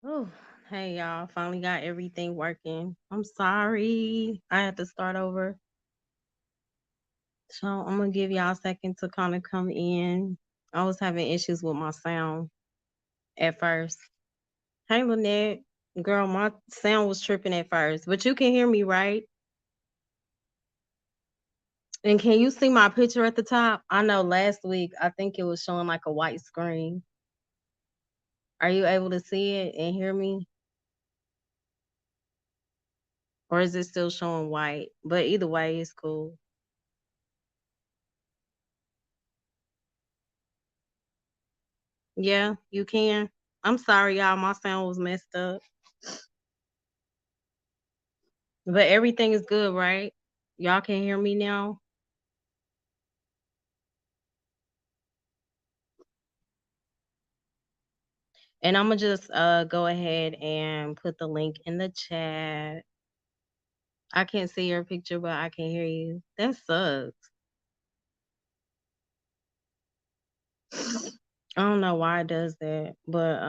Oh, hey y'all, finally got everything working. I'm sorry. I had to start over. So I'm gonna give y'all a second to kind of come in. I was having issues with my sound at first. Hey Lynette, girl, my sound was tripping at first, but you can hear me, right? And can you see my picture at the top? I know last week I think it was showing like a white screen. Are you able to see it and hear me? Or is it still showing white? But either way, it's cool. Yeah, you can. I'm sorry, y'all. My sound was messed up, but everything is good, right? Y'all can hear me now. And I'm gonna just go ahead and put the link in the chat. I can't see your picture, but I can hear you. That sucks. I don't know why it does that, but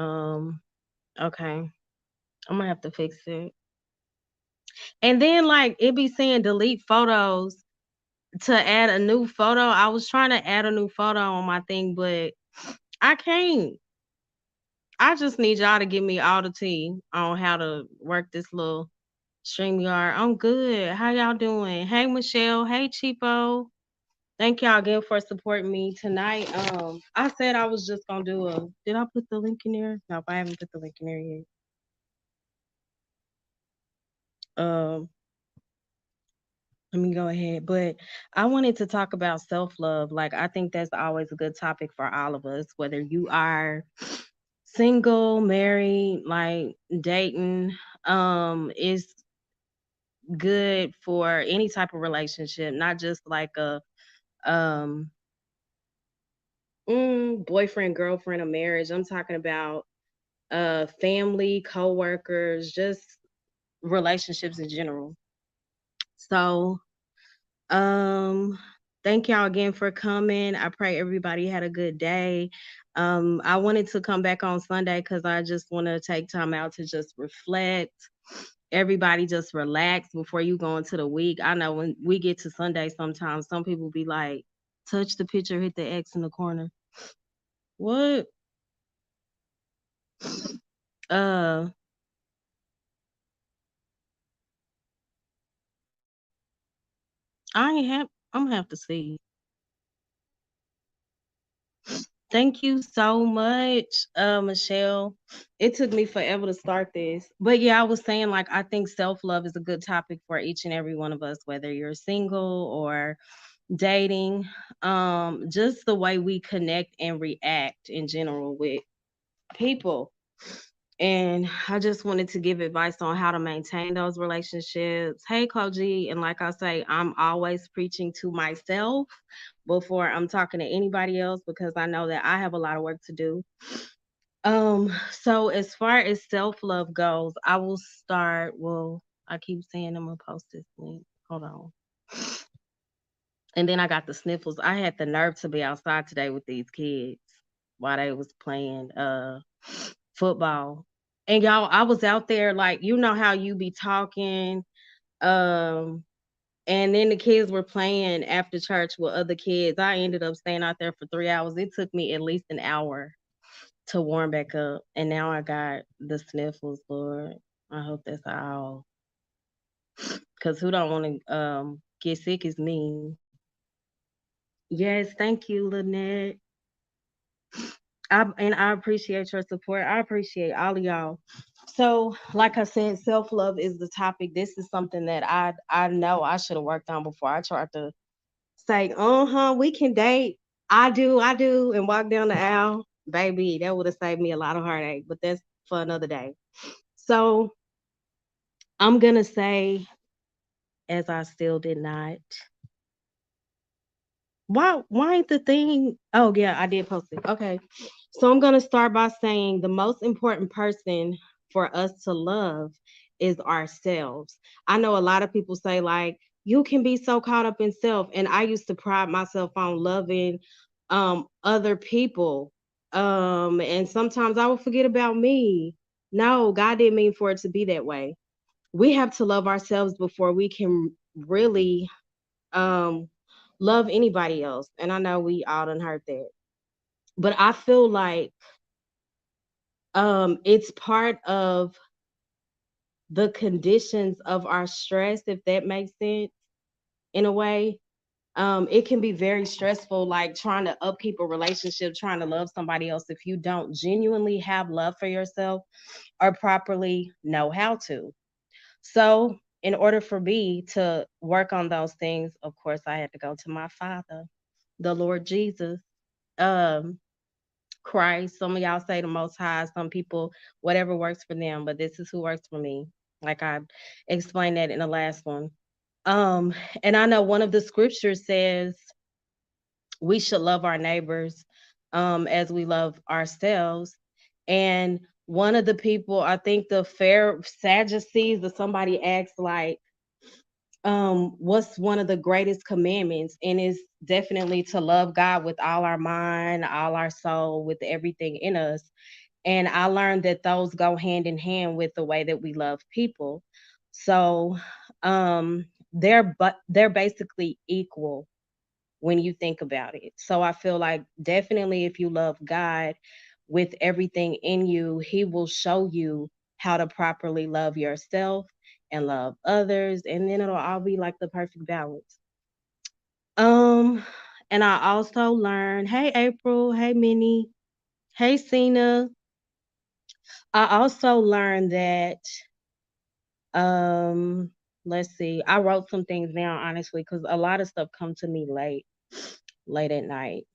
okay. I'm gonna have to fix it. And then like it be saying delete photos to add a new photo. I was trying to add a new photo on my thing, but I can't. I just need y'all to give me all the tea on how to work this little StreamYard. I'm good. How y'all doing? Hey Michelle. Hey Cheapo. Thank y'all again for supporting me tonight. I said I was just gonna do a. Did I put the link in there? No, I haven't put the link in there yet. Um, Let me go ahead. But I wanted to talk about self love. Like I think that's always a good topic for all of us, whether you are single, married, like dating. Is good for any type of relationship, not just like a um boyfriend, girlfriend, or marriage. I'm talking about family, co-workers, just relationships in general. So um thank y'all again for coming. I pray everybody had a good day. I wanted to come back on Sunday because I just want to take time out to just reflect. Everybody just relax before you go into the week. I know when we get to Sunday, sometimes some people be like, touch the picture, hit the X in the corner. What? Uh, I ain't have. I'm gonna have to see. Thank you so much, Michelle. It took me forever to start this, but yeah, I was saying like I think self love is a good topic for each and every one of us, whether you're single or dating. Just the way we connect and react in general with people. And I just wanted to give advice on how to maintain those relationships. Hey, Koji. And like I say, I'm always preaching to myself before I'm talking to anybody else because I know that I have a lot of work to do. So as far as self-love goes, I will start. Well, I keep saying I'm gonna post this link. Hold on. And then I got the sniffles. I had the nerve to be outside today with these kids while they was playing football. And y'all, I was out there like you know how you be talking, um, and then the kids were playing after church with other kids. I ended up staying out there for 3 hours. It took me at least an hour to warm back up, and now I got the sniffles. Lord, I hope that's all. Cause who don't want to get sick is me. Yes, thank you, Lynette. I appreciate your support. I appreciate all of y'all. So, like I said, self love is the topic. This is something that I know I should have worked on before I tried to say, we can date. I do, and walk down the aisle, baby. That would have saved me a lot of heartache. But that's for another day. So I'm gonna say, as I still did not. Why ain't the thing? Oh yeah, I did post it. Okay. So I'm gonna start by saying the most important person for us to love is ourselves. I know a lot of people say like you can be so caught up in self, and I used to pride myself on loving other people. And sometimes I would forget about me. No, God didn't mean for it to be that way. We have to love ourselves before we can really um love anybody else. And I know we all done heard that. But I feel like it's part of the conditions of our stress, if that makes sense in a way. It can be very stressful, like trying to upkeep a relationship, trying to love somebody else if you don't genuinely have love for yourself or properly know how to. So, in order for me to work on those things, of course, I had to go to my Father, the Lord Jesus, um, Christ. Some of y'all say the Most High. Some people, whatever works for them, but this is who works for me. Like I explained that in the last one. Um, and I know one of the scriptures says we should love our neighbors as we love ourselves. And one of the people, I think the fair Sadducees or somebody asked like, what's one of the greatest commandments? And it's definitely to love God with all our mind, all our soul, with everything in us. And I learned that those go hand in hand with the way that we love people. So they're basically equal when you think about it. So I feel like definitely if you love God with everything in you, He will show you how to properly love yourself and love others. And then it'll all be like the perfect balance. Um, and I also learned, hey April, hey Minnie, hey Cena. I also learned that um let's see, I wrote some things down honestly because a lot of stuff come to me late at night.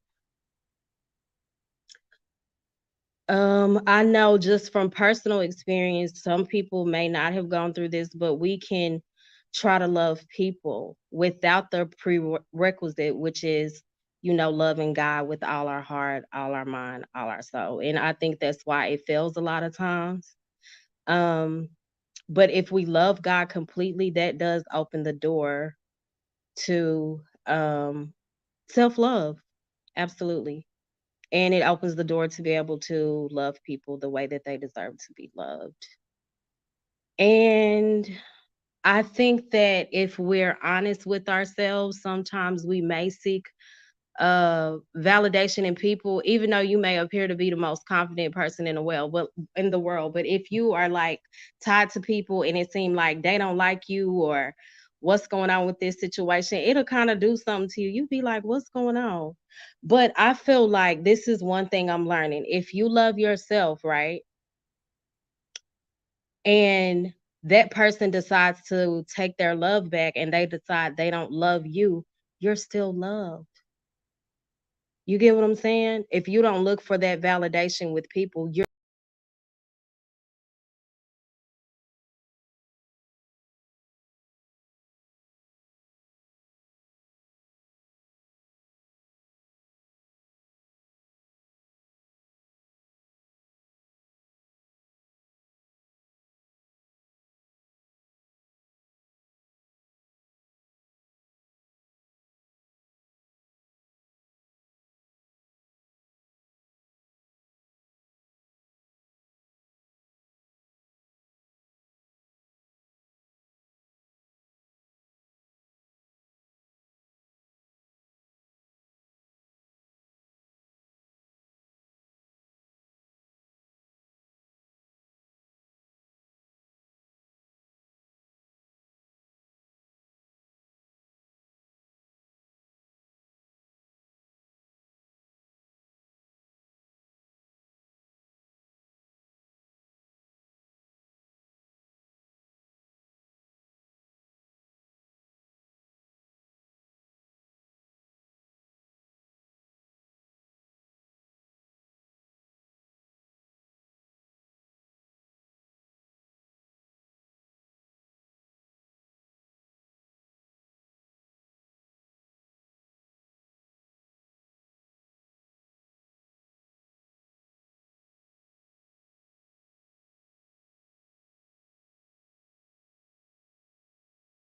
I know just from personal experience, some people may not have gone through this, but we can try to love people without the prerequisite, which is, loving God with all our heart, all our mind, all our soul. And I think that's why it fails a lot of times. Um, but if we love God completely, that does open the door to self love. Absolutely. And it opens the door to be able to love people the way that they deserve to be loved. And I think that if we're honest with ourselves, sometimes we may seek validation in people, even though you may appear to be the most confident person in the world. But in the world, but if you are like tied to people and it seems like they don't like you or what's going on with this situation, it'll kind of do something to you. You be like, what's going on? But I feel like this is one thing I'm learning. If you love yourself, right, and that person decides to take their love back and they decide they don't love you, you're still loved. You get what I'm saying? If you don't look for that validation with people, you're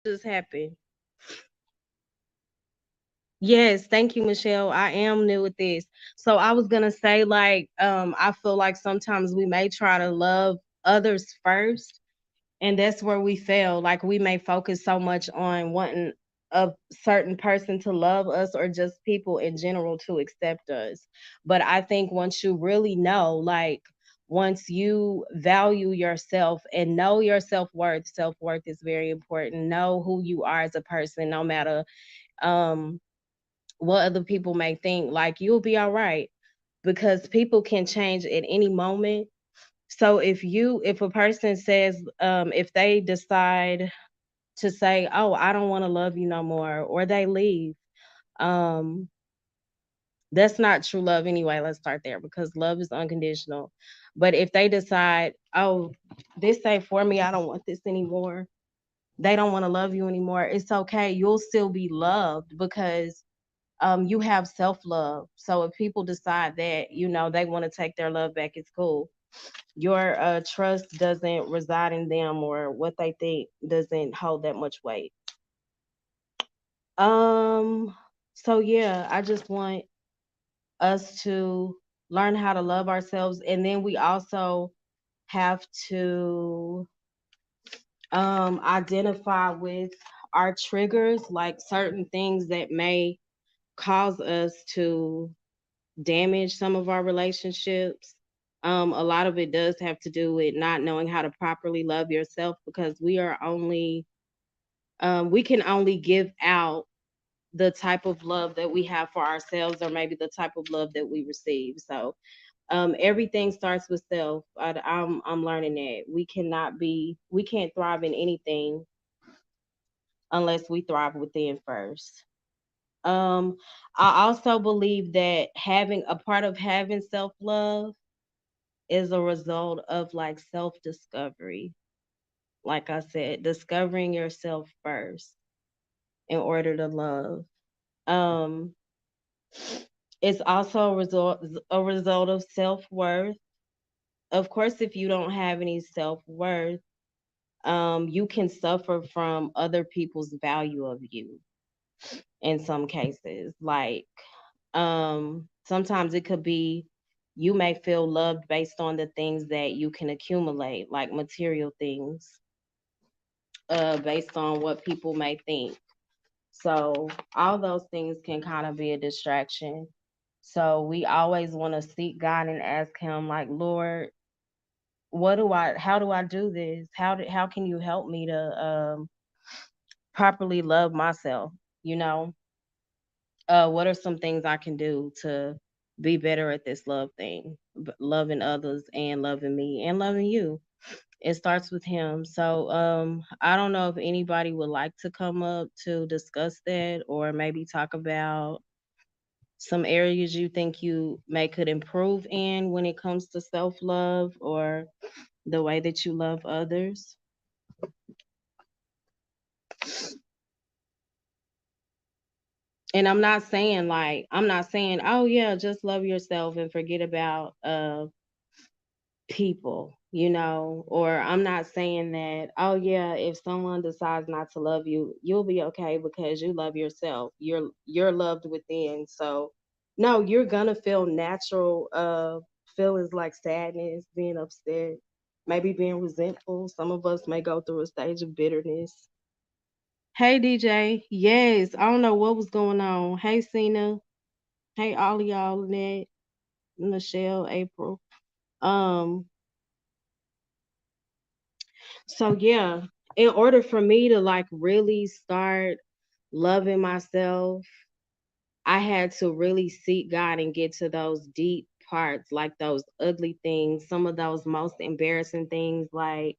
just happy. Yes, thank you, Michelle. I am new with this. So I was gonna say, like, I feel like sometimes we may try to love others first, and that's where we fail. Like we may focus so much on wanting a certain person to love us or just people in general to accept us. But I think once you really know, like once you value yourself and know your self-worth, self-worth is very important. Know who you are as a person, no matter um what other people may think, like you'll be all right, because people can change at any moment. So if a person says, if they decide to say, "Oh, I don't want to love you no more," or they leave, um, that's not true love anyway. Let's start there because love is unconditional. But if they decide, "Oh, this ain't for me. I don't want this anymore." They don't want to love you anymore. It's okay. You'll still be loved because you have self love. So if people decide that they want to take their love back, it's cool. Your trust doesn't reside in them, or what they think doesn't hold that much weight. Um, so yeah, I just want us to learn how to love ourselves, and then we also have to identify with our triggers, like certain things that may cause us to damage some of our relationships. A lot of it does have to do with not knowing how to properly love yourself, because we can only give out the type of love that we have for ourselves, or maybe the type of love that we receive. So everything starts with self. I'm learning that we can't thrive in anything unless we thrive within first. Um, I also believe that having a part of having self love is a result of like self discovery. Like I said, discovering yourself first in order to love. Um, it's also a result of self worth. Of course, if you don't have any self worth, you can suffer from other people's value of you in some cases. Like sometimes it could be you may feel loved based on the things that you can accumulate, like material things, based on what people may think. So all those things can kind of be a distraction. So we always want to seek God and ask him, like, Lord, how do I do this? How can you help me to properly love myself? You know, what are some things I can do to be better at this love thing, loving others and loving me and loving you? It starts with him. So I don't know if anybody would like to come up to discuss that, or maybe talk about some areas you think you may could improve in when it comes to self love or the way that you love others. And I'm not saying, oh yeah, just love yourself and forget about people, or I'm not saying that, oh yeah, if someone decides not to love you, you'll be okay because you love yourself. You're loved within. So no, you're gonna feel natural feelings like sadness, being upset, maybe being resentful. Some of us may go through a stage of bitterness. Hey DJ, yes, I don't know what was going on. Hey Cena, hey all of y'all, Lynette, Michelle, April. Um, so yeah, in order for me to like really start loving myself, I had to really seek God and get to those deep parts, like those ugly things, some of those most embarrassing things, like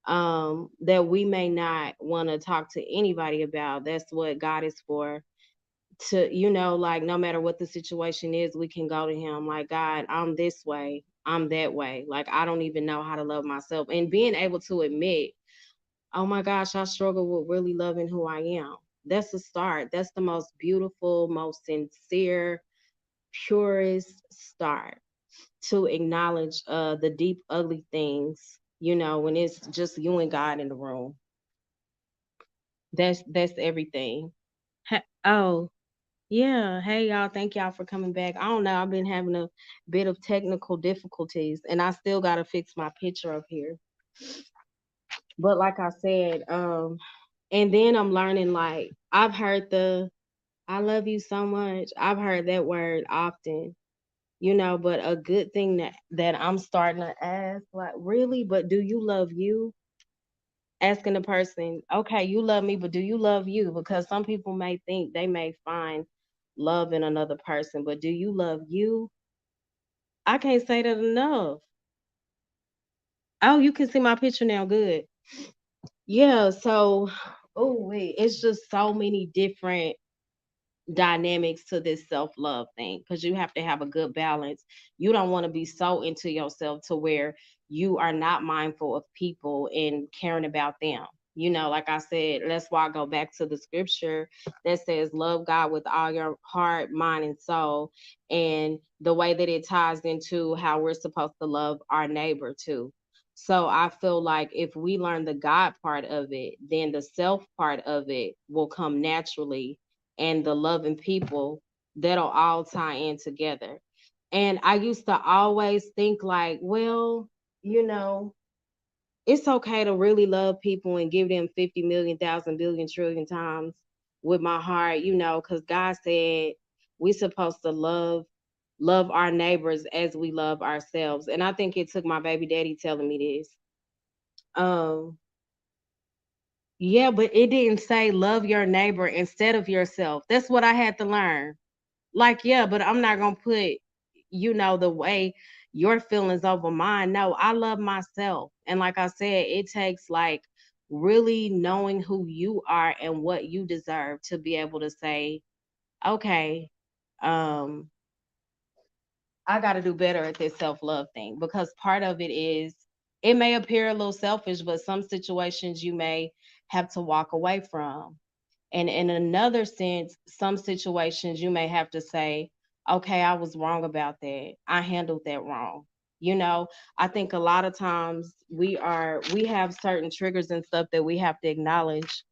that we may not want to talk to anybody about. That's what God is for. To like, no matter what the situation is, we can go to him like, God, I'm this way, I'm that way, like I don't even know how to love myself, and being able to admit, oh my gosh, I struggle with really loving who I am. That's the start. That's the most beautiful, most sincere, purest start, to acknowledge the deep ugly things, when it's just you and God in the room. That's everything. Oh, Yeah. Hey y'all, thank y'all for coming back. I don't know, I've been having a bit of technical difficulties and I still gotta fix my picture up here. But like I said, and then I'm learning like I've heard the I love you so much. I've heard that word often, but a good thing that I'm starting to ask, like, really, but do you love you? Asking the person, okay, you love me, but do you love you? Because some people may think they may find love in another person, but do you love you? I can't say that enough. Oh, you can see my picture now. Good. Yeah. So, oh, wait, it's just so many different dynamics to this self-love thing because you have to have a good balance. You don't want to be so into yourself to where you are not mindful of people and caring about them. Like I said, that's why I go back to the scripture that says love God with all your heart, mind, and soul, and the way that it ties into how we're supposed to love our neighbor too. So I feel like if we learn the God part of it, then the self part of it will come naturally, and the loving people, that'll all tie in together. And I used to always think like, well, you know, it's okay to really love people and give them 50 million, thousand, billion, trillion times with my heart, because God said we're supposed to love our neighbors as we love ourselves. And I think it took my baby daddy telling me this. Um, yeah, but it didn't say love your neighbor instead of yourself. That's what I had to learn. Like, yeah, but I'm not gonna put, the way your feelings over mine. No, I love myself. And like I said, it takes like really knowing who you are and what you deserve to be able to say, okay, um, I got to do better at this self love thing, because part of it is it may appear a little selfish, but some situations you may have to walk away from. And in another sense, some situations you may have to say, okay, I was wrong about that. I handled that wrong. You know, I think a lot of times we have certain triggers and stuff that we have to acknowledge.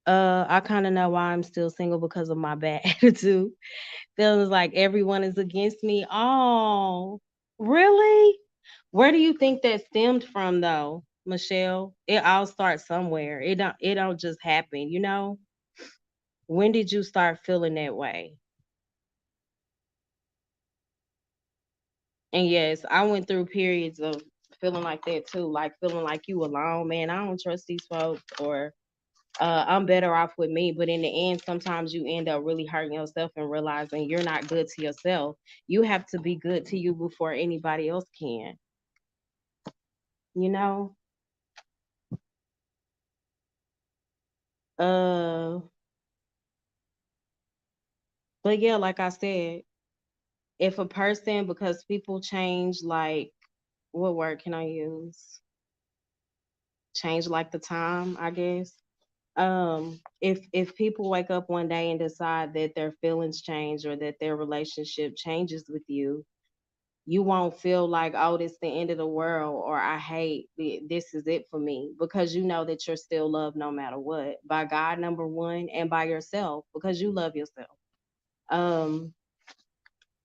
I kind of know why I'm still single, because of my bad attitude. Feelings like everyone is against me. Oh, really? Where do you think that stemmed from though, Michelle? It all starts somewhere. It don't just happen. When did you start feeling that way? And yes, I went through periods of feeling like that too, like feeling like you alone, man. I don't trust these folks, or I'm better off with me. But in the end, sometimes you end up really hurting yourself and realizing you're not good to yourself. You have to be good to you before anybody else can, you know? Uh, but yeah, like I said, if a person, because people change, like, what word can I use? Change like the time, I guess. If people wake up one day and decide that their feelings change or that their relationship changes with you, you won't feel like, oh, this the end of the world, or I hate this is it for me, because you know that you're still loved no matter what, by God, number one, and by yourself, because you love yourself. um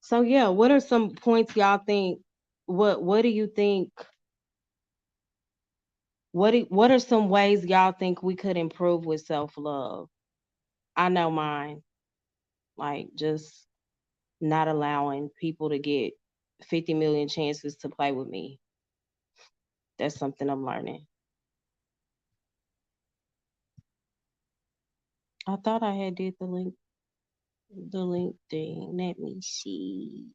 so yeah, what are some points y'all think, what do you think, what are some ways y'all think we could improve with self-love? I know mine, like, just not allowing people to get 50 million chances to play with me. That's something I'm learning. I thought I had did the link thing. Let me see.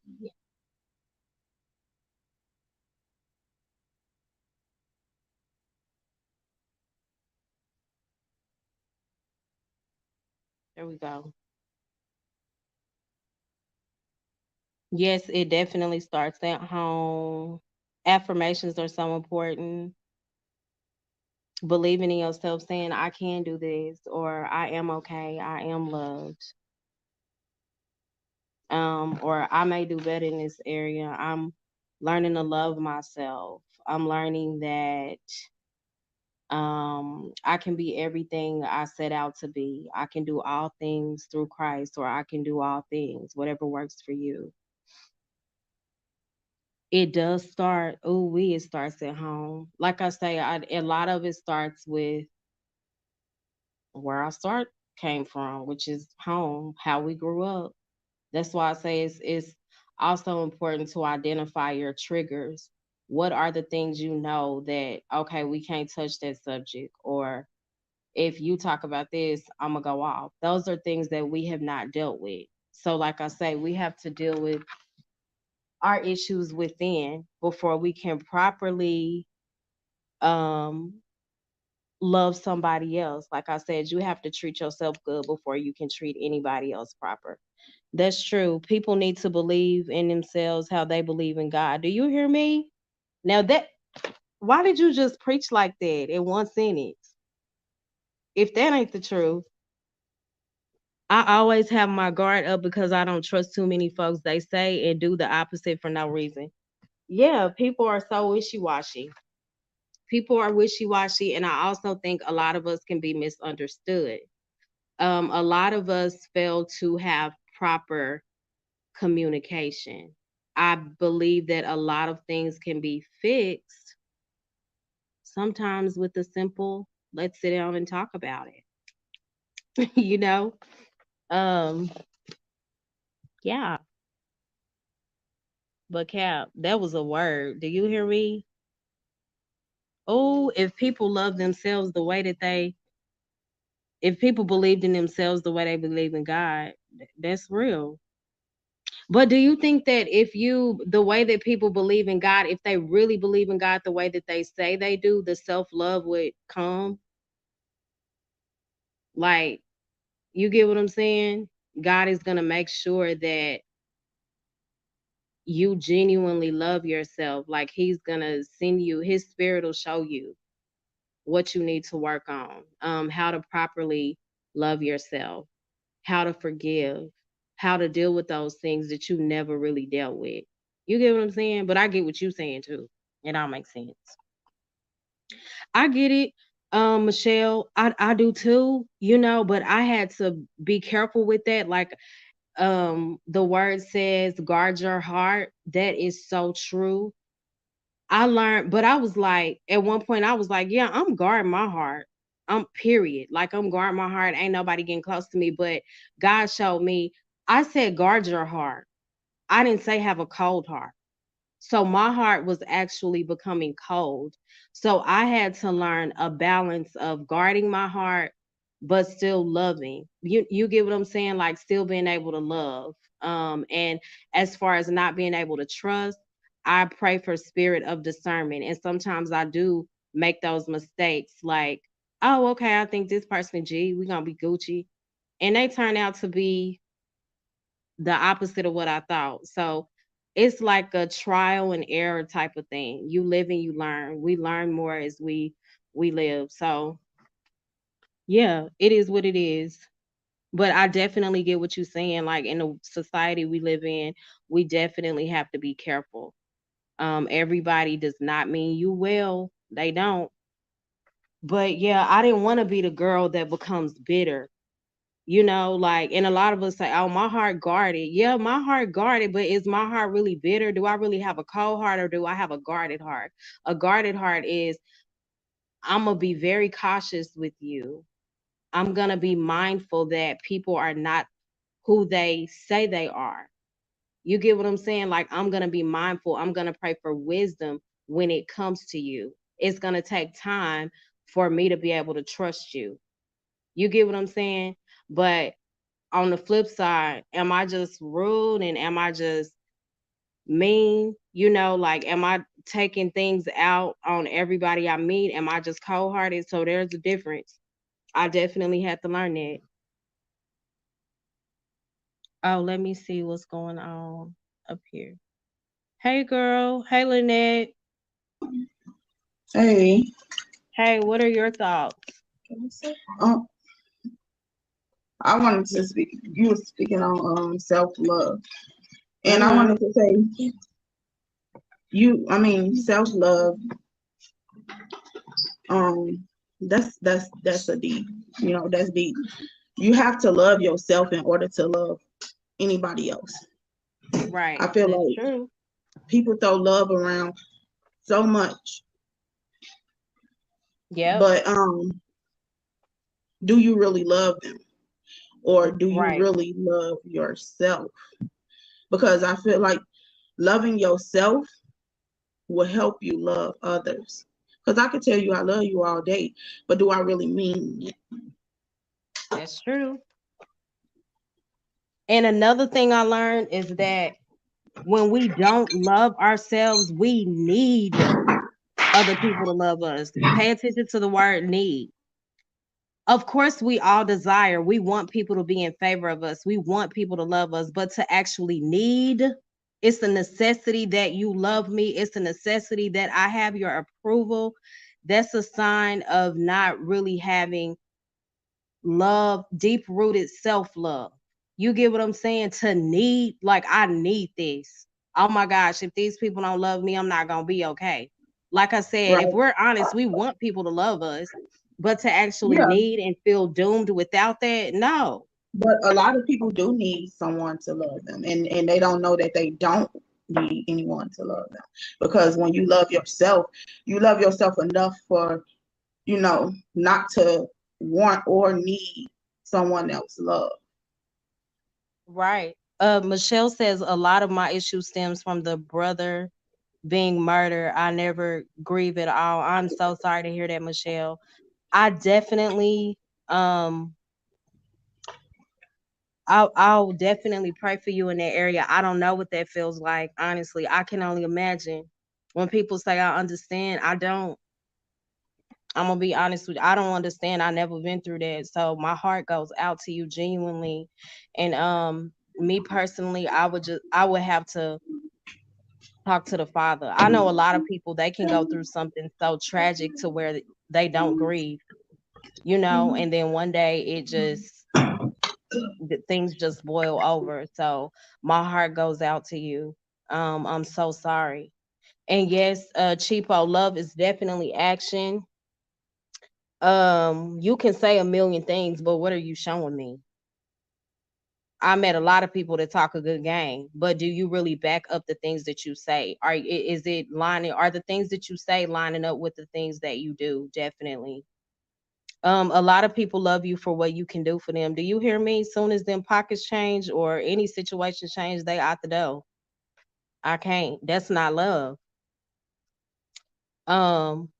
There we go. Yes, it definitely starts at home. Affirmations are so important. Believing in yourself, saying I can do this, or I am okay, I am loved. Or I may do better in this area. I'm learning to love myself. I'm learning that I can be everything I set out to be. I can do all things through Christ, or I can do all things, whatever works for you. It does start, it starts at home. Like I say, a lot of it starts with where I start came from, which is home, how we grew up. That's why I say it's also important to identify your triggers. What are the things you know that, okay, we can't touch that subject, or if you talk about this, I'm gonna go off. Those are things that we have not dealt with. So, like I say, we have to deal with our issues within before we can properly um love somebody else. Like I said, you have to treat yourself good before you can treat anybody else proper. That's true. People need to believe in themselves how they believe in God. Do you hear me? Now that why did you just preach like that in one sentence? If that ain't the truth, I always have my guard up because I don't trust too many folks. They say and do the opposite for no reason. Yeah, people are so wishy washy. People are wishy washy, and I also think a lot of us can be misunderstood. A lot of us fail to have proper communication. I believe that a lot of things can be fixed sometimes with a simple, let's sit down and talk about it. you know? Um, yeah, but Cap, that was a word. Do you hear me? Oh, if people love themselves the way that if people believed in themselves the way they believe in God, that's real. But do you think that if the way that people believe in God, if they really believe in God the way that they say they do, the self love would come? Like, you get what I'm saying? God is going to make sure that you genuinely love yourself. Like, He's going to send you, His Spirit will show you what you need to work on, how to properly love yourself, how to forgive, how to deal with those things that you never really dealt with. You get what I'm saying? But I get what you're saying too. It all makes sense. I get it, Michelle. I do too, but I had to be careful with that. Like, the word says, guard your heart. That is so true. I learned, but I was like, at one point, I was like, yeah, I'm guarding my heart. I'm period. Like, I'm guarding my heart. Ain't nobody getting close to me. But God showed me, I said, guard your heart. I didn't say have a cold heart. So my heart was actually becoming cold. So I had to learn a balance of guarding my heart, but still loving. You get what I'm saying? Like, still being able to love. And as far as not being able to trust, I pray for spirit of discernment. And sometimes I do make those mistakes, like, oh, okay, I think this person G, we're gonna be Gucci. And they turn out to be the opposite of what I thought. So it's like a trial and error type of thing. You live and you learn. We learn more as we live. So yeah, it is what it is. But I definitely get what you're saying. Like, in the society we live in, we definitely have to be careful. Everybody does not mean you well. They don't. But yeah, I didn't want to be the girl that becomes bitter. Like, and a lot of us say, oh, my heart guarded. Yeah, my heart guarded, but is my heart really bitter? Do I really have a cold heart, or do I have a guarded heart? A guarded heart is, I'm going to be very cautious with you. I'm going to be mindful that people are not who they say they are. You get what I'm saying? Like, I'm going to be mindful. I'm going to pray for wisdom when it comes to you. It's going to take time for me to be able to trust you. You get what I'm saying? But on the flip side, am I just rude and am I just mean? Like, am I taking things out on everybody I meet? Am I just cold hearted? So there's a difference. I definitely had to learn that. Oh, let me see what's going on up here. Hey, girl. Hey, Lynette. Hey, Hey, what are your thoughts? um, I wanted to speak. You were speaking on self love, and I Mm-hmm. wanted to say self love. Um, That's a deep, that's deep. You have to love yourself in order to love anybody else. I Right. feel That's like true. people throw love around so much, Yep. but do you really love them, or do you Right. really love yourself? Because I feel like loving yourself will help you love others. Because I could tell you I love you all day, but do I really mean it? That's true. And another thing I learned is that when we don't love ourselves, we need other people to love us. Pay attention to the word need. Of course, we all desire, we want people to be in favor of us, we want people to love us, but to actually need, it's a necessity that you love me, it's a necessity that I have your approval. That's a sign of not really having love, deep rooted self love. You get what I'm saying? To need, like, I need this. Oh my gosh, if these people don't love me, I'm not going to be okay. Like I said, if Right? we're honest, we want people to love us, but to actually Yeah. need and feel doomed without that, no. But a lot of people do need someone to love them, and they don't know that they don't need anyone to love them. Because when you love yourself enough for, not to want or need someone else's love. Right. Michelle says a lot of my issue stems from the brother being murdered. I never grieve at all. I'm so sorry to hear that, Michelle. I definitely um I'll definitely pray for you in that area. I don't know what that feels like. Honestly, I can only imagine. When people say I understand, I don't. I'm gonna be honest with you. I don't understand. I never been through that. So my heart goes out to you genuinely. And me personally, I would have to talk to the Father. I know a lot of people, they can go through something so tragic to where they don't grieve, and then one day it just things just boil over. So my heart goes out to you. I'm so sorry. And yes, cheapo, love is definitely action. You can say a million things, but what are you showing me? I met a lot of people that talk a good game, but do you really back up the things that you say? Is it lining? Are the things that you say lining up with the things that you do? Definitely. A lot of people love you for what you can do for them. Do you hear me? Soon as them pockets change or any situation change, they out the door. I can't. That's not love. Um,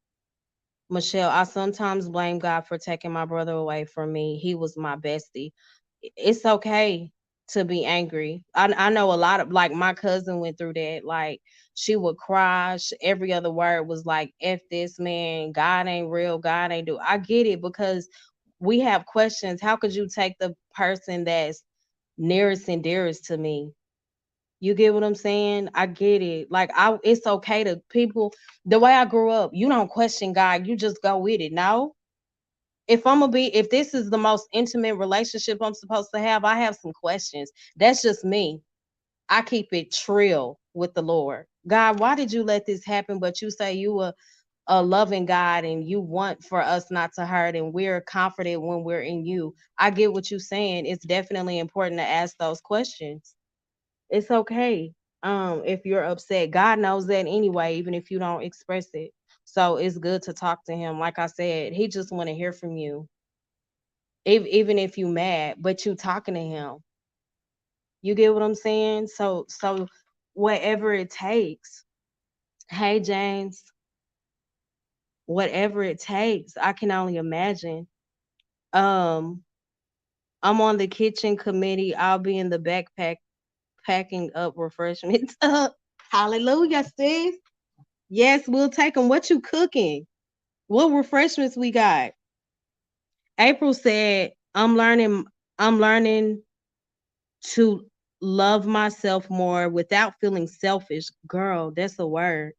Michelle, I sometimes blame God for taking my brother away from me. He was my bestie. It's okay to be angry. I know a lot of, like, my cousin went through that. Like, she would cry. Every other word was like, F this man. God ain't real. God ain't do. I get it because we have questions. How could you take the person that's nearest and dearest to me? You get what I'm saying? I get it. Like, it's okay to people. The way I grew up, you don't question God. You just go with it. No, if this is the most intimate relationship I'm supposed to have, I have some questions. That's just me. I keep it trill with the Lord. God, why did you let this happen? But you say you a loving God and you want for us not to hurt, and we're confident when we're in you. I get what you're saying. It's definitely important to ask those questions. It's okay. If you're upset, God knows that anyway, even if you don't express it. So it's good to talk to him. Like I said, he just want to hear from you. Even if you mad, but you talking to him. You get what I'm saying? So whatever it takes. Hey James, whatever it takes. I can only imagine. Um, I'm on the kitchen committee. I'll be in the backpack packing up refreshments. Hallelujah, sis. Yes, we'll take them. What you cooking? What refreshments we got? April said, I'm learning to love myself more without feeling selfish. Girl, that's a word.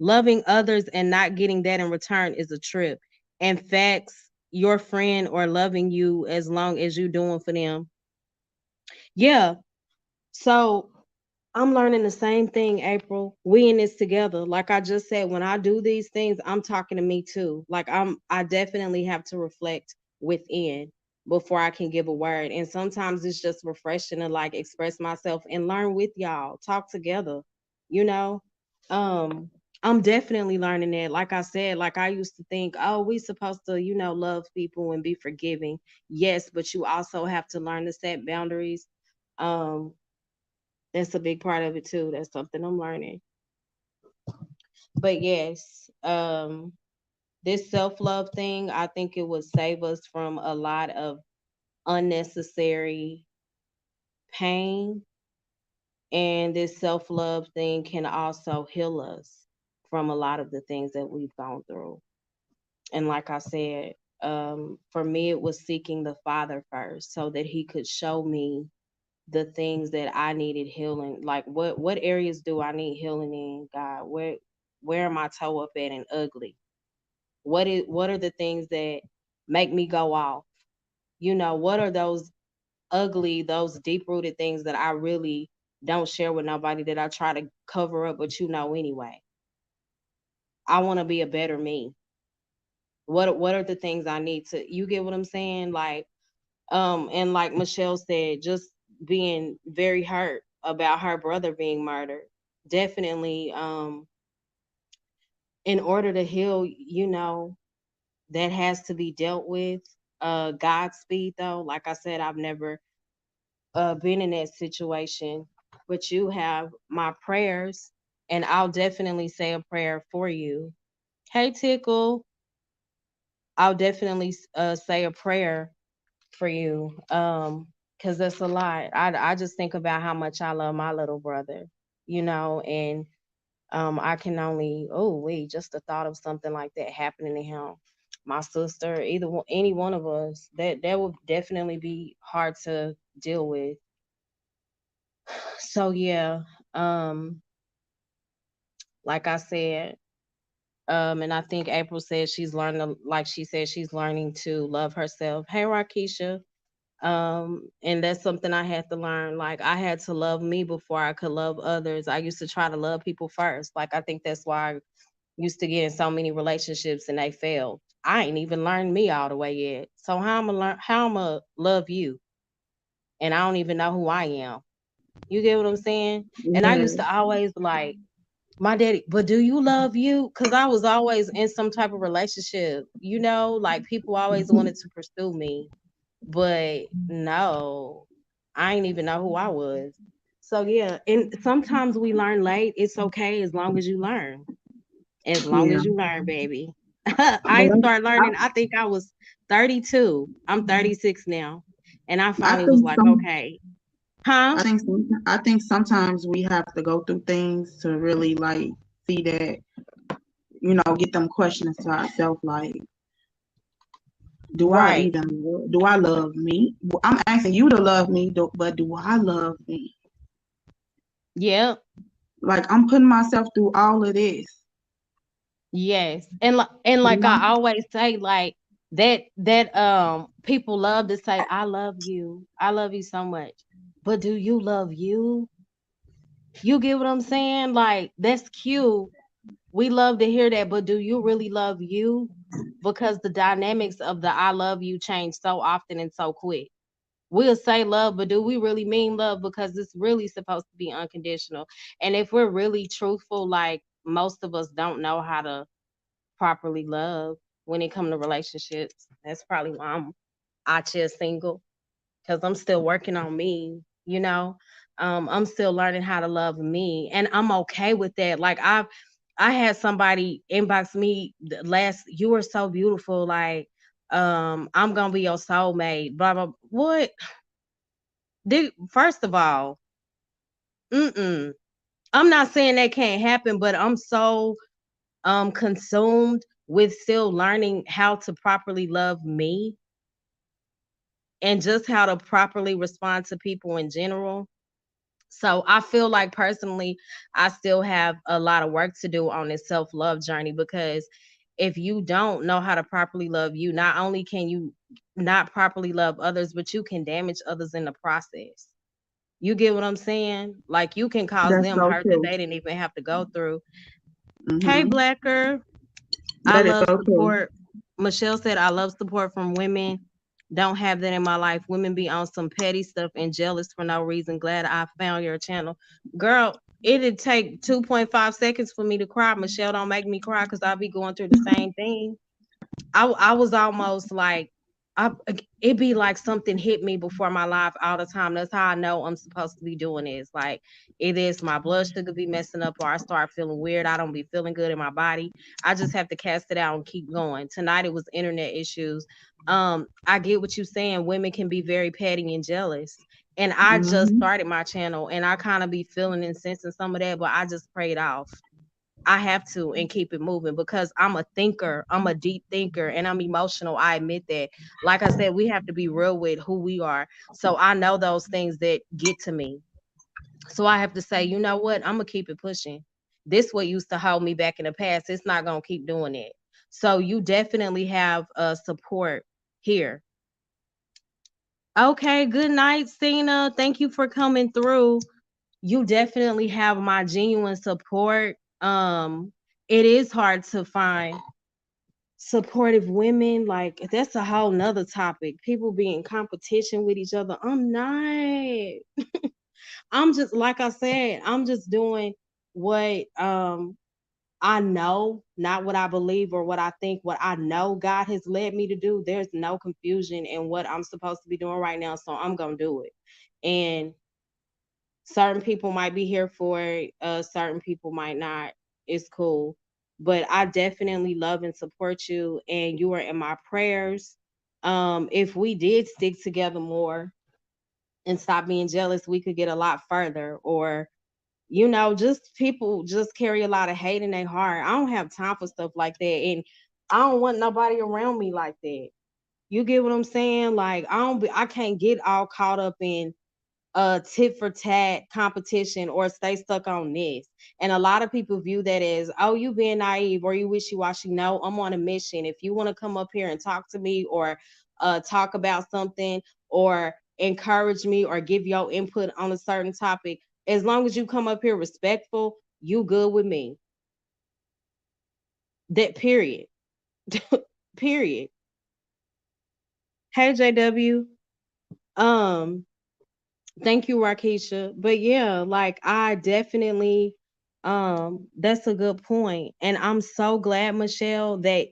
Loving others and not getting that in return is a trip. And facts, your friend or loving you as long as you doing for them. Yeah. So I'm learning the same thing, April. We in this together. Like I just said, when I do these things, I'm talking to me too. Like I definitely have to reflect within before I can give a word. And sometimes it's just refreshing to like express myself and learn with y'all, talk together, you know? Um, I'm definitely learning that. Like I said, like I used to think, oh, we supposed to, love people and be forgiving. Yes, but you also have to learn to set boundaries. Um, that's a big part of it too. That's something I'm learning. But yes, this self-love thing, I think it would save us from a lot of unnecessary pain. And this self-love thing can also heal us from a lot of the things that we've gone through. And like I said, for me, it was seeking the Father first so that He could show me the things that I needed healing. Like what areas do I need healing in, God? Where am I toe up at and ugly? What are the things that make me go off? What are those ugly, those deep rooted things that I really don't share with nobody that I try to cover up, but anyway. I want to be a better me. What are the things I need to, you get what I'm saying? Like, and like Michelle said, just being very hurt about her brother being murdered. Definitely, in order to heal, that has to be dealt with. Godspeed, though. Like I said, I've never been in that situation, but you have my prayers, and I'll definitely say a prayer for you. Hey, Tickle, I'll definitely say a prayer for you. Because that's a lot. I just think about how much I love my little brother, and I can only, oh wait, just the thought of something like that happening to him, my sister, either one, any one of us, that would definitely be hard to deal with. So yeah, um, like I said, and I think April said she's learning, like she said, she's learning to love herself. Hey, Rakisha. And that's something I had to learn. Like I had to love me before I could love others. I used to try to love people first. Like I think that's why I used to get in so many relationships and they failed. I ain't even learned me all the way yet. So how I'm gonna love you and I don't even know who I am. You get what I'm saying? And I used to Yes. always like my daddy, but do you love you? Because I was always in some type of relationship, like people always wanted to pursue me, but no, I ain't even know who I was. So yeah, and sometimes we learn late. It's okay as long as you learn. As long Yeah. as you learn, baby. I But started learning, I think I was 32. I'm 36 now. And I I finally was think like, some okay. Huh? I think sometimes we have to go through things to really like see that, get them questions to ourselves like, Right. do I love me? I'm asking you to love me, but do I love me? Yeah. Like I'm putting myself through all of this, Yes. And you like know? I always say, like that people love to say, I love you. I love you so much. But do you love you? You get what I'm saying? Like that's cute. We love to hear that, but do you really love you? Because the dynamics of the I love you change so often and so quick. We'll say love, but do we really mean love? Because it's really supposed to be unconditional. And if we're really truthful, like most of us don't know how to properly love when it comes to relationships. That's probably why I'm out here single, because I'm still working on me, you know. I'm still learning how to love me, and I'm okay with that. Like I had somebody inbox me last, you were so beautiful, like I'm gonna be your soulmate, blah blah. What? First of all, mm-mm. I'm not saying that can't happen, but I'm so consumed with still learning how to properly love me and just how to properly respond to people in general. So I feel like personally, I still have a lot of work to do on this self-love journey, because if you don't know how to properly love you, not only can you not properly love others, but you can damage others in the process. You get what I'm saying? Like you can cause That's them so hurt that true. they didn't even have to go through. Hey, Hmm. Blacker. I That is love so true. support. Michelle said, I love support from women. Don't have that in my life. Women be on some petty stuff and jealous for no reason. Glad I found your channel. Girl, it'd take 2.5 seconds for me to cry. Michelle, don't make me cry because I'll be going through the same thing. I was almost like I it be like something hit me before my life all the time. That's how I know I'm supposed to be doing this. Like it is my blood sugar be messing up or I start feeling weird. I don't be feeling good in my body. I just have to cast it out and keep going. Tonight it was internet issues. I get what you're saying. Women can be very petty and jealous. And I just Hmm. started my channel and I kind of be feeling and sensing some of that, but I just prayed off. I have to and keep it moving because I'm a thinker. I'm a deep thinker and I'm emotional. I admit that. Like I said, we have to be real with who we are. So I know those things that get to me. So I have to say, you know what? I'm gonna keep it pushing. This what used to hold me back in the past. It's not gonna keep doing it. So you definitely have support here. Okay, good night, Cena. Thank you for coming through. You definitely have my genuine support. It is hard to find supportive women. Like that's a whole nother topic. People be in competition with each other. I'm not. I'm just like I said, I'm just doing what I know, not what I believe or what I think, what I know God has led me to do. There's no confusion in what I'm supposed to be doing right now. So I'm gonna do it. And certain people might be here for it, certain people might not. It's cool. But I definitely love and support you and you are in my prayers. If we did stick together more and stop being jealous, we could get a lot further. Or, just people just carry a lot of hate in their heart. I don't have time for stuff like that. And I don't want nobody around me like that. You get what I'm saying? Like I can't get all caught up in tit for tat competition or stay stuck on this. And a lot of people view that as, oh, you being naive or you wishy washy. No, I'm on a mission. If you want to come up here and talk to me or talk about something or encourage me or give your input on a certain topic, as long as you come up here respectful, you good with me. That period. Period. Hey JW. Um, Thank you, Rakisha. But yeah, like I definitely that's a good point. And I'm so glad, Michelle, that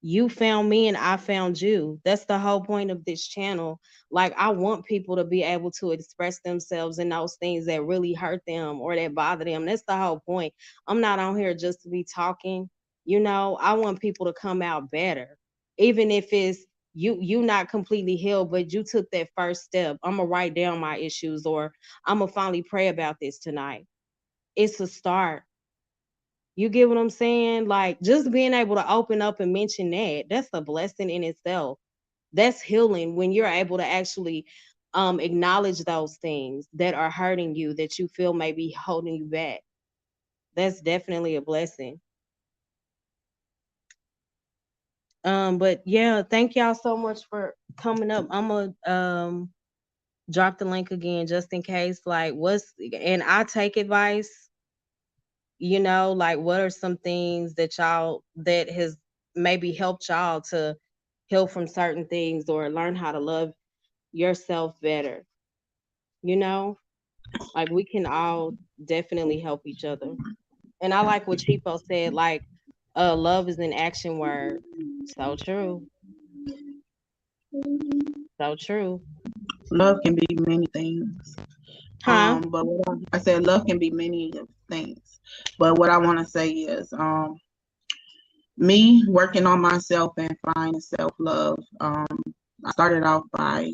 you found me and I found you. That's the whole point of this channel. Like I want people to be able to express themselves in those things that really hurt them or that bother them. That's the whole point. I'm not on here just to be talking. I want people to come out better. Even if it's you not completely healed, but you took that first step. I'm gonna write down my issues or I'm gonna finally pray about this tonight. It's a start. You get what I'm saying? Like just being able to open up and mention that's a blessing in itself. That's healing when you're able to actually acknowledge those things that are hurting you that you feel may be holding you back. That's definitely a blessing. But yeah, thank y'all so much for coming up. I'm gonna drop the link again just in case. Like and I take advice, like what are some things that y'all that has maybe helped y'all to heal from certain things or learn how to love yourself better, you know like we can all definitely help each other. And I like what Chipo said, like love is an action word. So true. So true. Love can be many things. Huh. But I said love can be many things. But what I want to say is, me working on myself and finding self love. I started off by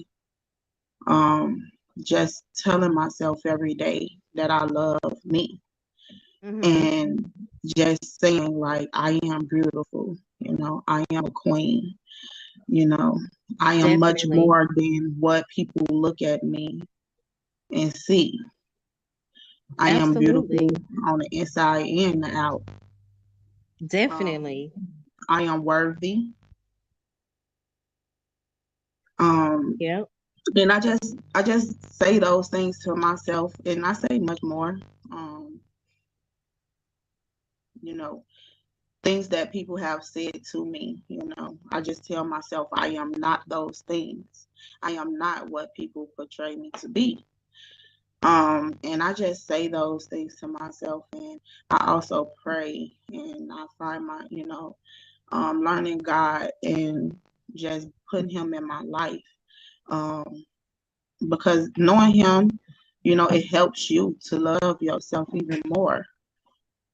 um, just telling myself every day that I love me Mm-hmm. and just saying like I am beautiful, I am a queen, you know, I am much Definitely. more than what people look at me and see. I am beautiful Absolutely. on the inside and the out. Um, Definitely. I am worthy. Um, Yep. And I just say those things to myself, and I say much more. Um, you know, things that people have said to me, I just tell myself I am not those things. I am not what people portray me to be. And I just say those things to myself, and I also pray, and I find learning God and just putting Him in my life. Um, because knowing Him, it helps you to love yourself even more.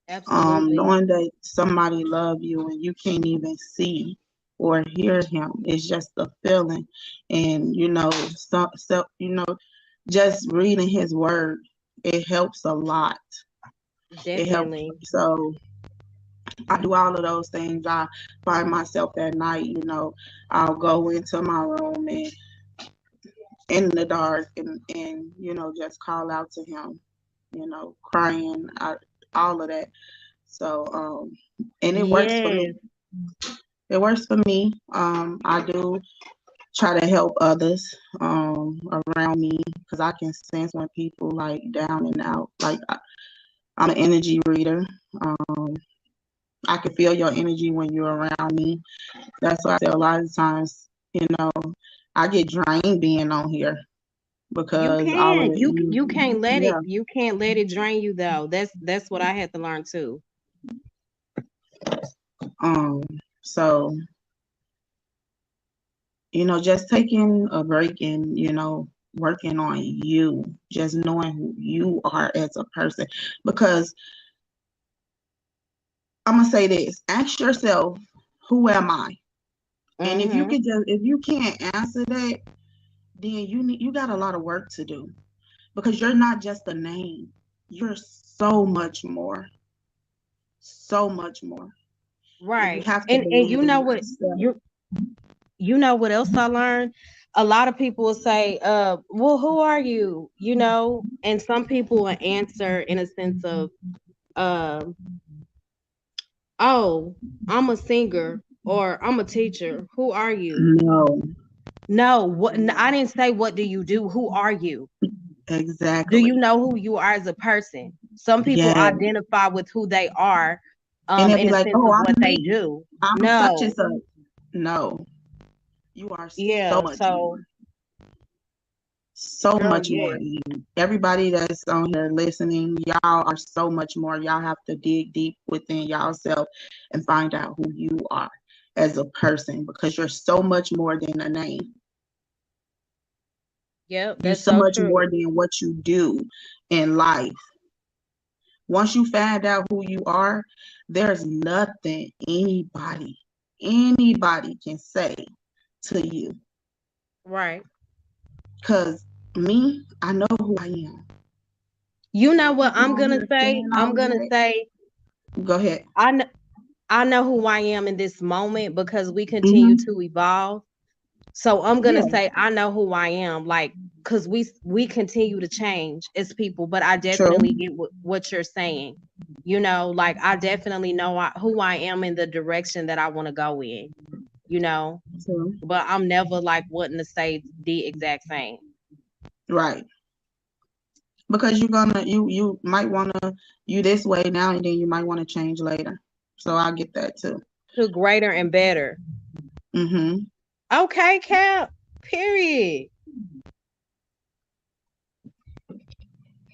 Absolutely. Knowing that somebody love you and you can't even see or hear him, it's just a feeling. And just reading his word, it helps a lot. It helps. Definitely. So I do all of those things. I find myself at night, I'll go into my room and in the dark, and just call out to him, crying, all of that. So and it works for me. Yes. It works for me. I do try to help others around me, because I can sense when people like down and out. Like I'm an energy reader. Um, I can feel your energy when you're around me. That's why I say a lot of times, I get drained being on here You because all of can. the You energy. can't let it Yeah. drain you though. That's what I had to learn too. Um. So just taking a break and, working on you, just knowing who you are as a person. Because I'm going to say this, ask yourself, who am I? And Mhm. if you can't answer that, then you got a lot of work to do, because you're not just a name. You're so much more, so much more. And you Right. have to And believe you in know what yourself. you know what else I learned? A lot of people will say, well, who are you? And some people will answer in a sense of, um, oh, I'm a singer or I'm a teacher. Who are you? No, No, I didn't say what do you do? Who are you? Do you exactly. know who you are as a person? Some people Yes. identify with who they are, And they'll in be a like, sense oh, of I'm what they me. do. I'm such and No. such. No, you are so Yeah. much more. So, So girl, much more. yes. And everybody that's on here listening, y'all are so much more. Y'all have to dig deep within yourself and find out who you are as a person, because you're so much more than a name. Yep, You're that's so so much true. more than what you do in life. Once you find out who you are, there's nothing anybody can say to you. Right. Because me, I know who I am. You know What what people I'm on gonna here say? saying I'm all of gonna that, say go ahead. I know I know who I am in this moment because we continue Hmm. to evolve. So I'm gonna Yeah. say I know who I am, like, because we continue to change as people. But I True. definitely get what you're saying. Like I definitely know who I am in the direction that I want to go in. You know, True. but I'm never like wanting to say the exact same. Right. Because you might wanna you this way now, and then you might want to change later. So I get that too. To greater and better. Hmm. Okay, Cap. Period.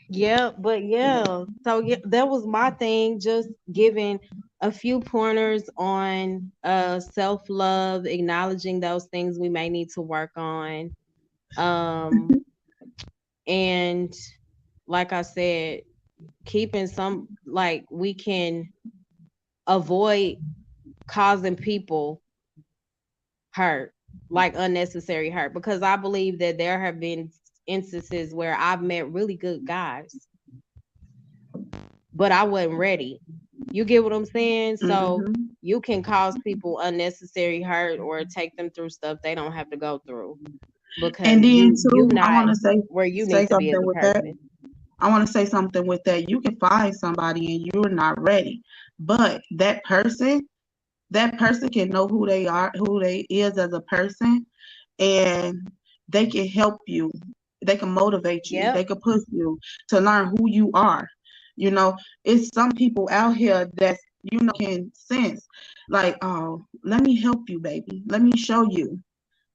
Yeah, but yeah. So yeah, that was my thing, just giving a few pointers on self-love, acknowledging those things we may need to work on. Um and like I said, keeping some, like, we can avoid causing people hurt, like unnecessary hurt, because I believe that there have been instances where I've met really good guys, but I wasn't ready. You get what I'm saying? So Hmm. you can cause people unnecessary hurt or take them through stuff they don't have to go through And because then you too, I not want to say where you say need to be as something a with that. person. I want to say something with that. You can find somebody and you're not ready, but that person can know who they are, who they is as a person, and they can help you. They can motivate you. They Yep. can push you to learn who you are. You know, it's some people out here that can sense like, oh, let me help you, baby. Let me show you.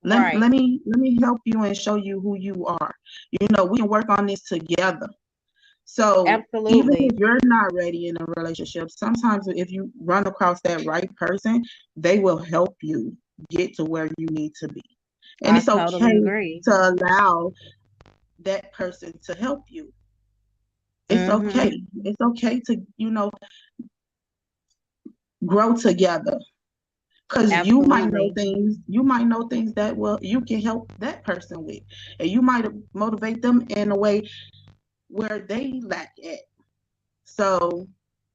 Right. Let me help you and show you who you are. We can work on this together. So even Absolutely. if you're not ready in a relationship, sometimes if you run across that right person, they will help you get to where you need to be. And I it's totally okay agree. to allow that person to help you. It's Mhm. okay. It's okay to, grow together. Because Absolutely. you might know things that you can help that person with. And you might motivate them in a way where they lack at. So,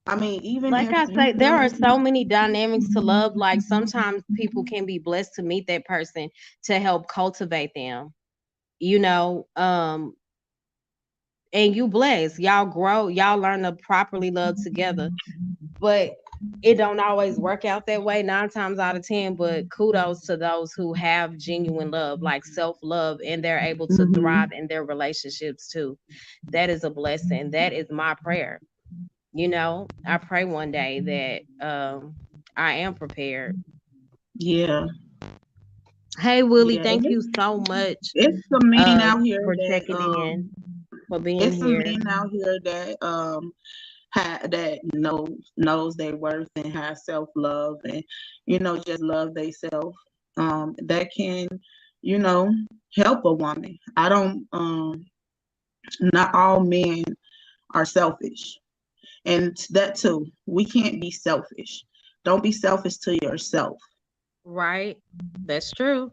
I mean, even Like if I you say, there are feel, so many dynamics to love. Like sometimes people can be blessed to meet that person to help cultivate them. You know, and you bless. Y'all grow, y'all learn to properly love together. But it don't always work out that way 9 times out of 10. But kudos to those who have genuine love, like self-love, and they're able to thrive hmm in their relationships too. That is a blessing. That is my prayer. I pray one day that I am prepared. yeah, Hey Willie, yeah. And thank you so much it's some men out here for that checking in, for being it's some here. men out here that that knows their worth and has self love and just love themselves. That can you know help a woman. I don't Not all men are selfish, and that too, we can't be selfish. Don't be selfish to yourself. Right. That's true.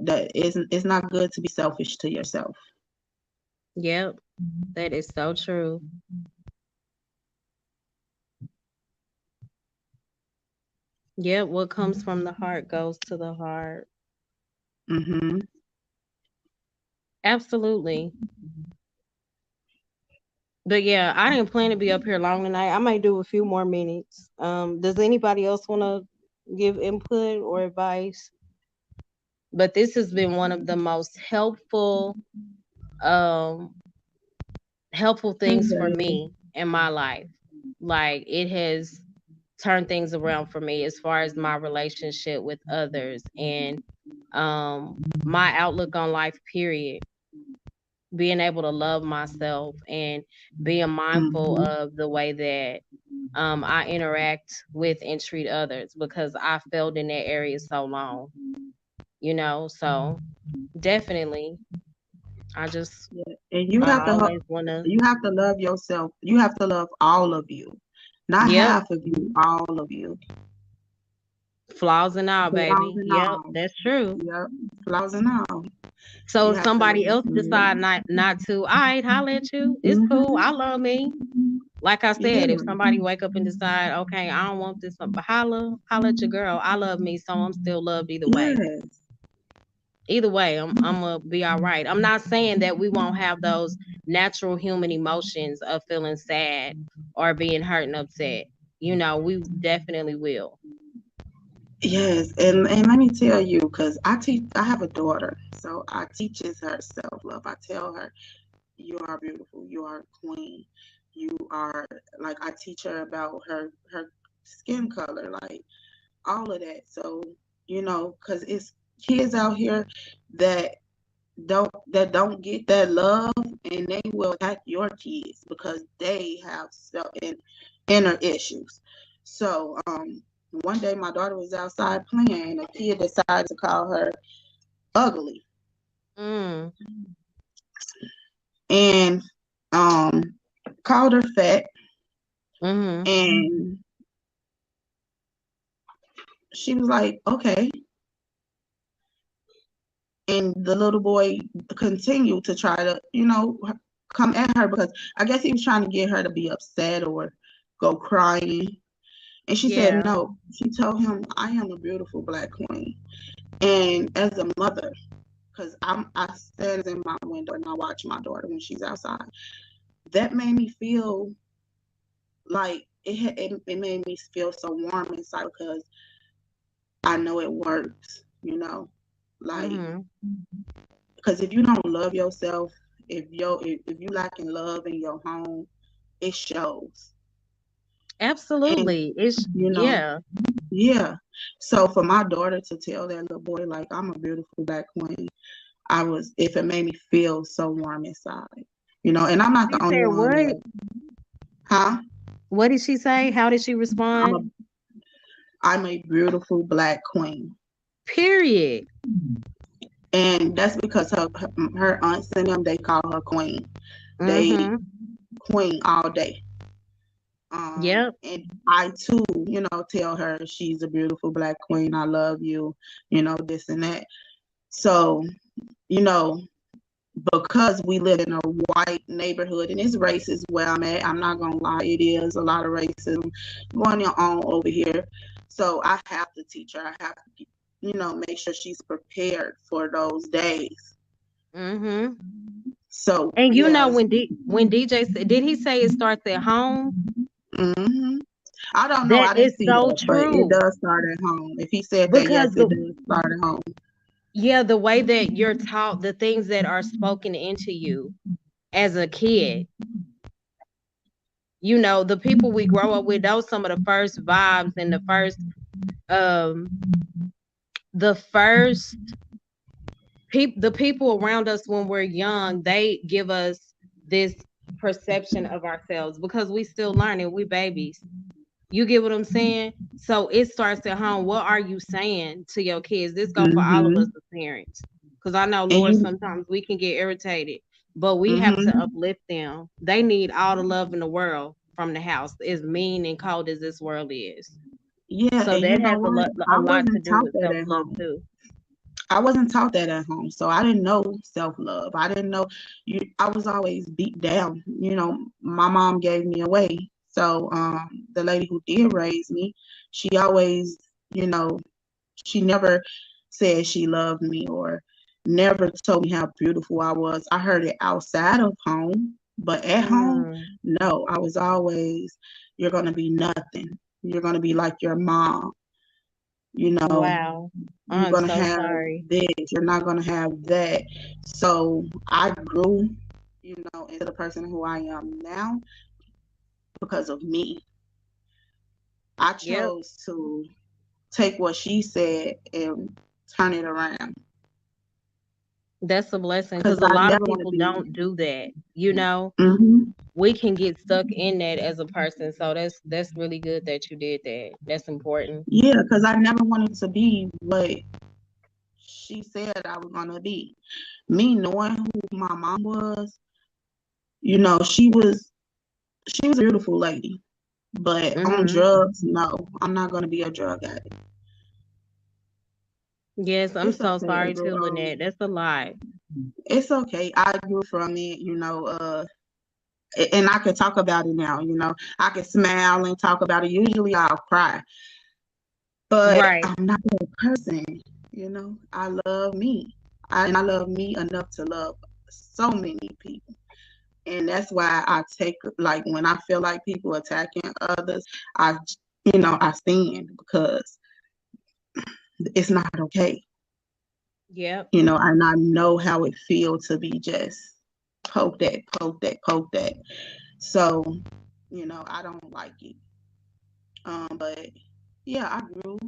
That isn't it's not good to be selfish to yourself. Yep. That is so true. Yep. What comes from the heart goes to the heart. hmm Absolutely. But yeah, I didn't plan to be up here long tonight. I might do a few more minutes. Does anybody else want to give input or advice? But this has been one of the most um helpful things for Okay. me in my life. Like it has turned things around for me as far as my relationship with others and my outlook on life period, being able to love myself and being mindful hmm of the way that I interact with and treat others because I failed in that area so long, so definitely I just Yeah. And I always want to. you have to love yourself. You have to love all of you, not Yep. half of you, all of you. Flaws and all, Flaws baby. and Yep, all. that's true. Yep. Flaws and all. So You if have to somebody love else decide you. not to, all right, holla at you. It's cool. I hmm love me. Like I Yeah. said, if somebody wake up and decide, okay, I don't want this, but holla at your girl. I love me, so I'm still loved either way. Yes. Either way, I'm gonna be all right. I'm not saying that we won't have those natural human emotions of feeling sad or being hurt and upset. We definitely will. Yes. And let me tell you, because I have a daughter, so I teaches her self love. I tell her, you are beautiful. You are a queen. You are like I teach her about her skin color, like all of that. So, because it's kids out here that don't get that love, and they will attack your kids because they have inner issues. So, one day my daughter was outside playing, and a kid decided to call her ugly, Mm. and um, called her fat, Mhm. and she was like, okay. And the little boy continued to try to, come at her because I guess he was trying to get her to be upset or go crying. And she said Yeah. no. She told him, I am a beautiful black queen. And as a mother, because I stand in my window and I watch my daughter when she's outside, that made me feel like it made me feel so warm inside because I know it works. Like, Mhm. because if you don't love yourself, if you lacking love in your home, it shows. And Absolutely. It's you know, yeah. yeah. So for my daughter to tell that little boy like I'm a beautiful black queen, if it made me feel so warm inside. And I'm not She the only said one what? that, huh? What did she say? How did she I'm a respond? I'm a beautiful black queen. Period. And that's because her aunts and them, they call her queen. They Mhm. queen all day. Yep. And I too, tell her she's a beautiful black queen. I love you, this and that. So, you know, because we live in a white neighborhood and it's racist where I'm at, I'm not gonna lie, it is a lot of racism going on over here. So I have to teach her. I have to, make sure she's prepared for those days. Mhm. So And you know yeah. when DJ said, did he say it starts at home? hmm I don't know. That I didn't is see so that, but it true. does start at home. If he said that, Because yes, it does start at home. the way that you're taught, the things that are spoken into you as a kid, the people we grow up with, those some of the first vibes and um the first the people around us when we're young, they give us this perception of ourselves because we still learning, we babies. You get what I'm saying? So it starts at home. What are you saying to your kids? This go for all of us hmm as parents. Because I know, And Lord, you, sometimes we can get irritated, but we have to hmm uplift them. They need all the love in the world from the house, as mean and cold as this world is. yeah, So and you that know has what? a I lot to wasn't do taught with that self at love home. too. I wasn't taught that at home, so I didn't know self love. I didn't know you. I was always beat down. My mom gave me away. So the lady who did raise me, she always, you know, she never said she loved me or never told me how beautiful I was. I heard it outside of home, but at home, Mm, no. I was always, you're gonna be nothing. You're gonna be like your mom. You know, wow. you're I'm gonna so have sorry. this. You're not gonna have that. So I grew, into the person who I am now because of me. I Yep. chose to take what she said and turn it around That's a blessing because because a I lot of never want to people be. don't do that. hmm We can get stuck in that as a person. So that's really good that you did that. That's important. Yeah, because I never wanted to be what she said I was gonna be. Me knowing who my mom was, she was a beautiful lady. But on Hmm. drugs, no, I'm not gonna be a drug addict. Yes, I'm It's so okay, sorry April. too, Lynette. That's a lot. It's okay. I grew from it, and I can talk about it now. I can smile and talk about it. Usually, I'll cry, but Right. I'm not that person. I love me, and I love me enough to love so many people. And that's why I take, like, when I feel like people attacking others, I I stand because it's not okay. Yep. And I know how it feels to be just poke that, poke that, poke that. So, I don't like it. But yeah, I grew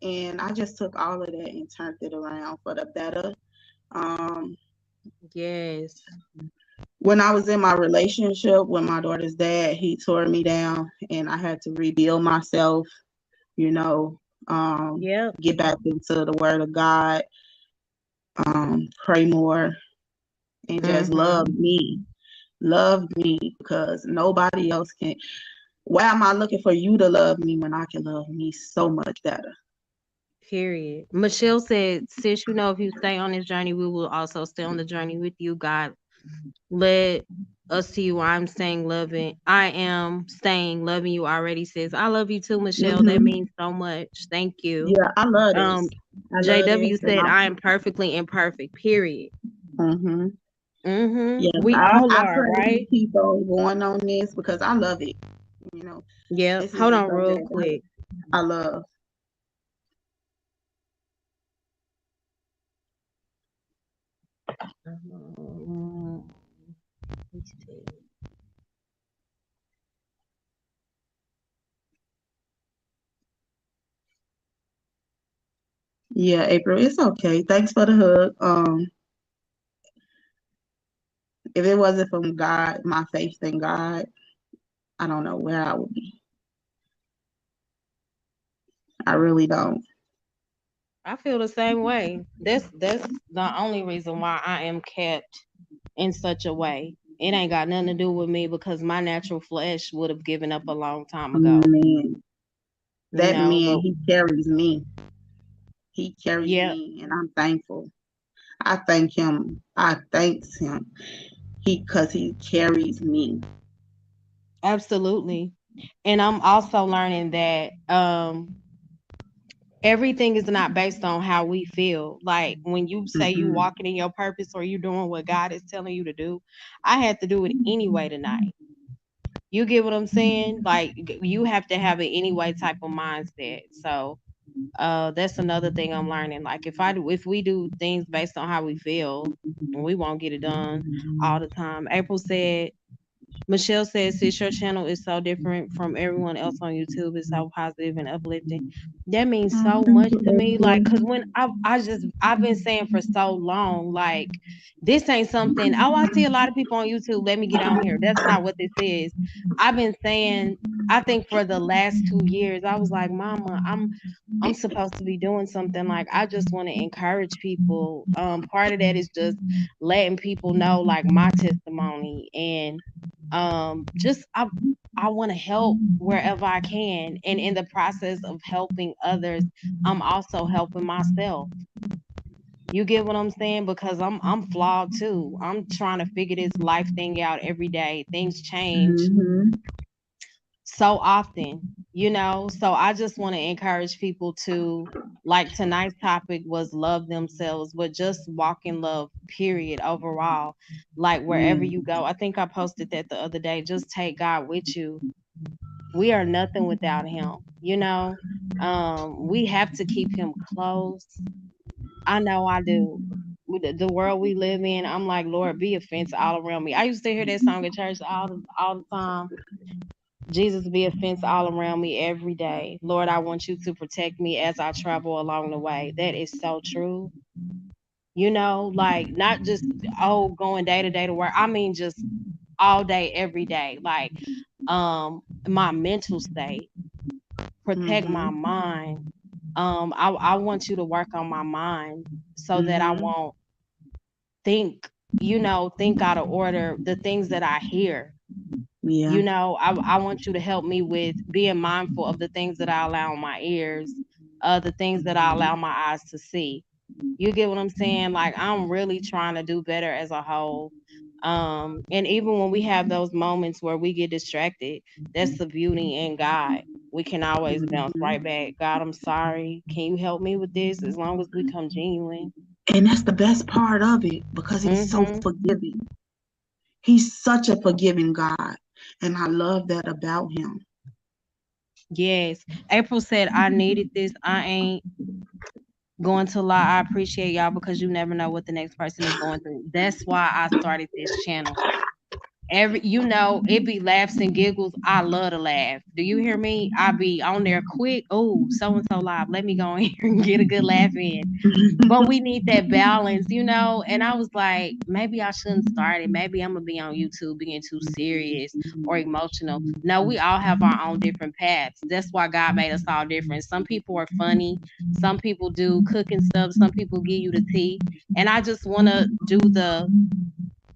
and I just took all of that and turned it around for the better. Um, Yes. when I was in my relationship with my daughter's dad, he tore me down and I had to rebuild myself, you know, Yep. get back into the word of God, pray more, and just Hmm. love me because nobody else can. Why am I looking for you to love me when I can love me so much better? Period. Michelle said, "Sis, if you stay on this journey, we will also stay on the journey with you. God let us see you. I am staying loving you already, sis. I love you too, Michelle. That hmm means so much. Thank you. Yeah, I love this. Um, I love JW this, and said, I am perfectly imperfect. Period. hmm Mm-hmm. yes, We I all I are, pray we right? keep on going on this because I love it. You know, Yep. this is Hold a on real subject quick. I love. Um, let's see. Yeah, April, it's okay. Thanks for the hug. If it wasn't from God, my faith in God, I don't know where I would be. I really don't. I feel the same way. That's the only reason why I am kept in such a way. It ain't got nothing to do with me because my natural flesh would have given up a long time ago. Man, You that know, man, but he carries me. He carries yeah, me, and I'm thankful. I thank him. I thanks him. Cause he carries me. absolutely. And I'm also learning that everything is not based on how we feel. Like when you say you Mm-mm. walking in your purpose or you doing what God is telling you to do, I had to do it anyway tonight. You get what I'm saying? Like you have to have an anyway type of mindset. So that's another thing I'm learning. Like if we do things based on how we feel, we won't get it done all the time. April said Michelle says, "Sis, your channel is so different from everyone else on YouTube. It's so positive and uplifting." That means Oh, so thank much you, to me. Like, April. cause when I've been saying for so long, like, this ain't something. Oh, I see a lot of people on YouTube. Let me get on here. That's not what this is. I've been saying. I think for the last 2 years, I was like, Mama, I'm supposed to be doing something. Like, I just want to encourage people. Part of that is just letting people know like my testimony and just I want to help wherever I can, and in the process of helping others I'm also helping myself. You get what I'm saying? Because I'm flawed too. I'm trying to figure this life thing out every day. Things change Mm-hmm. so often, so I just want to encourage people to, like, tonight's topic was love themselves, but just walk in love, period, overall. Like wherever Yeah. you go, I think I posted that the other day, just take God with you. We are nothing without him. We have to keep him close. I know I do. With the world we live in, I'm like, Lord, be a fence all around me. I used to hear that song at church all the time. Jesus, be a fence all around me every day. Lord, I want you to protect me as I travel along the way. That is so true. Like not just, oh, going day to day to work. I mean just all day, every day. Like my mental state, protect my Mm-hmm. mind. I want you to work on my mind so that I Mm-hmm. won't think, think out of order the things that I hear. Yeah. I want you to help me with being mindful of the things that I allow in my ears, the things that I allow my eyes to see. You get what I'm saying? Like I'm really trying to do better as a whole. And even when we have those moments where we get distracted, that's the beauty in God. We can always bounce Mm-hmm. right back. God, I'm sorry. Can you help me with this? As long as we come genuine. And that's the best part of it because he's so Mm-hmm. forgiving. He's such a forgiving God. And I love that about him. Yes. April said I needed this. I ain't going to lie. I appreciate y'all because you never know what the next person is going through. That's why I started this channel. It be laughs and giggles. I love to laugh. Do you hear me? I be on there quick. Oh, so and so live. Let me go in here and get a good laugh in. But we need that balance. And I was like, maybe I shouldn't start it. Maybe I'm gonna be on YouTube being too serious or emotional. No, we all have our own different paths. That's why God made us all different. Some people are funny, some people do cooking stuff, some people give you the tea. And I just wanna do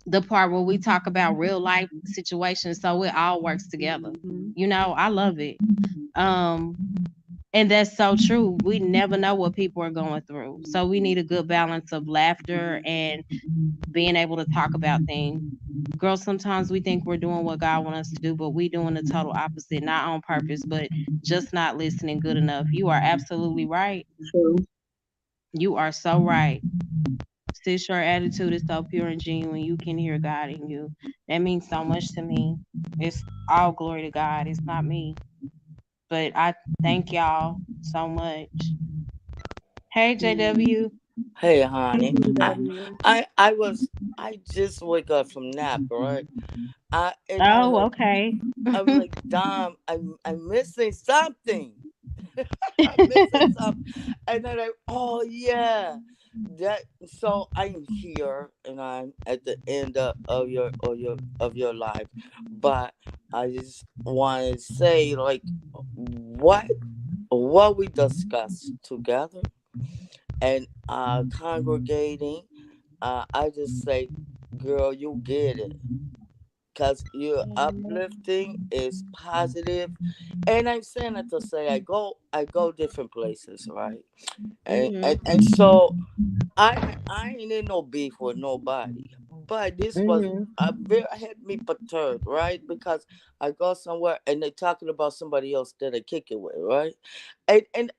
the part where we talk about real life situations so it all works together. Mhm. I love it. Um and that's so true. We never know what people are going through. So we need a good balance of laughter and being able to talk about things. Girl, sometimes we think we're doing what God wants us to do, but we doing the total opposite, not on purpose, but just not listening good enough. You are absolutely right. True. You are so right. Sis, your attitude is so pure and genuine. You can hear God in you. That means so much to me. It's all glory to God. It's not me. But I thank y'all so much. Hey, JW. Hey, Hey, honey. JW. I just wake up from nap, right? I Oh, like, okay. I'm like, damn, I'm missing something. I'm missing something, and then oh yeah, that. So I'm here, and I'm at the end of your life, but I just want to say, like, what what we discussed together and congregating, I just say, girl, you get it. Cause you're uplifting is positive, and I'm saying it to say I go different places, right? And Mhm. so I ain't in no beef with nobody, but this was Mhm. very had me perturbed, right? Because I go somewhere and they talking about somebody else that I kick it with, right? And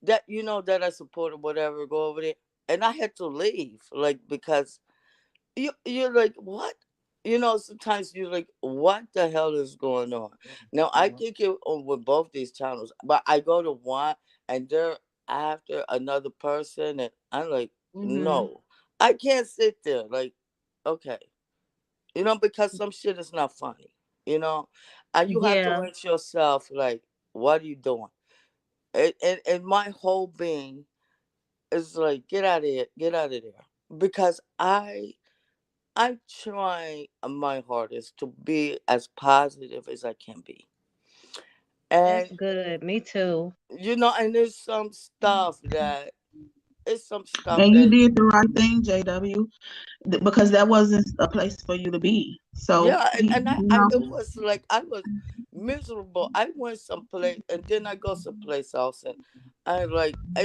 that that I support or whatever, go over there, and I had to leave, like, because you're like, what? Sometimes you're like, what the hell is going on? Now I kick it on with both these channels, but I go to one and they're after another person, and I'm like, Mhm. no, I can't sit there. Like, okay, because some shit is not funny, and you have to Yeah, ask yourself, like, what are you doing? And my whole being is like, get out of here, get out of there, because I'm trying my hardest to be as positive as I can be. that's And good. Me too. and there's some stuff that it's some stuff And you that did the right thing, JW, because that wasn't a place for you to be. So yeah, he, I it was like I was miserable. I went someplace and then I go someplace else, and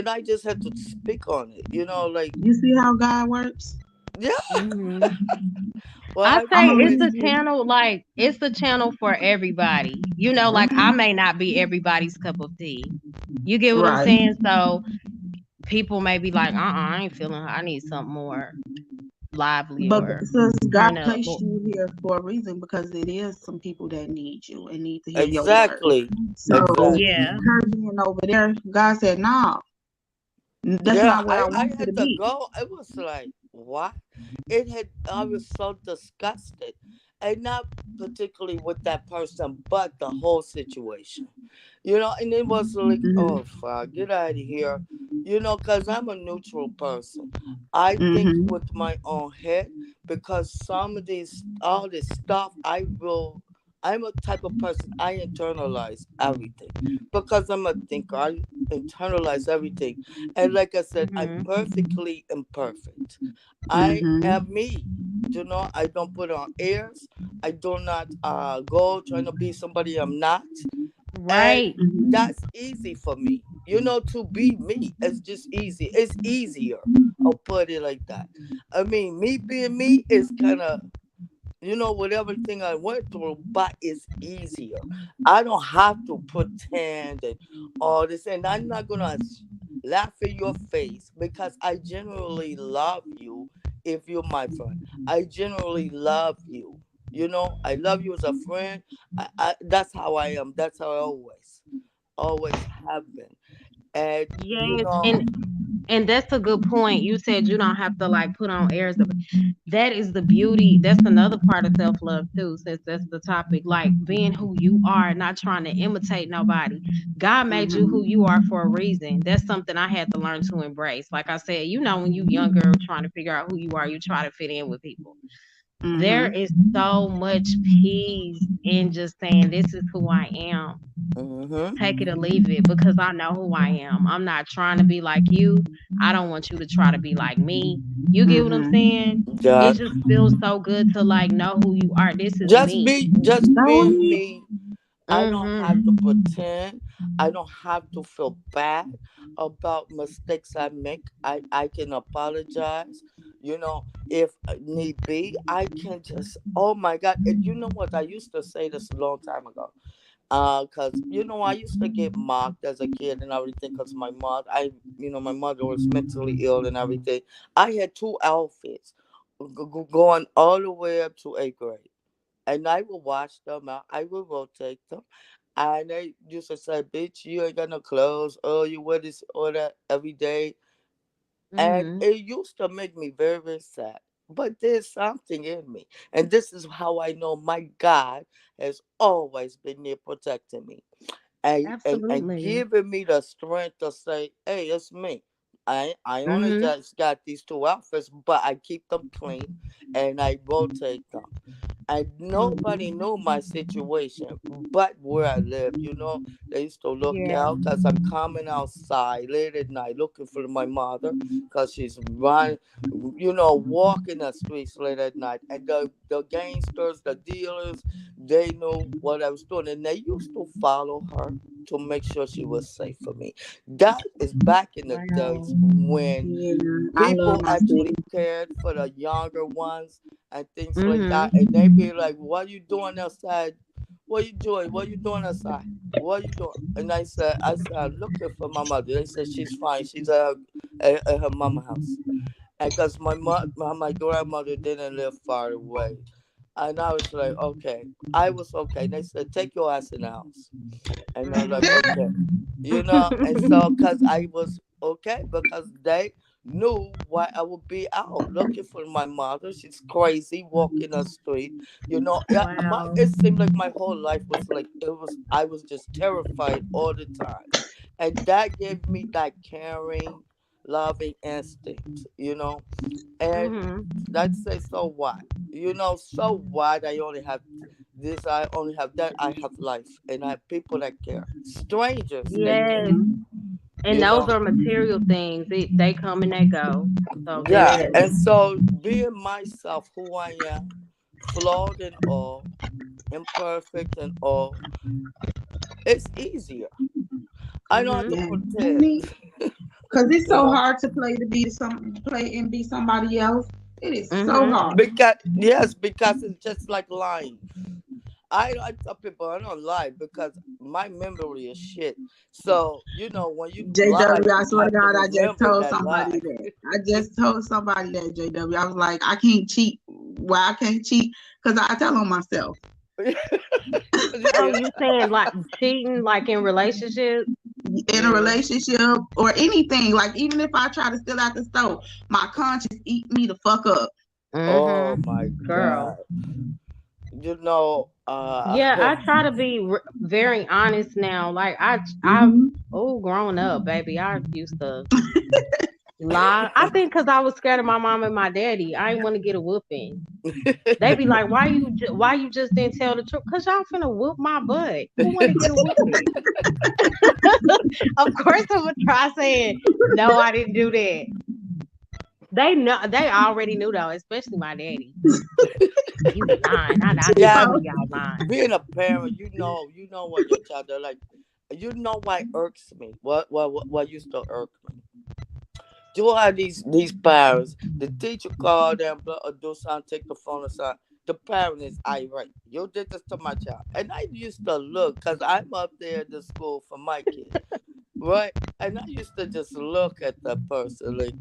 I just had to speak on it, like, you see how God works. yeah. Mhm. Well, I I've say I'm gonna it's always a leave you. channel, like it's a channel for everybody. Like I Mhm. may not be everybody's cup of tea. You get what I'm Right. saying? So people may be like, I ain't feeling her. I need something more lively But or since God turn up. placed you here for a reason, because it is some people that need you and need to hear your word. exactly, So exactly. Yeah. her being over there, God said, "No, that's Yeah, not where I I want you had to to be." go. It was like, what? I was so disgusted. And not particularly with that person, but the whole situation. And it was like, Mhm. oh, fuck, get out of here. Because I'm a neutral person. I think Mhm. with my own head, because all this stuff, I'm a type of person, I internalize everything. Because I'm a thinker, I internalize everything. And like I said, I'm Mhm. perfectly imperfect. I Mhm. am me. I don't put on airs. I do not go trying to be somebody I'm not. And Right. Mhm. that's easy for me. To be me. It's just easy. It's easier. I'll put it like that. I mean, me being me is kind of with everything I went through, but it's easier. I don't have to pretend and all this, and I'm not gonna laugh in your face because I genuinely love you. If you're my friend, I genuinely love you. I love you as a friend. That's how I am. That's how I always have been. And Yes. And that's a good point. You said you don't have to like put on airs. That is the beauty. That's another part of self love too, since that's the topic. Like being who you are, not trying to imitate nobody. God made you who Mhm. you are for a reason. That's something I had to learn to embrace. Like I said, when you younger, trying to figure out who you are, you try to fit in with people. There Mhm. is so much peace in just saying, "This is who I am." mm-hmm, Take it or leave it because I know who I am. I'm not trying to be like you. I don't want you to try to be like me. You get what I'm Mhm. saying? It that just feels so good to like know who you are. This is just me. be just Go being ahead. me. I don't have to Mhm. pretend. I don't have to feel bad about mistakes I make. I can apologize. If need be, I can just, oh my God. And you know what? I used to say this a long time ago. Cause I used to get mocked as a kid and everything. Cause my mother was mentally ill and everything. I had two outfits, going all the way up to eighth grade, and I will wash them out. I will rotate them. And they used to say, "Bitch, you ain't got no clothes. Oh, you wear this or that every day." And Mhm. it used to make me very, very sad. But there's something in me. And this is how I know my God has always been there protecting me and Absolutely. giving me the strength to say, hey, it's me. I only Mhm. just got these two outfits, but I keep them clean and I rotate them. And nobody Mhm. knew my situation but where I lived. They used to look Yeah. out because I'm coming outside late at night looking for my mother because she's running, walking the streets late at night. And the gangsters, the dealers, they knew what I was doing. And they used to follow her to make sure she was safe for me. That is back in the days Wow. when Yeah, I love people my actually city. cared for the younger ones and things like that. Mhm. And they be like, "What you doing outside? What you doing? What you doing outside? What you doing?" And I said, "I'm looking for my mother." They said she's fine. She's at her mama house. And because my grandmother didn't live far away, and I was like, "Okay." I was okay. They said, "Take your ass in the house." And I'm like, Mhm. okay, and so because I was okay because they knew why I would be out looking for my mother. She's crazy walking the street, Yeah, Wow. it seemed like my whole life was like I was just terrified all the time, and that gave me that caring, loving instinct. And Mhm. I'd say, so what? So what? I only have this, I only have that, I have life, and I have people that care. Strangers that care, Yes. Mhm. And you those know? are material things. They come and they go. So Yeah. that's Yeah. And so being myself, who I am, flawed and all, imperfect and all, it's easier. I don't have to mhm. Yeah. pretend, Ain't it? Because it's you so know? hard to play and be somebody else. It is so Mhm. hard. Because it's just like lying. I tell people I don't lie because my memory is shit. So when you lie, JW, I you swear to have to God, I just remember told that somebody lie. that. I just told somebody that, JW. I was like, I can't cheat. Why I can't cheat? Because I tell on myself. Oh, Yeah. you saying like cheating, like in relationships? In a Mm. relationship or anything, like even if I try to steal out the stove, my conscience eat me the fuck up. Oh Mhm. my Girl. God. You know, Yeah, I try to be very honest now. Like I've Hmm. grown up, baby. I used to lie. I think because I was scared of my mom and my daddy. I didn't want to get a whooping. They be like, why you just didn't tell the truth? Cause y'all finna whoop my butt. Who want to get a whooping? Of course I'm gonna try saying no, I didn't do that. They know. They already knew though, especially my daddy. You lying? I Yeah, know So, y'all lying. being a parent, you know what your child are like. You know why irks me? What used to irk me? You have these parents. The teacher called them, or do something, take the phone aside. The parent is irate. You did this to my child, and I used to look because I'm up there at the school for my kid, right? And I used to just look at the person like,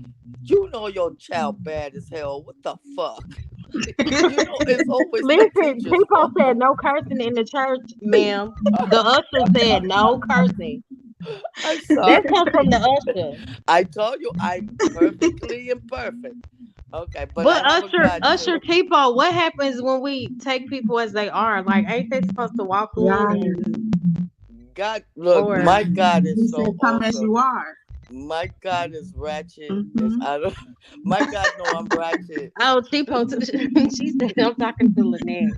your child bad as hell. What the fuck? It's always the Listen, teacher's people fault. said no cursing in the church, ma'am. The usher said no cursing. I'm sorry. That comes from the usher. I told you I'm perfectly imperfect. Okay, but I But have a God Usher too. Tipo, what happens when we take people as they are? Like, ain't they supposed to walk in yeah, and God, look, yeah. or my God is He so said, "Come as awesome. you are." My God is ratchet. Is Hmm. I don't. My God, no, I'm ratchet. oh Tipo? She said I'm talking to Lynette.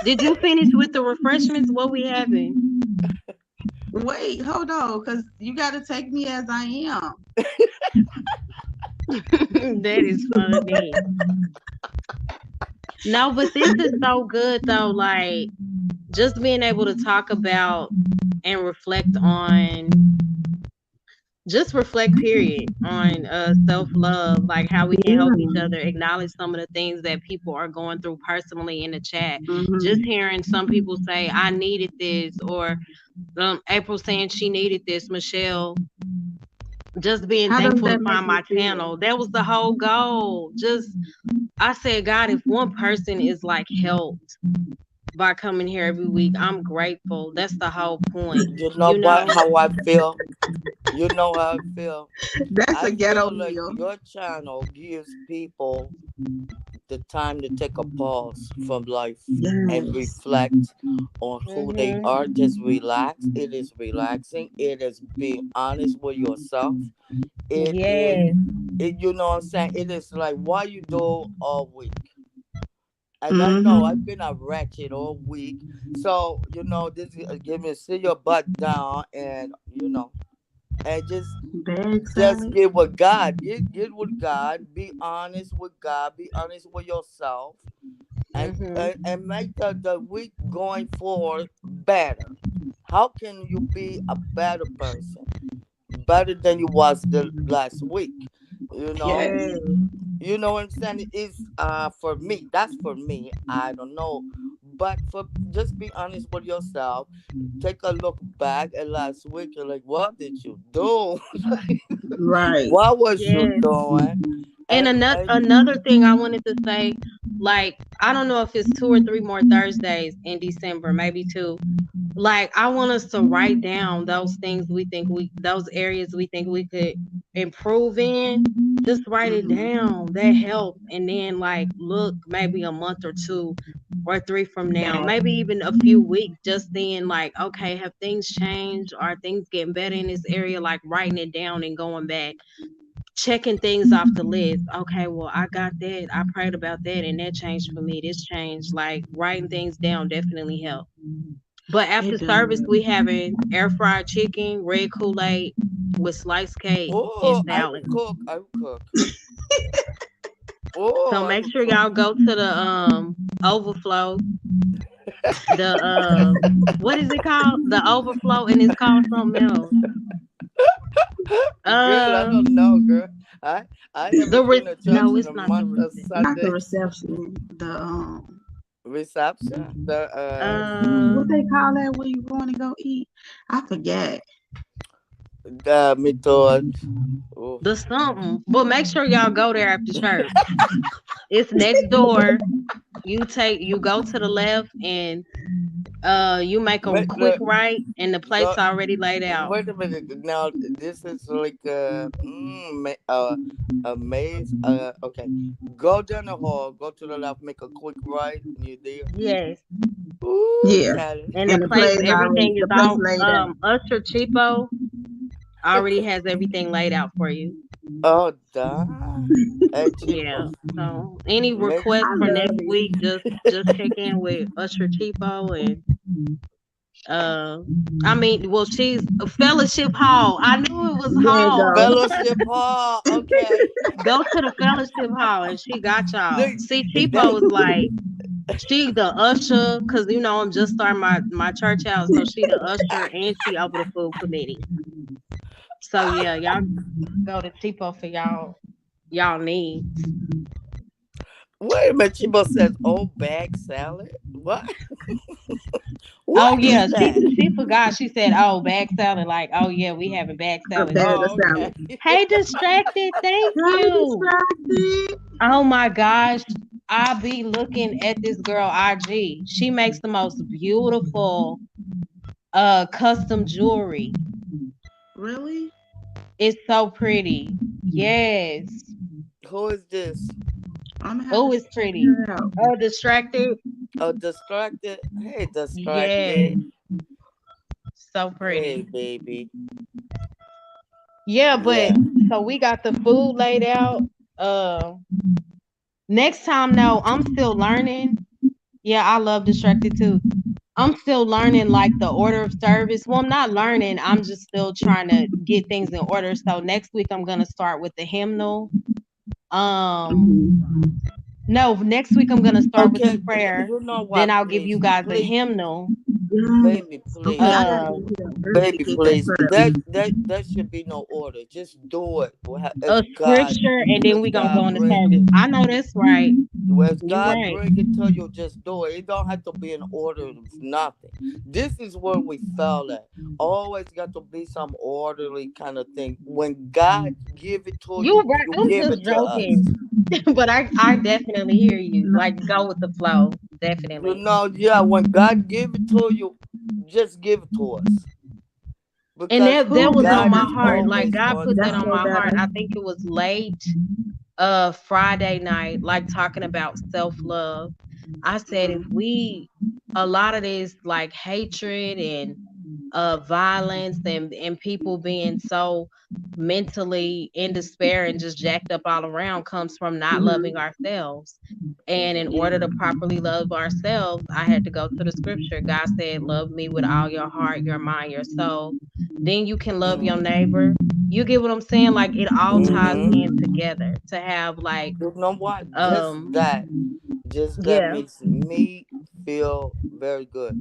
Did you finish with the refreshments? What we having? Wait, hold on, because you got to take me as I am. That is funny. No, but this is so good though. Like just being able to talk about and reflect on just reflect period on self-love, like how we can help each Yeah. other, acknowledge some of the things that people are going through personally in the chat. Just Hmm. hearing some people say I needed this, or April saying she needed this, Michelle just being How does thankful to that make find you my feel? channel. That was the whole goal. Just I said, God, if one person is like helped by coming here every week, I'm grateful. That's the whole point, You know you what? know? How I feel. You know how I feel. That's a I ghetto feel like meal. your channel gives people the time to take a pause from life and Yes. reflect on who they Mhm. are. Just relax. It is relaxing. It is being honest with yourself. It is, Yes. you know what I'm saying? It is like what you do all week. And I know I've Mm-hmm. been a ratchet all week. So, this give me sit your butt down and, and Bag just salad. get with God. Get with God. Be honest with God. Be honest with yourself. And Mhm. make the week going forward better. How can you be a better person? Better than you was the last week. You know? Yes. Yes. You know what I'm saying? It's for me. That's for me. I don't know. But for just be honest with yourself. Take a look back at last week and like what did you do? Right. What was you Yes. doing? And And another thing I wanted to say, like, I don't know if it's 2 or 3 more Thursdays in December, maybe two. Like, I want us to write down those things those areas we think we could improve in. Just write it Mm-hmm. down. That helps. And then, like, look maybe a month or 2 or 3 from now, Back. maybe even a few weeks, just seeing, like, okay, have things changed? Are things getting better in this area? Like, writing it down and going back, checking things off the list. Okay, well, I got that. I prayed about that and that changed for me. This changed. Like, writing things down definitely helps. But It after service, does. we having air fried chicken, red Kool-Aid with sliced cake and oh, I will salad. cook. I will cook. Oh, So I make will sure cook. y'all go to the overflow. The what is it called? The overflow, and it's called something else. Girl, I Uh don't know, girl. I I the haven't been to church no, in it's a not the month of reception. Not the Sundays. reception. The Reception. The what Uh they call that when you going to go eat? I forget. the method. Oh, the something. But make sure y'all go there after church. It's next door. You go to the left and you make a wait, quick right and the go. plate's already laid out. Wait a minute. Now this is like a maze. Okay. Go down the hall. Go to the left. Make a quick right. And you're there. Yes. Ooh, Yeah. child. And And the place already everything is the place all laid out. Usher Cheapo already has everything laid out for you. Oh, duh. Hey, Yeah. cheapos. So any Make requests I for love next week, it. just check in with Usher Cheapo and uh I mean, well, she's a Fellowship Hall. I knew it was There you Hall. go. Fellowship Hall. Okay. Go to the Fellowship Hall and she got y'all. Look, See, that. Cheapo is like she the usher, cause I'm just starting my church out, so she the usher and she over the food committee. So yeah, y'all go to Cheapo for y'all needs. Wait a minute. Chibo says, "Oh, bag salad." What? Oh What is yeah, that? she forgot. She said, "Oh, bag salad." Like, oh yeah, we having bag A salad bag next of Oh, week. salad. okay. Hey, distracted. Thank Hey, you. distracted. Oh my gosh, I be looking at this girl IG. She makes the most beautiful custom jewelry. Really? It's so pretty. Yes. Who is this? I'm gonna have Oh, to it's check pretty. her out. Oh, distracted. Oh, distracted. Hey, Yes. distracted. So Hey, pretty. baby. Yeah, but Yeah. so we got the food laid out. Uh Next time though, I'm still learning. Yeah, I love distracted too. I'm still learning like the order of service. Well, I'm not learning. I'm just still trying to get things in order. So next week I'm gonna start with the hymnal. Um Mm-hmm. no, next week I'm gonna start with the Okay. prayer. You know Then what? I'll give you Please, guys a please, hymnal. baby, Yes. Okay, I please. gotta Uh get up early to Baby, get that please. prayer. That should be no order. Just do it. As a God, scripture and then as we gonna go God into bring service. it. I know that's right. As You God right. bring it to you, just do it. It don't have to be an order of nothing. This is where we fell at. Always got to be some orderly kind of thing. When God give it to You you, right. you I'm give just it to us. joking. But I definitely hear you. No, Like go with the flow. You Definitely. know, yeah, when God give it to you, just give it to us. And because that was on God my is heart. Mhm. Like always God on put that That's on time. way my heart. better. I think it was late Friday night, like talking about self-love. I said if Mhm. we a lot of this like hatred and violence and people being so mentally in despair and just jacked up all around comes from not loving Mhm. ourselves. And in order to Yeah. properly love ourselves, I had to go to the scripture. God said, "Love me with all your heart, your mind, your soul." Then you can love your neighbor. You get what I'm saying? Like it all ties Mm-hmm. in Mhm. together to have like You know what? um Just that yeah. makes me feel very good.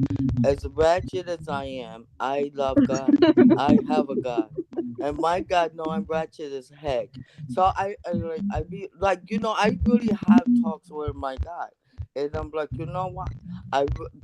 As ratchet as I am, I love God. I have a God, and my God know I'm ratchet as heck. So I be like, I really have talks with my God, and I'm like, you know what?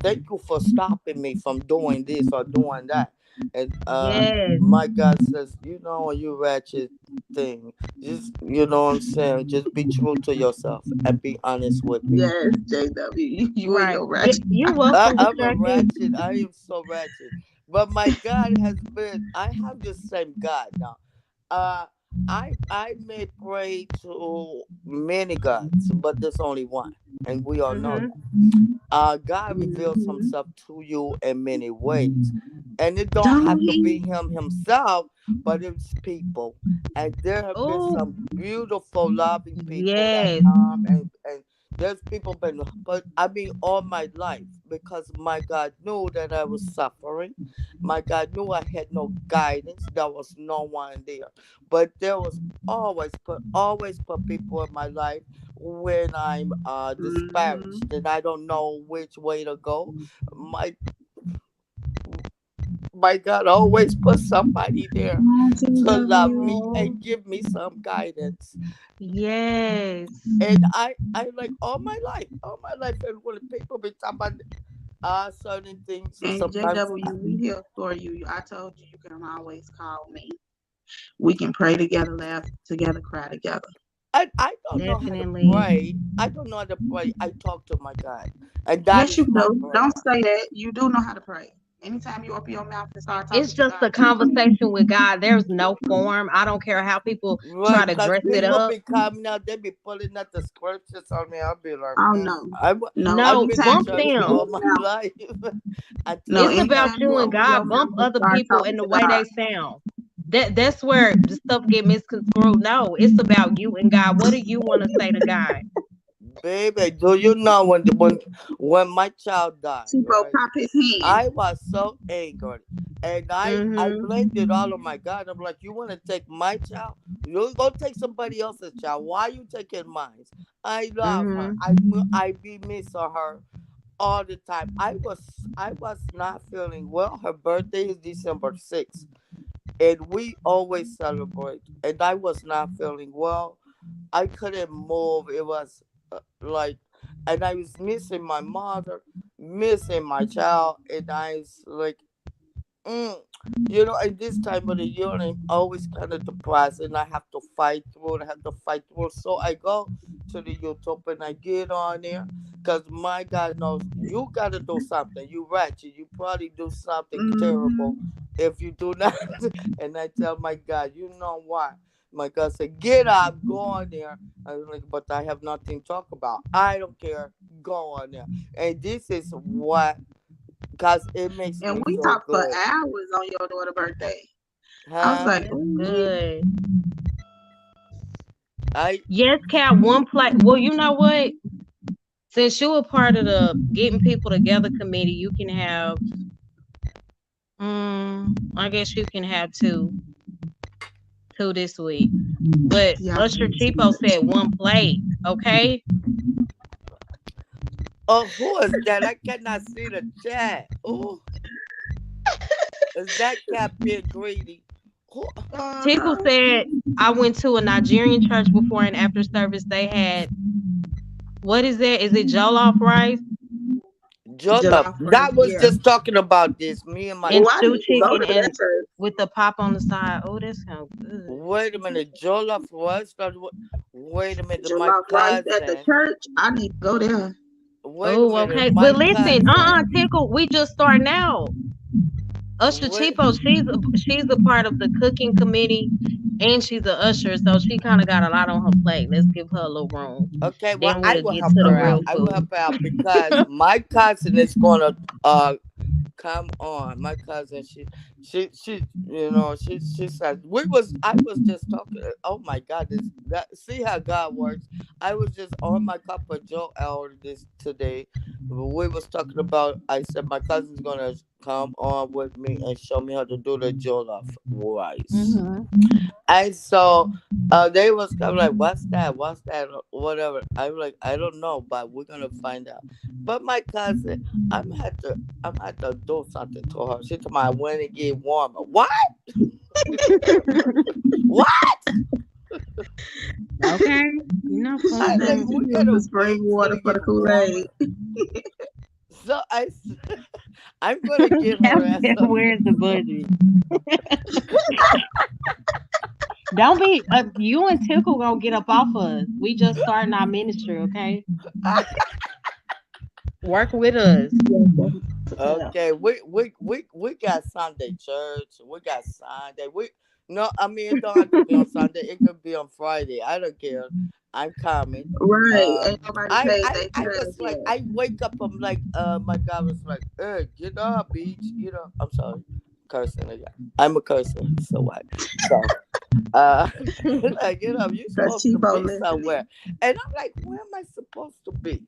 Thank you for stopping me from doing this or doing that, and Yes. my God says, you ratchet thing. Just, what I'm saying, just be true to yourself and be honest with me. Yes, JW, you and Right. your Yeah, ratchet. you're welcome, I'm a distracted. ratchet. I am so ratchet. But my God has been. I have the same God now. Uh, I may pray to many gods, but there's only one, and we all know Mhm. that. God reveals Himself to you in many ways, and it don't Don't have to be he? Him Himself, but it's people. And there have been Oh, some beautiful, loving people that yes. come, and there's people been, but I mean, all my life, because my God knew that I was suffering. My God knew I had no guidance. There was no one there, but there was always put people in my life when I'm Mhm. disparaged and I don't know which way to go. My my God always put somebody there Come on, to love JW. me Oh, and give me some guidance. yes. And I like all my life, and when people be talking about certain things, And sometimes JW, we here for you. I told you you can always call me. We can pray together, laugh together, cry together. I don't know how to Definitely. pray. I don't know how to pray. I talk to my God, and that Yes, you is my do. Don't prayer. say that. You do know how to pray. Anytime you open your mouth and start It's talking to just God, a conversation with God. There's no form. I don't care how people try Right, to because dress it people up. be coming out, they be pulling out the scriptures on me. I'll be like, oh no, no. I've No, been in Anytime bump you church open them. all your my mouth, life. I no. tell It's my about God, Anytime you you and open God. your Bump mouth and other start people talking and the to way God, they sound. That's where the stuff get misconstrued. No, it's about you and God. What do you want to say to God? baby, do you know when my child died, Tipo right? pop his hand. I was so angry. And I Mhm. blamed it all on my God. I'm like, you want to take my child? You go take somebody else's child. Why you taking mine? I love her. Mhm. I be missing her all the time. I was not feeling well. Her birthday is December 6th, and we always celebrate. And I was not feeling well. I couldn't move. It was like, and I was missing my mother, missing my child, and I was like, Mm, at this time of the year, I'm always kind of depressed, and I have to fight through. And I have to fight through. So I go to the YouTube and I get on there, because my God knows you got to do something. You ratchet. You probably do something terrible Hmm. if you do not. And I tell my God, you know what? My God said, get up, go on there. I was like, but I have nothing to talk about. I don't care. Go on there. And this is what, because it makes And me we feel talked for good. hours on your daughter's birthday. I was Huh? like, That's ooh, good. I Yes, Cat. One play. Well, you know what? Since you were part of the getting people together committee, you can have. I guess you can have two this week. But y'all Usher play too Cheapo much. said one plate. Okay. Oh, who is that? I cannot see the chat. Oh, is that cat being greedy? Who? Tickle Uh-huh. said I went to a Nigerian church before and after service they had what is that? Is it jollof rice Jollof. Jollof rice, That was yeah. just talking about this. Me and my and Oh, I stew need to go chicken to that and church. with the pop on the side? Oh, that sounds good. wait a minute. Jollof was wait a minute. My Jollof rice at the cousin. church. I need to go there. Wait a Oh, minute. okay. My But listen, cousin. Tickle, we just starting out. Usher Wait, Cheapo, she's a part of the cooking committee, and she's a usher, so she kind of got a lot on her plate. Let's give her a little room. okay, well, Then I we'll will get help to the her out. real Okay. I will food. help her out because my cousin is gonna uh come on. My cousin, she, she said I was just talking. Oh my God, this that see how God works. I was just on my cup of Joe L this today. We was talking about. I said my cousin's gonna come on with me and show me how to do the jollof rice. Mhm. And so they was kind of like, "What's that? What's that? Or whatever." I'm like, "I don't know, but we're gonna find out." But my cousin, I'm had to do something to her. She told me I went and get warmer. What? What? Okay. You know, She I said like sometimes. she we used the gotta spring wait till water it for the get Kool-Aid. warmer. So I'm gonna get her ass Captain, some. where's the budget? Don't be you and Tickle gonna get up off us. We just starting our ministry, okay? Work with us. Yes, that's a Okay, we got Sunday church. We got Sunday. We no, I mean it don't have to be on Sunday. It could be on Friday. I don't care. I'm coming. right. Ain't nobody I paid I their I tithe was like yet. I wake up. I'm like my God was like, get up, beach. Get up. I'm sorry, cursing again. I'm a cursor. So what? So uh, like you know you're Cause supposed to cheapo be somewhere, listening. and I'm like, where am I supposed to be?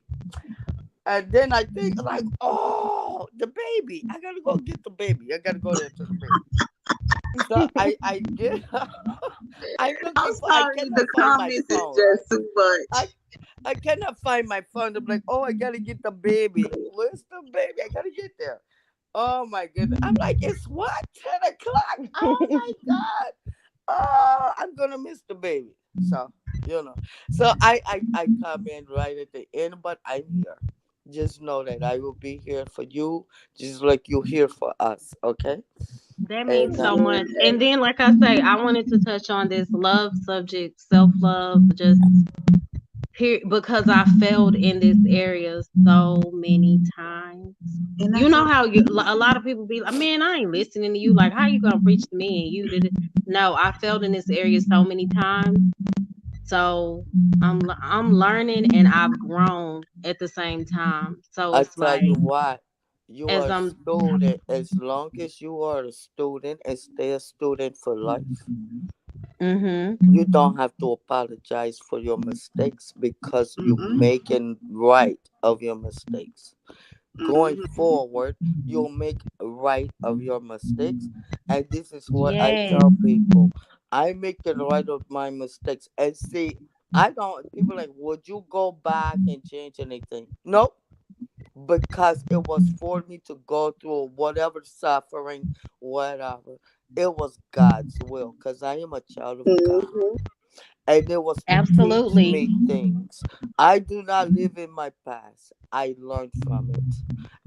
And then I think like, oh, the baby. I gotta go get the baby. I gotta go there to the baby. So I get I'm I'm looking for I sorry, cannot the find my comments is phone, right? just too much. I I cannot find my phone. I'm like, oh I gotta get the baby. Where's the baby? I gotta get there. Oh my goodness. I'm like, it's what? 10 o'clock. Oh my God. Oh, I'm gonna miss the baby. So, you know. So I come in right at the end, but I'm here. Just know that I will be here for you, just like you're here for us, okay? That means And so much. And Yes. then, like I say, I wanted to touch on this love subject, self love, just here because I failed in this area so many times. And You that's know okay. how a lot of people be like, man, I ain't listening to you. Like, how you gonna preach to me and you did it? No, I failed in this area so many times. So I'm learning and I've grown at the same time. So I it's tell you like what, you as are a I'm student. As long as you are a student and stay a student for life, mhm. you don't have to apologize for your mistakes because you Mm-mm. making right of your mistakes. Going Mm-hmm. forward, you'll make right of your mistakes. And this is what I Yes. tell people. I make it right of my mistakes. And see, I don't people like, would you go back and change anything? Nope. Because it was for me to go through whatever suffering, whatever. It was God's will. Because I am a child of God, Mm-hmm. and it was to teach Absolutely. me things. I do not live in my past. I learned from it.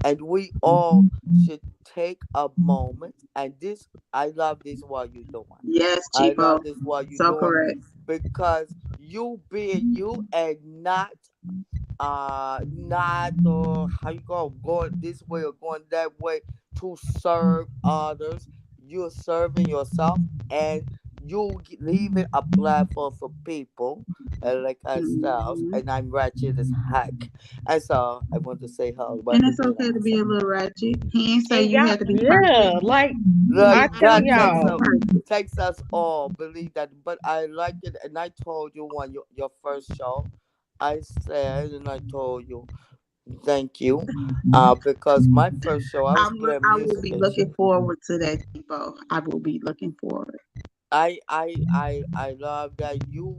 And we all should take a moment. And this, I love this while you're doing. Yes, I cheapo. love this while you're So doing correct. because you being you and not how you go going this way or going that way to serve others. You're serving yourself and leaving a platform for people like ourselves. Hmm. And I'm ratchet as heck, and so I want to say hello And but it's again okay I to be say a little ratchet. He ain't say And you y'all, had to be perfect. yeah, like You I like don't tell have God to be y'all, perfect. takes us all believe that. But I like it, and I told you on your first show, I said, and I told you thank you, because my first show I was playing I will music be and looking shit. forward to that, cheapo. I will be looking forward. I love that you.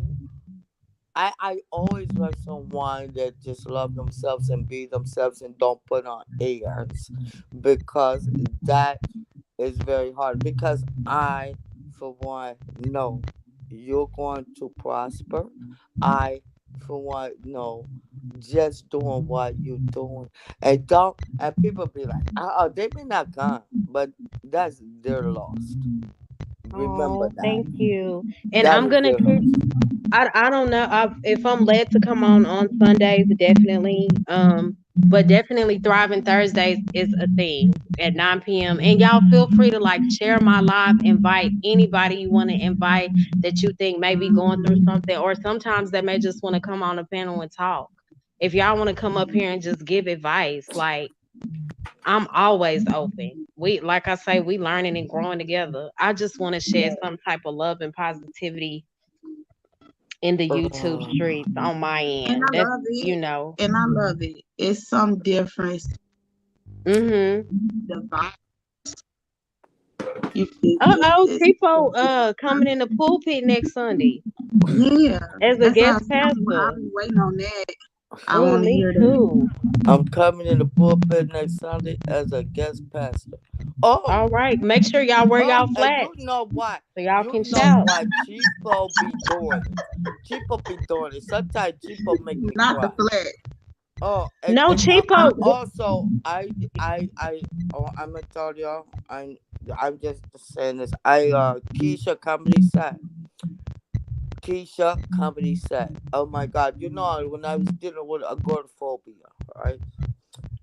I always like someone that just love themselves and be themselves and don't put on airs, because that is very hard. Because I, for one, know you're going to prosper. I, for one, know just doing what you're doing, and don't. And people be like, oh, they may not come, but that's they're lost. Remember oh, that. thank you. And That I'm is gonna their keep. loss. I don't know if I'm led to come on Sundays. Definitely. But definitely Thriving Thursdays is a thing at 9 p.m. And y'all feel free to like share my live, invite anybody you want to invite that you think may be going through something, or sometimes they may just want to come on the panel and talk. If y'all want to come up here and just give advice, like I'm always open. We, like I say, we learning and growing together. I just want to share Yeah. some type of love and positivity in the YouTube Uh, streets on my And end. I That's, love you it. know. And I love it. It's some difference. Mhm. The vibe you get Uh-oh, is Tipo coming in the pulpit next Sunday yeah. as a That's why I guest was saying, I've pastor. been waiting on that. I Oh, want to me hear that. too. I'm coming in the pulpit next Sunday as a guest pastor. Oh, All right. Make sure y'all wear oh, y'all and you flats know what? so y'all You can know shout. what? Chipo be doing it. Chipo be doing it. Sometimes Chipo make me Not the cry. flat. Oh, No, and Chipo. also I'm gonna tell y'all. I'm just saying this. Keisha comedy set. Keisha comedy set. Oh my God! You know when I was dealing with agoraphobia, right?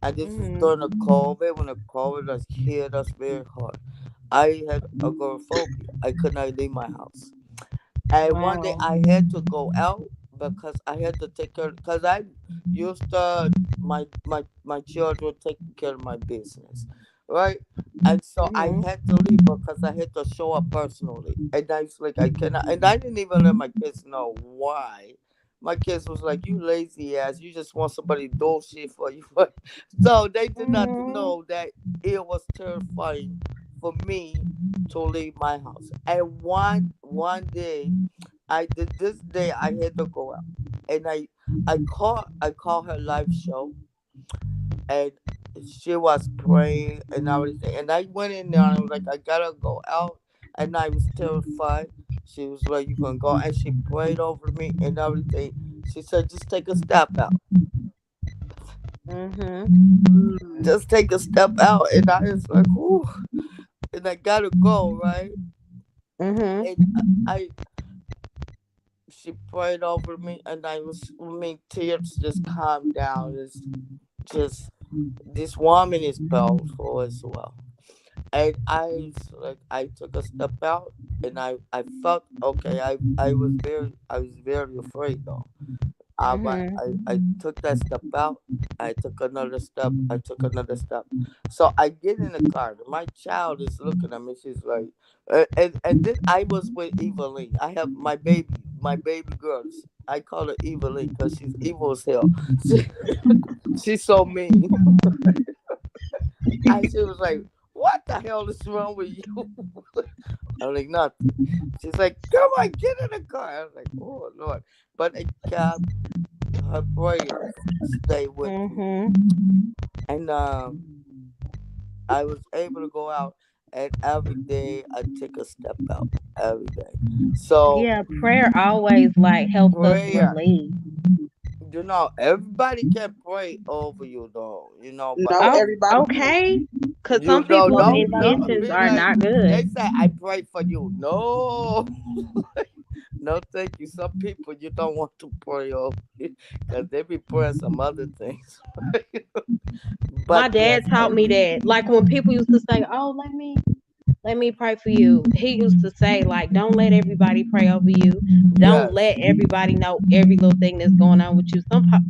And this is Mhm. during the COVID when the COVID has hit us very hard. I had agoraphobia. I could not leave my house. And one day Wow. I had to go out because I had to take care. Because I used to my children taking care of my business, right? And so I Mhm. had to leave because I had to show up personally. And I was like, I cannot. And I didn't even let my kids know why. My kids was like, "You lazy ass! You just want somebody to do shit for you." So they did not Mhm. know that it was terrifying for me to leave my house. And one day I did this day I had to go out and I call her live show and she was praying and everything and I went in there and I was like I gotta go out and I was terrified. She was like you can go and she prayed over me and everything. She said just take a step out. Mhm. Mm. Just take a step out and I was like whoo and I gotta go, right? Mhm. And I she prayed over me and I mean tears just calmed down. It's just this woman is powerful as well. And I took a step out and I felt okay. I was very afraid though. But Mhm. I took that step out. I took another step. I took another step. So I get in the car. My child is looking at me. She's like, and then I was with Evelyn. I have my baby girls. I call her Evelyn because she's evil as hell. She, she's so mean. And she was like, "What the hell is wrong with you?" I'm like, "Nothing." She's like, "Come on, get in the car." I was like, "Oh Lord," but I kept her prayers stay with me, Mhm. and I was able to go out, and every day I take a step out every day. So Yeah, prayer always like helps us prayer, release. everybody can pray over you though, but No, Oh, everybody can't. okay. Cause you some know, people's don't Everybody don't intentions can't. be are like not good. they say. I pray for you. No, no, thank you. Some people you don't want to pray over because they be praying some other things. My But dad yes, taught me that. Like when people used to say, "Oh, let me pray for you." He used to say, like, don't let everybody pray over you. Don't yes, let everybody know every little thing that's going on with you.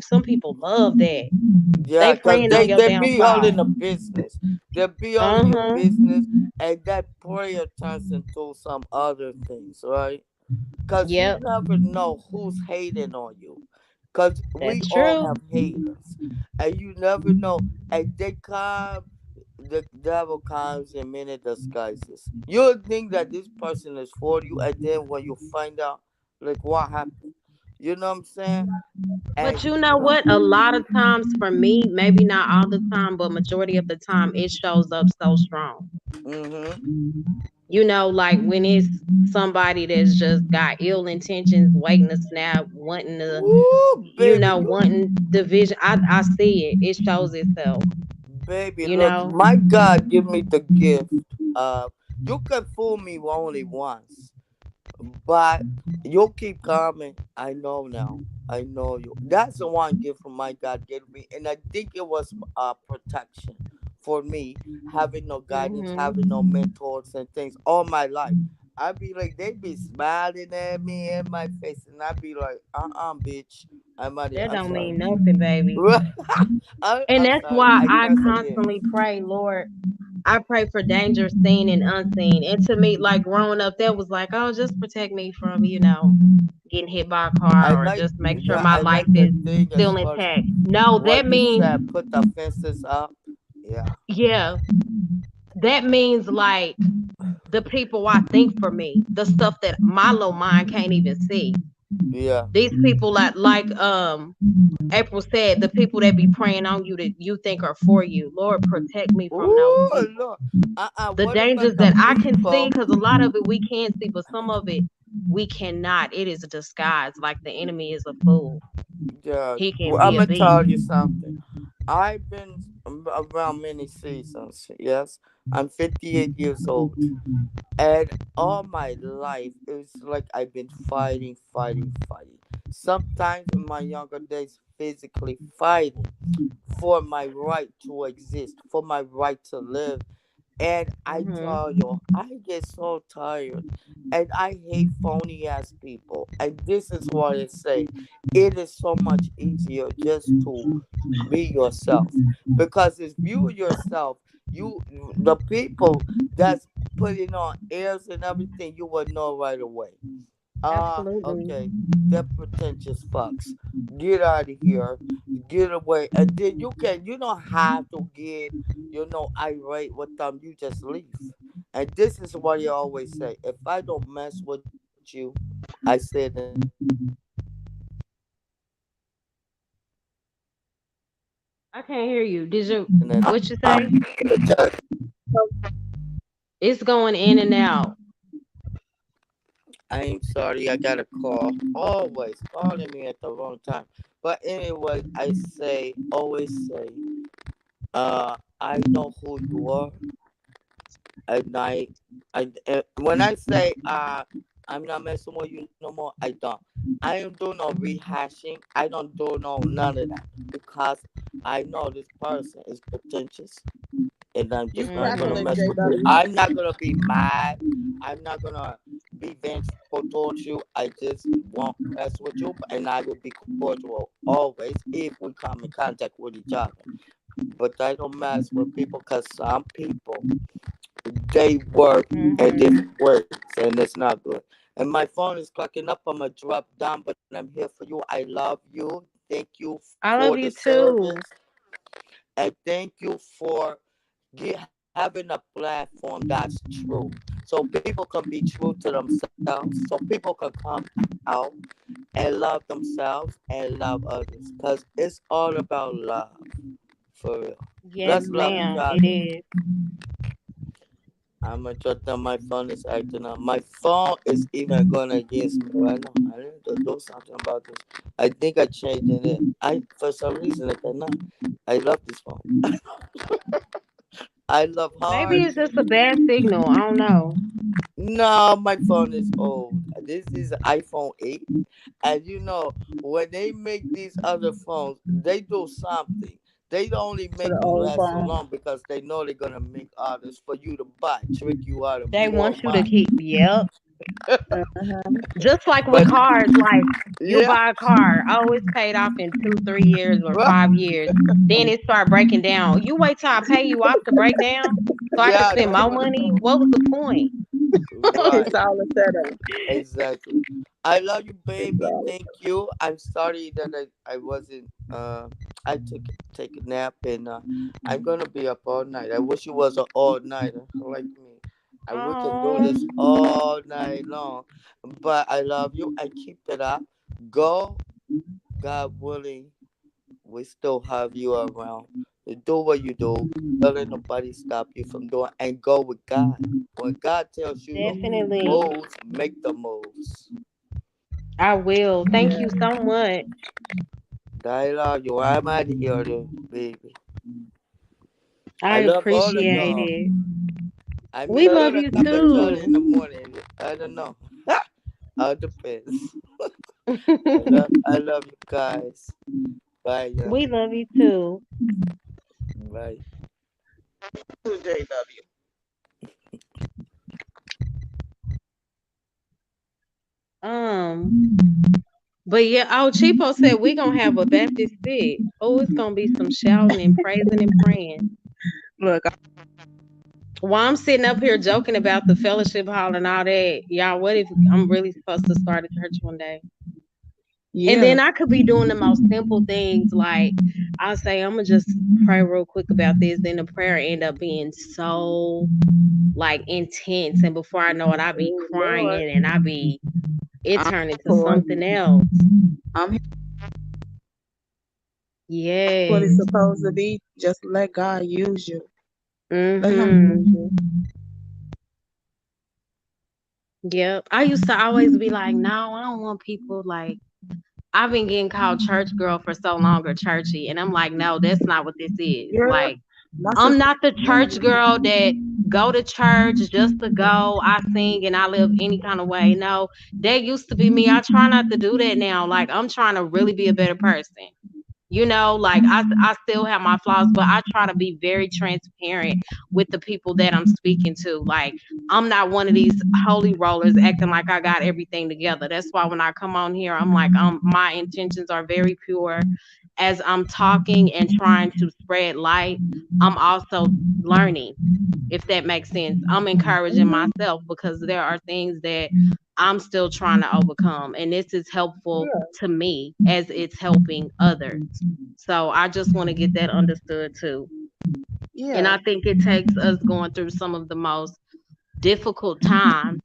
Some people love that. yeah, They because praying on they your they be all in downfall. the business. They be all in your Uh-huh. business, and that prayer turns into some other things, right? Because you Yep, never know who's hating on you. Because we that's all true. have haters. And you never know. And the devil comes in many disguises. You'll think that this person is for you, and then when you find out, like, what happened? You know what I'm saying? But And, you know what? A lot of times for me, maybe not all the time, but majority of the time, it shows up so strong. mm-hmm. Like when it's somebody that's just got ill intentions, waiting to snap, wanting to, Ooh, baby, wanting division. I see it. It shows itself, baby, you look, know? my God give me the gift of, you can fool me only once. But you'll keep coming. I know now. I know you. That's the one gift from my God gave me, and I think it was protection for me, having no guidance, Mhm. having no mentors and things all my life. I'd be like, they be smiling at me in my face, and I'd be like, bitch, I'm out here. That I'm don't sorry. mean nothing, baby. And I'm that's sorry. why I I curse again. constantly pray, Lord. I pray for danger seen and unseen. And to me, like growing up, that was like, oh, just protect me from, getting hit by a I car or like, just make sure yeah, my I life like the is thing as still far as intact. No, what that you means, said. Put the fences up. Yeah, yeah, that means like the people I think for me, the stuff that my little mind can't even see. yeah. These people like April said, the people that be praying on you that you think are for you. Lord, protect me from those Ooh, people. Lord. The What about dangers the that I can see, people? because a lot of it we can see, but some of it we cannot. It is a disguise. Like the enemy is a fool. Yeah, He can well, be I'm a gonna beast. tell you something. I've been around many seasons. Yes, I'm 58 years old, and all my life it's like I've been fighting, fighting, fighting. Sometimes in my younger days, physically fighting for my right to exist, for my right to live. And I Hmm. tell you, I get so tired. And I hate phony ass people. And this is what I say. It is so much easier just to be yourself. Because if you yourself, you the people that's putting on airs and everything, you would know right away. Absolutely. Okay. They're pretentious fucks. Get out of here. Get away. And then you don't have to get, irate with them. You just leave. And this is what you always say. If I don't mess with you, I say it in the scripture. If I don't mess with you, I don't mess with you. I can't hear you. Did you And then what you say? It's going in and out. I'm sorry, I got a call. Always calling me at the wrong time. But anyway, always say, I know who you are, and when I say, I'm not messing with you no more, I don't. I don't do no rehashing. I don't do no none of that because I know this person is pretentious, and I'm You just not gonna Hmm. crackling, mess with you. JW. I'm not gonna be mad. I'm not gonna be vengeful towards you. I just won't mess with you, and I will be cordial always if we come in contact with each other. But I don't mess with people because some people they work in Hmm. different ways, and it's not good. And my phone is clocking up. I'm gonna drop down, but I'm here for you. I love you. Thank you I for love the you service, too. and thank you for having a platform that's true, so people can be true to themselves, so people can come out and love themselves and love others, because it's all about love, for real. Yes, Let's love each ma'am. It other. is. I'm gonna shut down. My phone is acting up. My phone is even going against me right now. I need to do something about this. I think I changed it. I for some reason I cannot. I love this phone. I love Maybe hard. it's just a bad signal. I don't know. No, my phone is old. This is iPhone 8. And when they make these other phones, they do something. They only For the make them old last so phone. long because they know they're gonna make others for you to buy, trick you out of They more want you to money. keep, yep. Uh-huh. Just like with But cars, like you yeah, buy a car, oh, it's paid off in 2, 3 years or 5 years. Then it start breaking down. You wait till I pay you off to break down so I can yeah, spend that's more what it money. do. What was the point? Right. It's all a setup. Exactly. I love you, It's baby. all Thank you. I'm sorry that I wasn't. I took take a nap, and I'm gonna be up all night. I wish you was an all nighter like me. We can do Oh, this all night long. But I love you. I keep it up. Go, God willing. We still have you around. Do what you do. Don't let nobody stop you from doing, and go with God. When God tells you to definitely. move, make the moves. I will. Thank you yeah. so much. Dialogue, you I'm out of here, baby. I I love all of appreciate y'all. it. I may We try love to you come at y'all too. in the morning. I don't know. All depends. I love you guys. Bye, We y'all. love you too. Bye. JW. Um, but yeah, oh Cheapo said we gonna have a Baptist fit. Oh, it's gonna be some shouting and praising and praying. Look, While I'm sitting up here joking about the fellowship hall and all that, y'all, what if I'm really supposed to start a church one day? And yeah, then I could be doing the most simple things like I'll say, I'm gonna just pray real quick about this. Then the prayer end up being so like intense. And before I know it, I be oh Lord, crying and it I'm turned into for something else. I'm here what it's Yes. supposed to be. Just let God use you. Let Him Mm-hmm. use you. Yep. I used to always be like, no, I don't want people like I've been getting called church girl for so long or churchy. And I'm like, no, that's not what this is. Yeah, Like my I'm sister. not the church girl that go to church just to go. I sing and I live any kind of way. No, that used to be me. I try not to do that now. Like I'm trying to really be a better person. Like I still have my flaws, but I try to be very transparent with the people that I'm speaking to. Like I'm not one of these holy rollers acting like I got everything together. That's why when I come on here, I'm like, my intentions are very pure. As I'm talking and trying to spread light, I'm also learning, if that makes sense. I'm encouraging Hmm. myself because there are things that I'm still trying to overcome. And this is helpful Yeah, to me as it's helping others. So I just want to get that understood too. And yeah. I think it takes us going through some of the most difficult times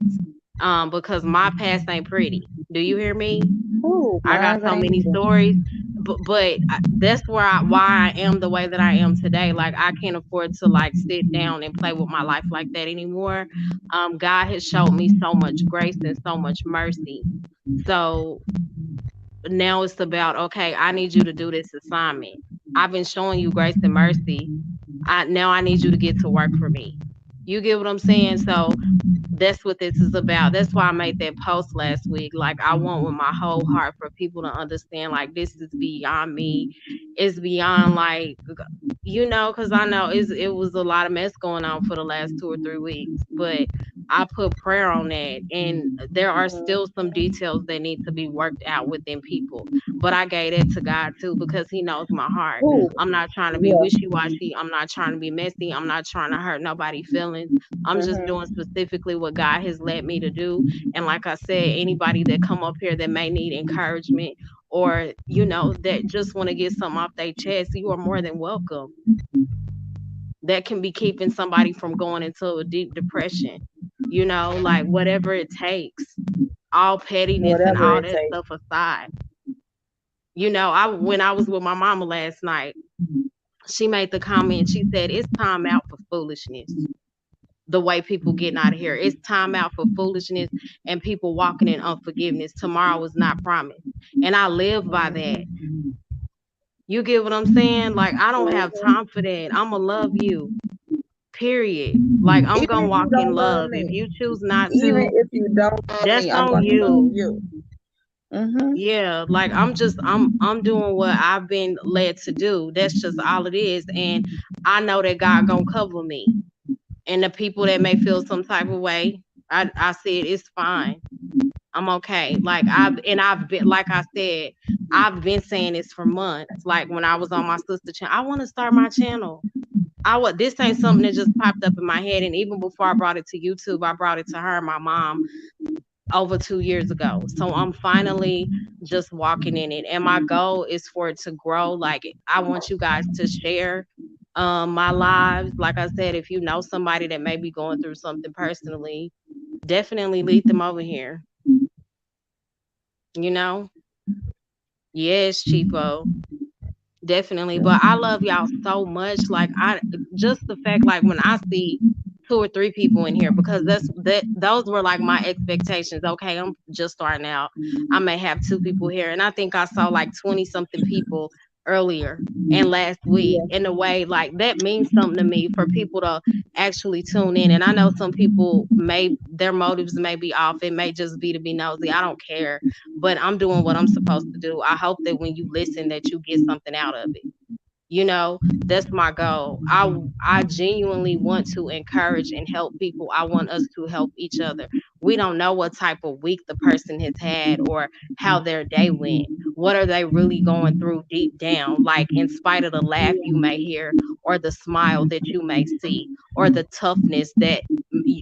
because my past ain't pretty. Do you hear me? Oh, I got mine so ain't many either. stories, but that's why I am the way that I am today. Like I can't afford to like sit down and play with my life like that anymore. God has showed me so much grace and so much mercy. So now it's about, okay, I need you to do this assignment. I've been showing you grace and mercy. I need you to get to work for me. You get what I'm saying? So that's what this is about. That's why I made that post last week. Like I want with my whole heart for people to understand like this is beyond me. It's beyond like because I know it was a lot of mess going on for the last 2 or 3 weeks, but I put prayer on that, and there are still some details that need to be worked out within people. But I gave that to God too because He knows my heart. Oh, I'm not trying to be yeah. wishy washy. I'm not trying to be messy. I'm not trying to hurt nobody's feelings. I'm just doing Hmm. specifically what God has led me to do. And like I said, anybody that come up here that may need encouragement or that just want to get something off their chest, you are more than welcome. That can be keeping somebody from going into a deep depression. Like whatever it takes, all pettiness and Whatever all it that takes. stuff aside. I when I was with my mama last night, she made the comment. She said, "It's time out for foolishness." The way people getting out of here, it's time out for foolishness and people walking in unforgiveness. Tomorrow is not promised, and I live by that. You get what I'm saying? Like I don't have Hmm. time for that. I'ma love you. Period. Like I'm Even gonna if you walk in don't love love. If me, you choose not even to, if you don't love that's me, I'm on gonna love you. you. Hmm. Yeah, like I'm doing what I've been led to do. That's just all it is. And I know that God gonna cover me. And the people that may feel some type of way, I said it's fine. I'm okay. Like I've been, like I said, I've been saying this for months. Like when I was on my sister channel, I want to start my channel. This ain't something that just popped up in my head. And even before I brought it to YouTube, I brought it to her, my mom, over 2 years ago. So I'm finally just walking in it. And my goal is for it to grow. Like I want you guys to share my lives. Like I said, if you know somebody that may be going through something personally, definitely lead them over here. You know? Yes, cheapo. Definitely. But I love y'all so much. Like I just the fact like when I see 2 or 3 people in here because those were like my expectations. Okay, I'm just starting out. I may have 2 people here. And I think I saw like 20 something people earlier and last week, Yeah. in a way like that means something to me for people to actually tune in. And I know some people may their motives may be off. It may just be to be nosy. I don't care. But I'm doing what I'm supposed to do. I hope that when you listen that you get something out of it. You know, that's my goal. I genuinely want to encourage and help people. I want us to help each other. We don't know what type of week the person has had or how their day went. What are they really going through deep down? Like, in spite of the laugh you may hear, or the smile that you may see, or the toughness that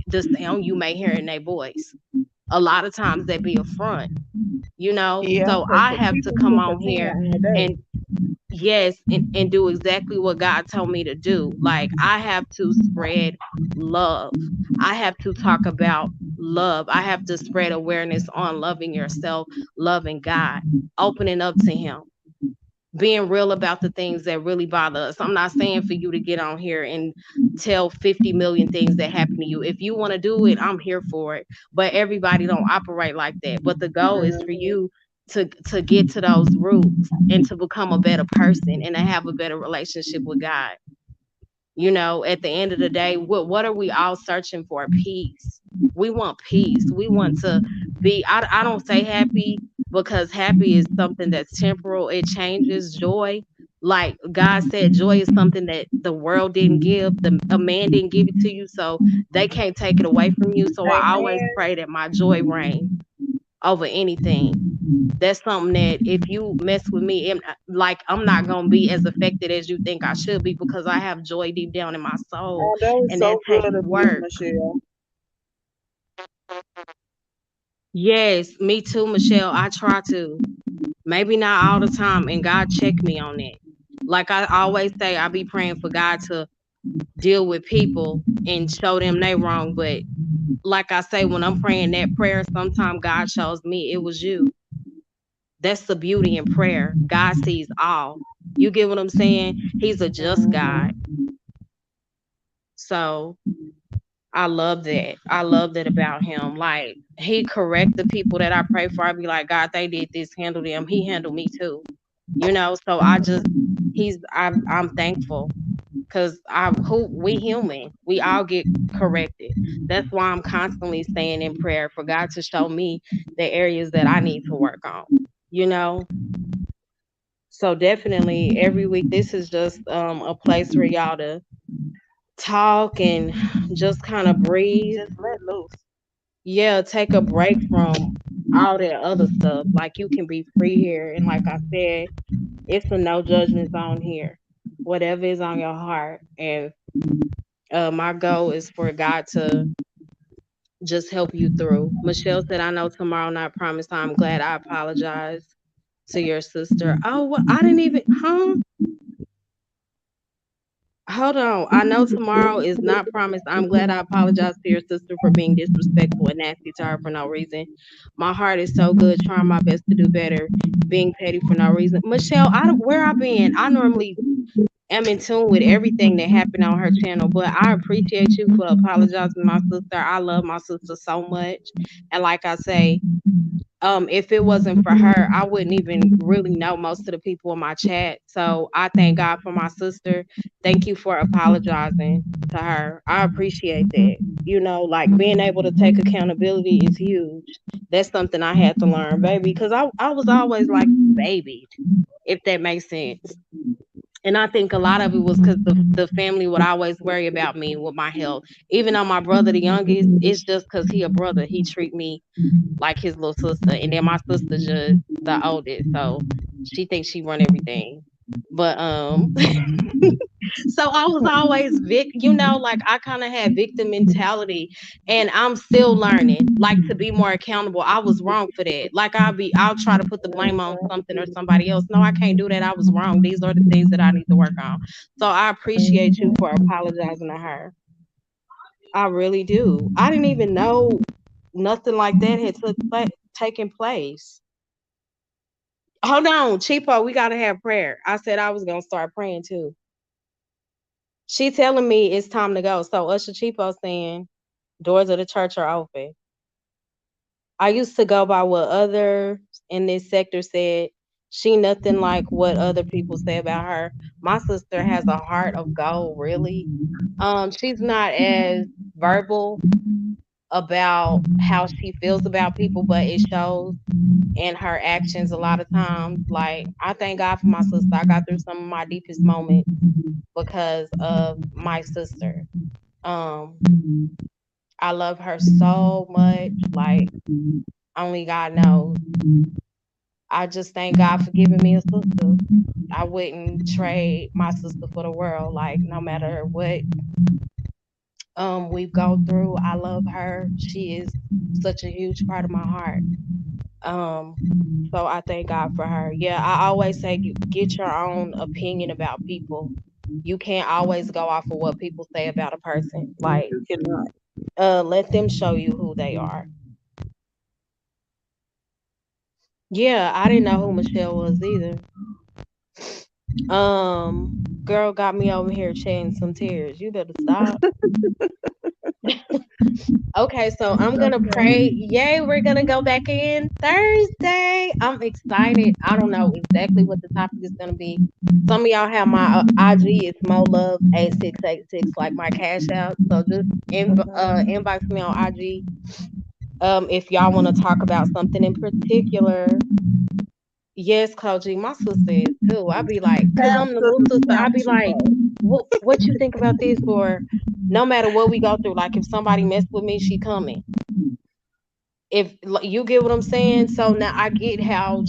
the sound you may hear in their voice. A lot of times they be a front, you know? Yeah, So because I have to people come can on pretend here all day. and yes, and do exactly what God told me to do. Like, I have to spread love. I have to talk about love. I have to spread awareness on loving yourself, loving God, opening up to him, being real about the things that really bother us. I'm not saying for you to get on here and tell 50 million things that happen to you. If you want to do it, I'm here for it. But everybody don't operate like that. But the goal is for Mhm. you to get to those roots and to become a better person and to have a better relationship with God. You know, at the end of the day, what are we all searching for? Peace. We want peace. We want to be, I don't say happy because happy is something that's temporal. It changes. Joy, like God said, joy is something that the world didn't give, a man didn't give it to you, so they can't take it away from you. So I always Amen. pray that my joy reigns over anything. That's something that if you mess with me, like, I'm not gonna be as affected as you think I should be, because I have joy deep down in my soul, Oh, that was and that so takes good of you, work. Michelle. Yes, me too, Michelle. I try to. Maybe not all the time, and God check me on it. Like I always say, I be praying for God to deal with people and show them they wrong. But like I say, when I'm praying that prayer, sometimes God shows me it was you. That's the beauty in prayer. God sees all. You get what I'm saying? He's a just God. Mhm. So I love that. I love that about him. Like, he correct the people that I pray for. I be like, God, they did this, handle them. He handled me too. You know, so I just I'm thankful because I who we human. We all get corrected. That's why I'm constantly staying in prayer for God to show me the areas that I need to work on. You know? So definitely every week this is just a place for y'all to talk and just kind of breathe. Just let loose. Yeah, take a break from all that other stuff. Like, you can be free here, and like I said, it's a no judgment zone here. Whatever is on your heart, and my goal is for God to just help you through. Michelle said, "I know tomorrow not promised. I'm glad. I apologize to your sister." Oh, well, I didn't even, huh? Hold on. I know tomorrow is not promised. I'm glad. I apologize to your sister for being disrespectful and nasty to her for no reason. My heart is so good, trying my best to do better, being petty for no reason. Michelle, I don't, where I been? I normally am in tune with everything that happened on her channel, but I appreciate you for apologizing to my sister. I love my sister so much. And like I say, if it wasn't for her, I wouldn't even really know most of the people in my chat. So I thank God for my sister. Thank you for apologizing to her. I appreciate that. You know, like, being able to take accountability is huge. That's something I had to learn, baby, because I was always like babied, if that makes sense. And I think a lot of it was because the family would always worry about me with my health. Even though my brother, the youngest, it's just because he a brother. He treat me like his little sister, and then my sister just the oldest, so she thinks she run everything. But so I was always you know, like, I kind of had victim mentality, and I'm still learning, like, to be more accountable. I was wrong for that. Like, I'll try to put the blame on something or somebody else. No, I can't do that. I was wrong. These are the things that I need to work on. So I appreciate you for apologizing to her. I really do. I didn't even know nothing like that had taken place. Hold on, Cheapo, we gotta have prayer. I said I was gonna start praying too. She telling me it's time to go. So Usher Cheapo saying doors of the church are open. I used to go by what others in this sector said. She nothing like what other people say about her. My sister has a heart of gold, really. She's not as verbal about how she feels about people, but it shows in her actions a lot of times. Like, I thank God for my sister. I got through some of my deepest moments because of my sister. Um, I love her so much. Like, only God knows. I just thank God for giving me a sister. I wouldn't trade my sister for the world. Like, no matter what we've gone through, I love her. She is such a huge part of my heart. Um, so I thank God for her. Yeah, I always say get your own opinion about people. You can't always go off of what people say about a person. Like, You cannot. let them show you who they are. Yeah, I didn't know who Michelle was either. Girl got me over here shedding some tears. You better stop. Okay, so I'm gonna pray. Yay, we're gonna go back in Thursday. I'm excited. I don't know exactly what the topic is gonna be. Some of y'all have my IG. It's molove8686, like my cash out. So just inbox me on IG. If y'all want to talk about something in particular. Yes, Koji, my sister is too. I be like, cause I'm the little Absolutely sister. I not, be like, Chico. what you think about this? Or no matter what we go through, like if somebody mess with me, she coming. If you get what I'm saying, so now I get how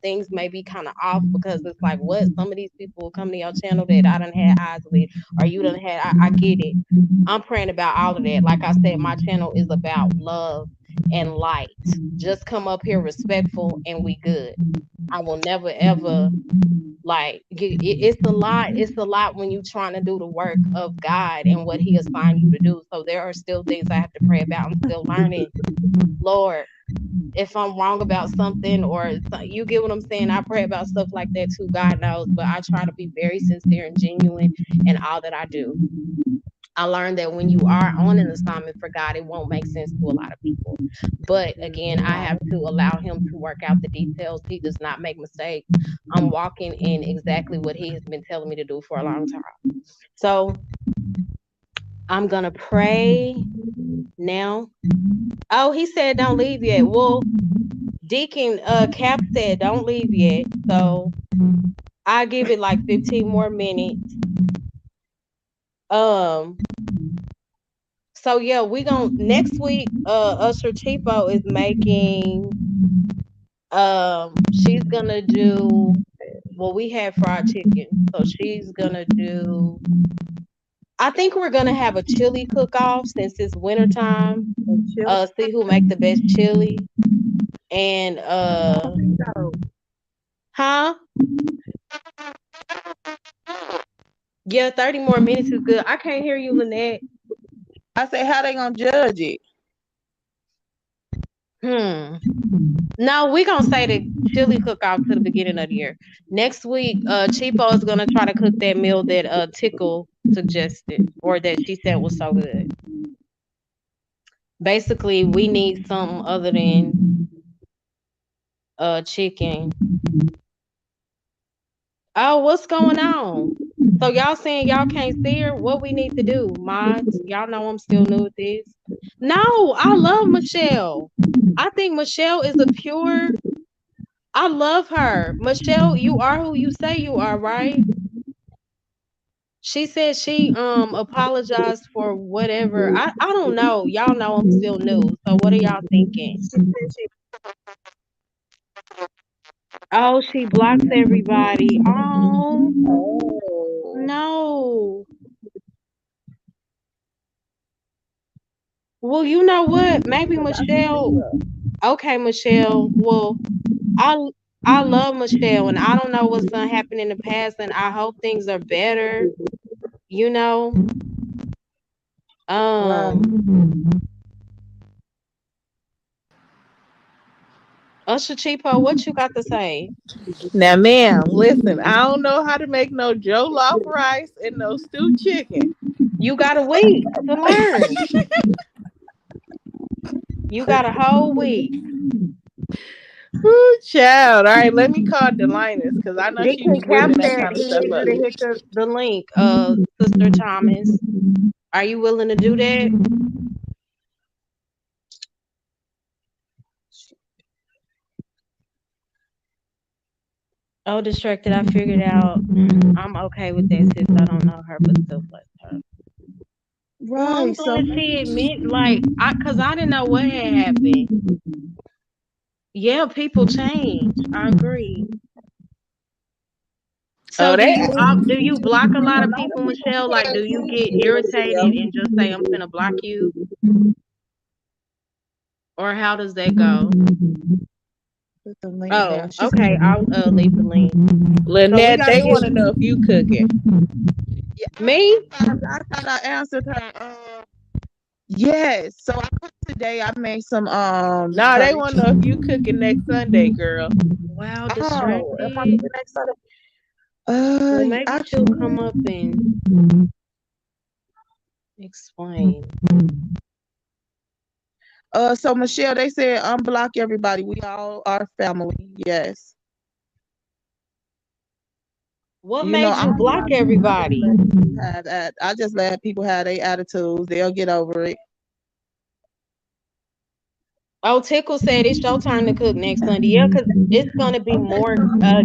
things may be kind of off because it's like what some of these people will come to your channel that I done had eyes with, or you done had. I get it. I'm praying about all of that. Like I said, my channel is about love and light. Just come up here respectful and we good. I will never ever like it's a lot. It's a lot when you trying to do the work of God and what He assigned you to do. So there are still things I have to pray about. I'm still learning. Lord, if I'm wrong about something or you get what I'm saying, I pray about stuff like that too. God knows, but I try to be very sincere and genuine in all that I do. I learned that when you are on an assignment for God, it won't make sense to a lot of people. But again, I have to allow Him to work out the details. He does not make mistakes. I'm walking in exactly what He has been telling me to do for a long time. So I'm going to pray now. Oh, he said don't leave yet. Well, Deacon Cap said don't leave yet. So I give it like 15 more minutes. Um so yeah, we gonna next week Usher Cheapo is making she's gonna do well we had fried chicken. So she's gonna do I think we're gonna have a chili cook off since it's wintertime. See who make the best chili. And huh? Yeah, 30 more minutes is good. I can't hear you, Lynette. I say, how they gonna judge it? Hmm. No, we gonna say the chili cook off to the beginning of the year. Next week, Cheapo is gonna try to cook that meal that Tickle suggested or that she said was so good. Basically, we need something other than chicken. Oh, what's going on? So y'all saying y'all can't see her? What we need to do, mods? Y'all know I'm still new at this. No, I love Michelle. I think Michelle is a pure. I love her. Michelle, you are who you say you are, right? She said she apologized for whatever. I don't know. Y'all know I'm still new. So what are y'all thinking? Oh, she blocks everybody. Oh, Oh, no. Well, you know what? Maybe because I can see Michelle. her. Okay, Michelle. Well, I I love Michelle, and I don't know what's gonna happen in the past, and I hope things are better. You know. Right. Usher Cheapo, what you got to say? Now, ma'am, listen, I don't know how to make no jollof rice and no stewed chicken. You got a week to learn. You got a whole week. Ooh, child. All right, let me call Delinus because I know she Deacon be Cap whipping that said kind of he stuff needs up. to hit the link. Sister Thomas, are you willing to do that? Oh, distracted. I figured out. I'm okay with that since I don't know her, but still bless her. Well, I'm Right. So glad she admit, like, cause I didn't know what had happened. Yeah, people change. I agree. So Oh, they do you block a lot of people, Michelle? Like, do you get irritated and just say I'm finna block you, or how does that go? put the link Oh, down. She said, okay. I'll leave the link. So we Lynette, gotta they get want to know if you cooking. yeah, me. I thought I answered her. Yes. So I cooked today. I made some Nah, they curry want to know if chicken. you cooking next Sunday, girl. Wow, Oh, if I distracted. cook it next Sunday. Well, maybe she'll come Actually, up and explain. so Michelle, they said unblock everybody. We all are family. Yes. What You know, made I you don't block block people. I just everybody? let people have that. I just let people have their attitudes. They'll get over it. Oh, Tickle said it's your turn to cook next Sunday. Yeah, because it's gonna be more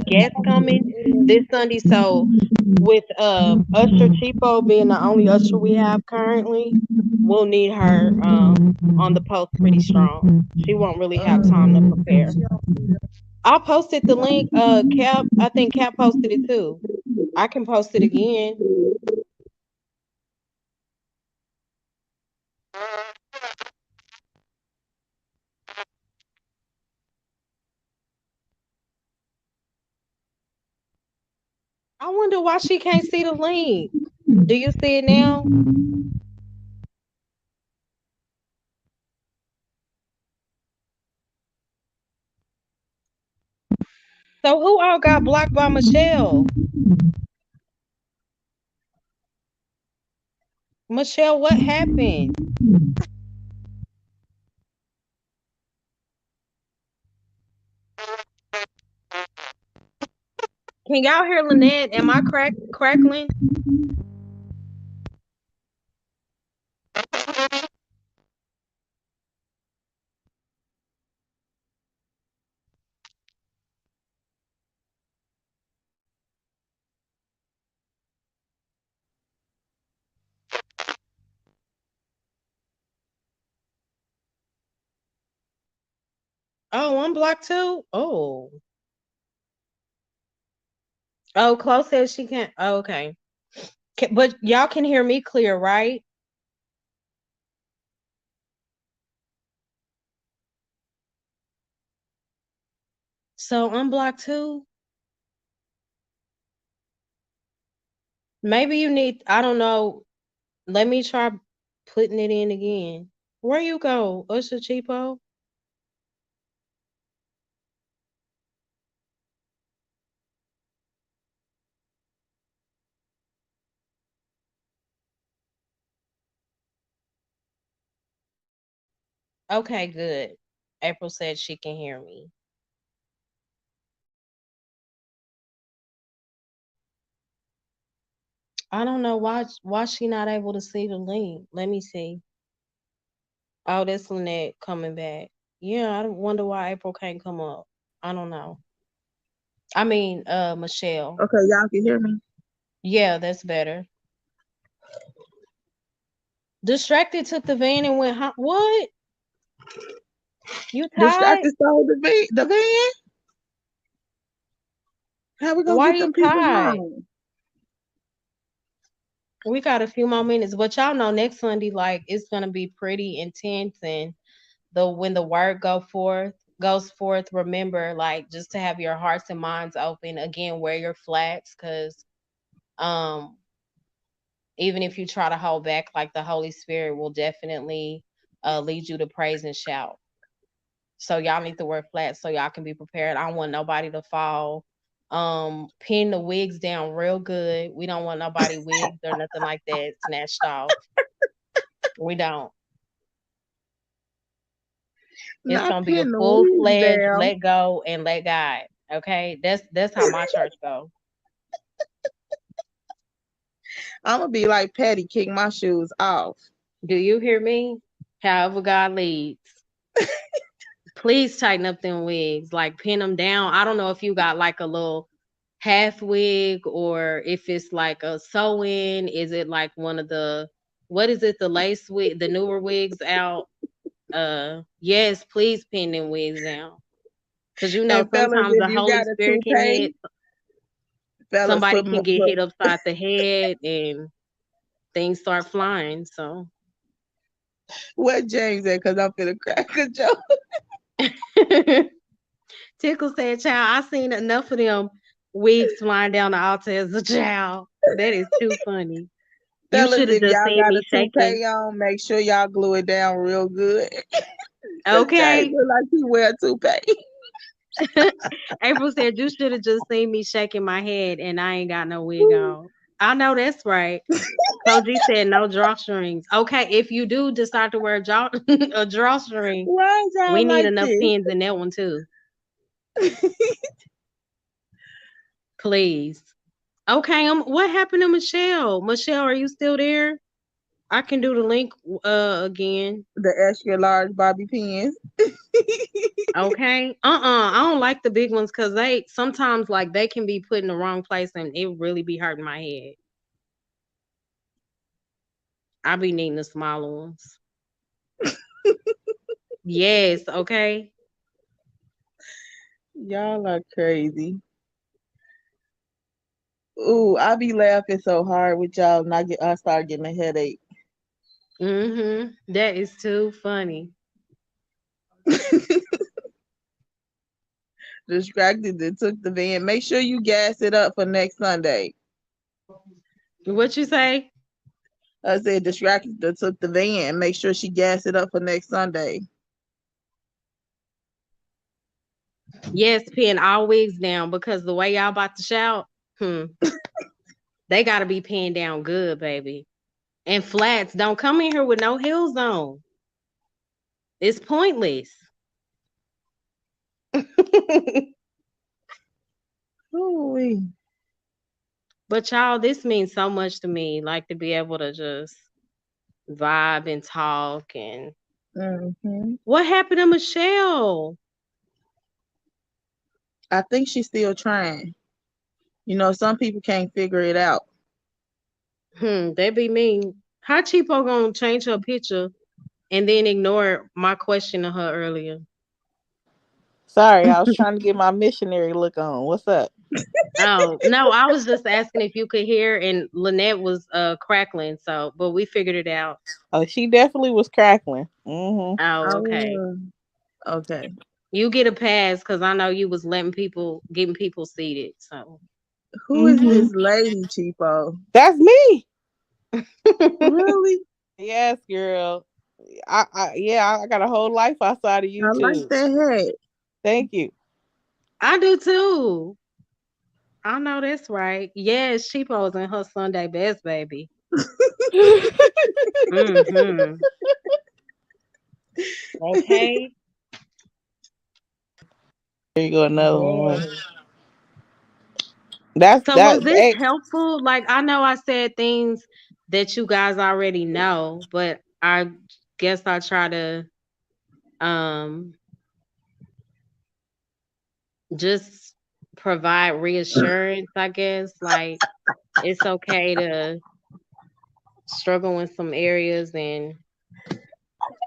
guests coming this Sunday. So with Usher Cheapo being the only Usher we have currently, we'll need her on the post pretty strong. She won't really have time to prepare. I posted the link. Cap, I think Cap posted it too. I can post it again. I wonder why she can't see the link. Do you see it now? So who all got blocked by Michelle? Michelle, what happened? Can y'all hear Lynette? Am I crackling? Oh, I'm blocked too. Oh, oh, Chloe says she can't. Oh, okay, but y'all can hear me clear, right? So I'm blocked too. Maybe you need. I don't know. Let me try putting it in again. Where you go, Usher Cheapo? Okay, good. April said she can hear me. I don't know why she not able to see the link. Let me see. Oh, that's Lynette coming back. Yeah, I wonder why April can't come up. I don't know. I mean, Michelle. Okay, y'all can hear me. Yeah, that's better. Distracted took the van and went. What? You tied? Distracted stole the van. How we gonna Why get you them people tied? home? We got a few more minutes, but y'all know next Sunday, like it's gonna be pretty intense, and when the word goes forth, remember, like, just to have your hearts and minds open. Again, wear your flats, because um even if you try to hold back, like, the Holy Spirit will definitely lead you to praise and shout. So y'all need to wear flats so y'all can be prepared. I don't want nobody to fall. Pin the wigs down real good. We don't want nobody wigs or nothing like that snatched off. We don't. It's Not gonna be a pin the full weeds fledged down. let go and let God. Okay, that's how my church go. I'm gonna be like Patty, kick my shoes off. Do you hear me? However God leads. Please tighten up them wigs, like pin them down. I don't know if you got like a little half wig or if it's like a sew-in. Is it like one of the what is it? The lace wig, the newer wigs out. Yes, please pin them wigs down. Cause you know And fellas, sometimes if the you Holy got a Spirit can toupee, hit fellas somebody put, can get put hit upside the head and things start flying. So what James at? Cause I'm finna crack a joke. Tickle said, child, I seen enough of them wigs flying down the altar as a child. That is too funny. You Fellas, should have if just y'all seen got me a shaking. toupee on, make sure y'all glue it down real good. Cause James Okay. look like he wear a toupee. April said, you should have just seen me shaking my head and I ain't got no wig on. I know that's right. Coach G said no drawstrings. Okay, if you do decide to wear a drawstring, Why is we y'all need like enough this? pins in that one too. Please. Okay, what happened to Michelle? Michelle, are you still there? I can do the link again. The extra large bobby pins. Okay. I don't like the big ones because they sometimes like they can be put in the wrong place and it really be hurting my head. I be needing the smaller ones. Yes, okay. Y'all are crazy. Ooh, I be laughing so hard with y'all, and I start getting a headache. That is too funny. Distracted and took the van. Make sure you gas it up for next Sunday. What you say? I said distracted that took the van. Make sure she gas it up for next Sunday. Yes, pin all wigs down because the way y'all about to shout, they gotta be pinned down good, baby. And flats, don't come in here with no heels on. It's pointless. Ooh. But y'all, this means so much to me. Like to be able to just vibe and talk and Mm-hmm. what happened to Michelle? I think she's still trying. You know, some people can't figure it out. That be mean. How cheapo gonna change her picture and then ignore my question to her earlier? Sorry, I was trying to get my missionary look on. What's up? Oh no, I was just asking if you could hear, and Lynette was crackling. So, but we figured it out. Oh, she definitely was crackling. Mm-hmm. Oh, okay. Oh, okay. You get a pass because I know you was getting people seated. So, Who is Mm-hmm. this lady, Cheapo? That's me. Really? Yes, girl. Yeah, I got a whole life outside of I like YouTube. that hat. Thank you. I do too. I know that's right. Yes, she posing her Sunday best, baby. Mm-hmm. Okay. There you go, another one. Yes. That's So was that. this Hey, helpful? Like I know I said things that you guys already know, but I guess I try to um just provide reassurance, I guess. Like it's okay to struggle in some areas and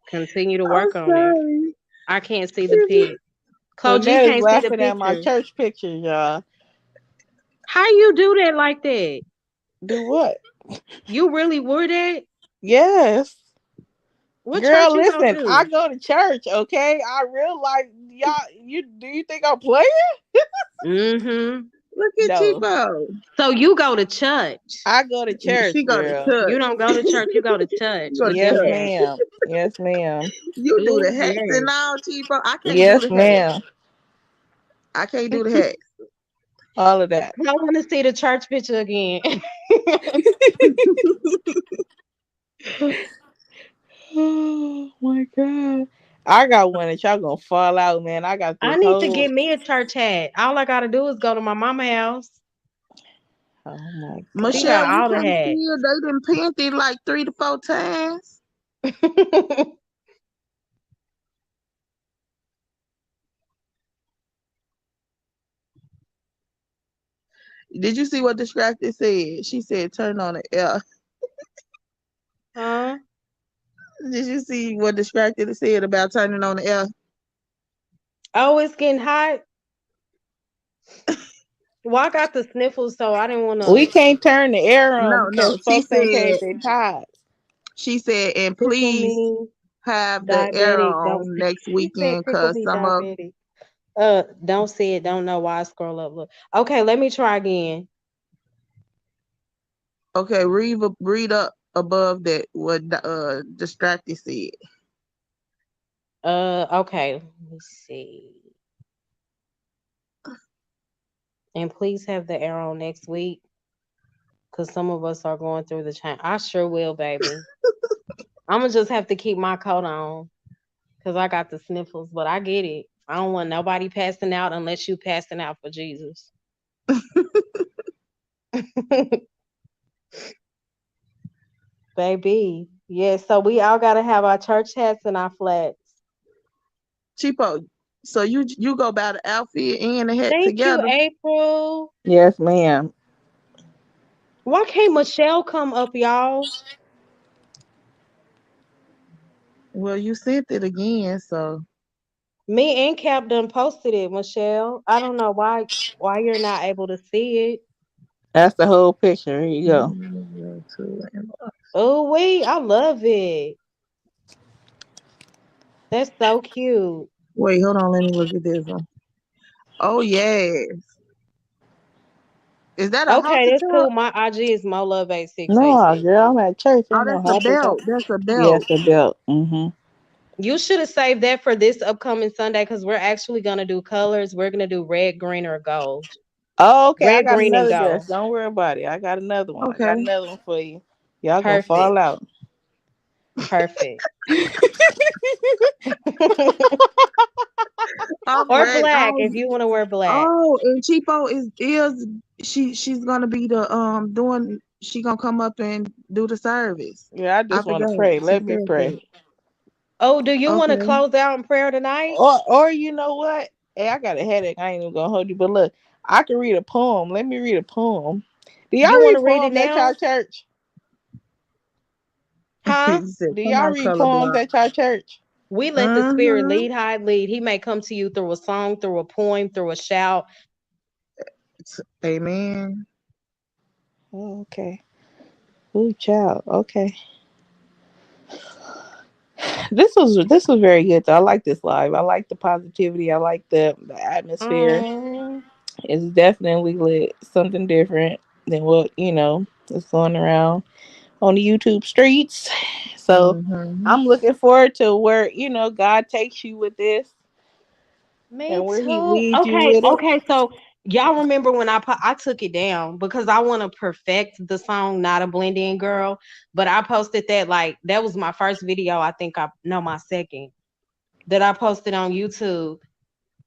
continue to I'm work on it. sorry. I can't see the pic. Coach G Lynette is can't see the laughing at my picture. church pictures, y'all. How you do that like that? Do what? You really wore that? Yes. What church Girl, you go listen, I to? go to church, okay? I realize y'all you think I'm playing? Mm-hmm. Look at No. Cheapo. So you go to church. I go to church, She go to girl. You church. don't go to church, you go to church You go to with them Yes, church. hats. ma'am. Yes, ma'am. You do Ooh, the hats yes. and all, Cheapo. I can't do Yes, the hats. ma'am. I can't do the hats. All of that. I want to see the church picture again. Oh my god. I got one that y'all gonna fall out, man. I got I this need to whole. get me a church hat. All I gotta do is go to my mama house. Oh my She god. Michelle, got you all the can't see hats. it. They done pinned it like 3 to 4 times. Did you see what Distracted said? She said, turn on the air. Huh? Did you see what Distracted said about turning on the air? Oh, it's getting hot. Well, I got the sniffles, so I didn't want We to can't turn the air on No, because no. She folks ain't paid said, their tithes. and tickle please me. have the air Diabetic. Don't on next He said weekend tickle because me some of, diabetic. Don't see it. Don't know why. Scroll up. Look. Okay, let me try again. okay, read up above that what Distracted said. Okay. Let me see. And please have the arrow next week, cause some of us are going through the change. I sure will, baby. I'm gonna just have to keep my coat on, cause I got the sniffles. But I get it. I don't want nobody passing out unless you passing out for Jesus. Baby. Yeah, so we all gotta have our church hats and our flats. Cheapo. So you go buy the outfit and the hat Thank you, together. April. Yes, ma'am. Why can't Michelle come up, y'all? Well, you sent it again, so Me and Cap done posted it, Michelle. I don't know why you're not able to see it. That's the whole picture. Here you go. go to Oh wait, I love it. That's so cute. wait, hold on, let me look at this one. Oh yes. Is that a Okay, halter that's cool. top? My IG is molove eight six eight No, six. girl, I'm at church. Oh, Ain't no that's a halter top. belt. That's a Yes, belt. a belt. Mm-hmm. You should have saved that for this upcoming Sunday because we're actually gonna do colors. We're gonna do red, green, or gold. Oh, okay. I Red, got green, and another dress. gold. Don't worry about it. I got another one. I got Okay. another one for you. Y'all gonna fall Perfect. out. Perfect. I'm Or ready. black if you want to wear black. And Cheapo is she's gonna be the doing she gonna come up and do the service. Yeah, I I just want to forgot. pray. She Let me said that. pray. Oh, do you want to Okay. close out in prayer tonight? Or you know what? Hey, I got a headache. I ain't even gonna hold you. But look, I can read a poem. Let me read a poem. Do y'all You want read to read it poems at y'all now? church? Huh? He said, Do come y'all on, read poems colorblind. at y'all church? We let the spirit Mm-hmm. lead, hide, lead. He may come to you through a song, through a poem, through a shout. Amen. Oh, okay. Ooh, child. Okay. This was very good though. I like this live. I like the positivity. I like the atmosphere. Um, It's definitely lit. Something different than what is going around on the YouTube streets. So Mm-hmm. I'm looking forward to where God takes you with this me and where He too. leads you Okay, with it. okay. So y'all remember when I took it down because I want to perfect the song, not a blend in girl. But I posted that like that was my first video. I think I know my second that I posted on YouTube.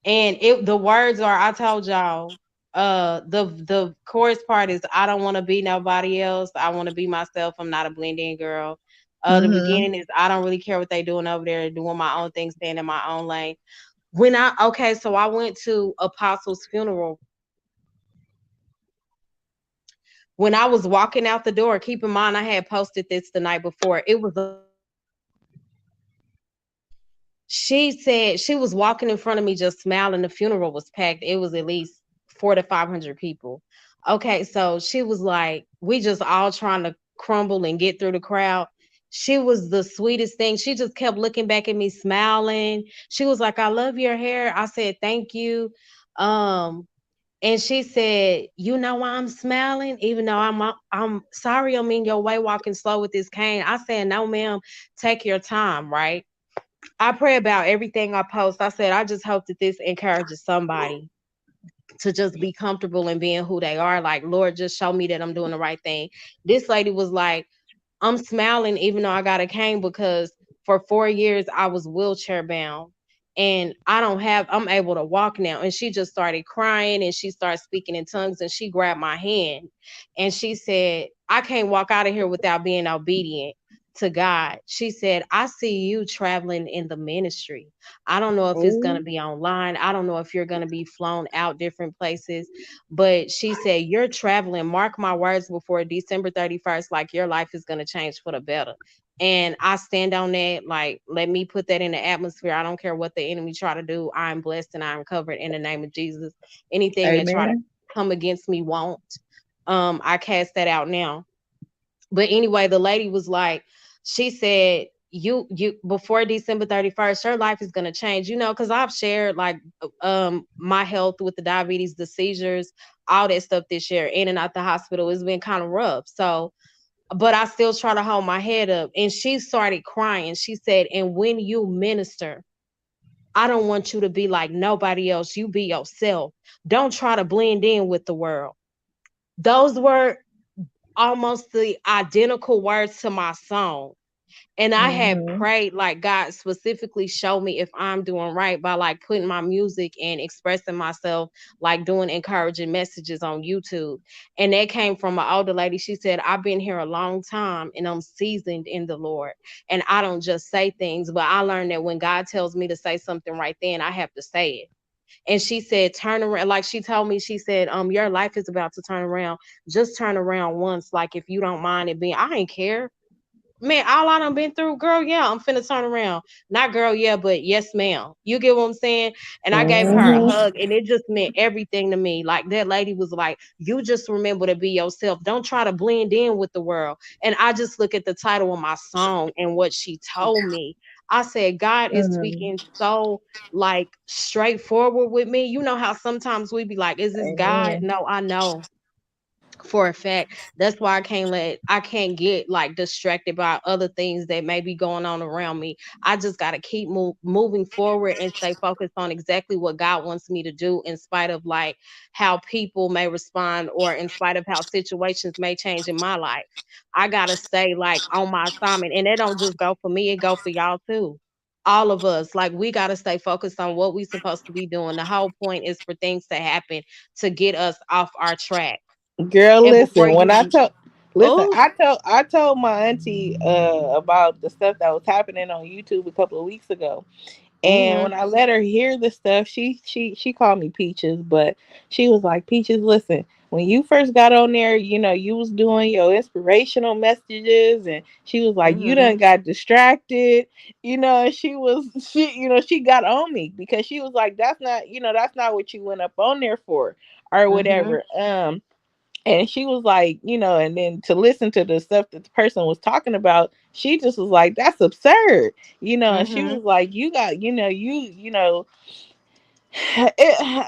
And the words are I told y'all the chorus part is I don't want to be nobody else. I want to be myself. I'm not a blend in girl. The Mm-hmm. beginning is I don't really care what they doing over there, doing my own thing, staying in my own lane. When I okay, so I went to Apostle's funeral. When I was walking out the door, keep in mind I had posted this the night before. It was a She said she was walking in front of me just smiling. The funeral was packed. It was at least 400 to 500 people. Okay, so she was like, we just all trying to crumble and get through the crowd. She was the sweetest thing. She just kept looking back at me, smiling. She was like, I love your hair. I said, thank you. Um, and she said, you know why I'm smiling? Even though I'm sorry I'm in your way walking slow with this cane. I said, no, ma'am, take your time, right? I pray about everything I post. I said, I just hope that this encourages somebody to just be comfortable in being who they are. Like, Lord, just show me that I'm doing the right thing. This lady was like, I'm smiling even though I got a cane because for 4 years I was wheelchair bound. And I'm able to walk now. And she just started crying and she started speaking in tongues and she grabbed my hand and she said, I can't walk out of here without being obedient to God. She said, I see you traveling in the ministry. I don't know if it's going Oh, to be online. I don't know if you're going to be flown out different places. But she said, you're traveling. Mark my words before December 31st, like your life is going to change for the better. And I stand on that. Like, let me put that in the atmosphere. I don't care what the enemy try to do. I'm blessed and I'm covered in the name of Jesus. Anything that try to amen. come against me won't. I cast that out now. But anyway, the lady was like, she said, you before December 31st, your life is gonna change, because I've shared like my health with the diabetes, the seizures, all that stuff this year, in and out the hospital. It's been kind of rough. So, but I still try to hold my head up. And she started crying. She said, and when you minister, I don't want you to be like nobody else. You be yourself. Don't try to blend in with the world. Those were almost the identical words to my song. And I had Mm-hmm. prayed like God specifically show me if I'm doing right by like putting my music and expressing myself, like doing encouraging messages on YouTube. And that came from an older lady. She said, I've been here a long time and I'm seasoned in the Lord. And I don't just say things, but I learned that when God tells me to say something right then, I have to say it. And she said, turn around. Like she told me, she said, your life is about to turn around. Just turn around once. Like if you don't mind it being, I ain't care. Man, all I done been through, girl, yeah, I'm finna turn around. Not girl, yeah, but yes, ma'am. You get what I'm saying? And I gave her a Mm-hmm. hug, and it just meant everything to me. Like that lady was like, you just remember to be yourself. Don't try to blend in with the world. And I just look at the title of my song and what she told me. I said, God is Mm-hmm. speaking so like straightforward with me. You know how sometimes we be like, is this God? Amen. No, I know for a fact. That's why I can't get like distracted by other things that may be going on around me. I just got to keep moving forward and stay focused on exactly what God wants me to do, in spite of like how people may respond or in spite of how situations may change in my life. I got to stay like on my assignment, and it don't just go for me, it go for y'all too. All of us, like, we got to stay focused on what we supposed to be doing. The whole point is for things to happen to get us off our track. Girl, And before listen. When I you, told, listen, oh, I told my auntie about the stuff that was happening on YouTube a couple of weeks ago. And mhm, when I let her hear the stuff, she called me Peaches, but she was like, Peaches, listen, when you first got on there, you was doing your inspirational messages, and she was like, you mhm, done got distracted, and she got on me because she was like, that's not what you went up on there for, or mhm, whatever. And she was like, and then to listen to the stuff that the person was talking about, she just was like, that's absurd, and she mhm, was like, you got,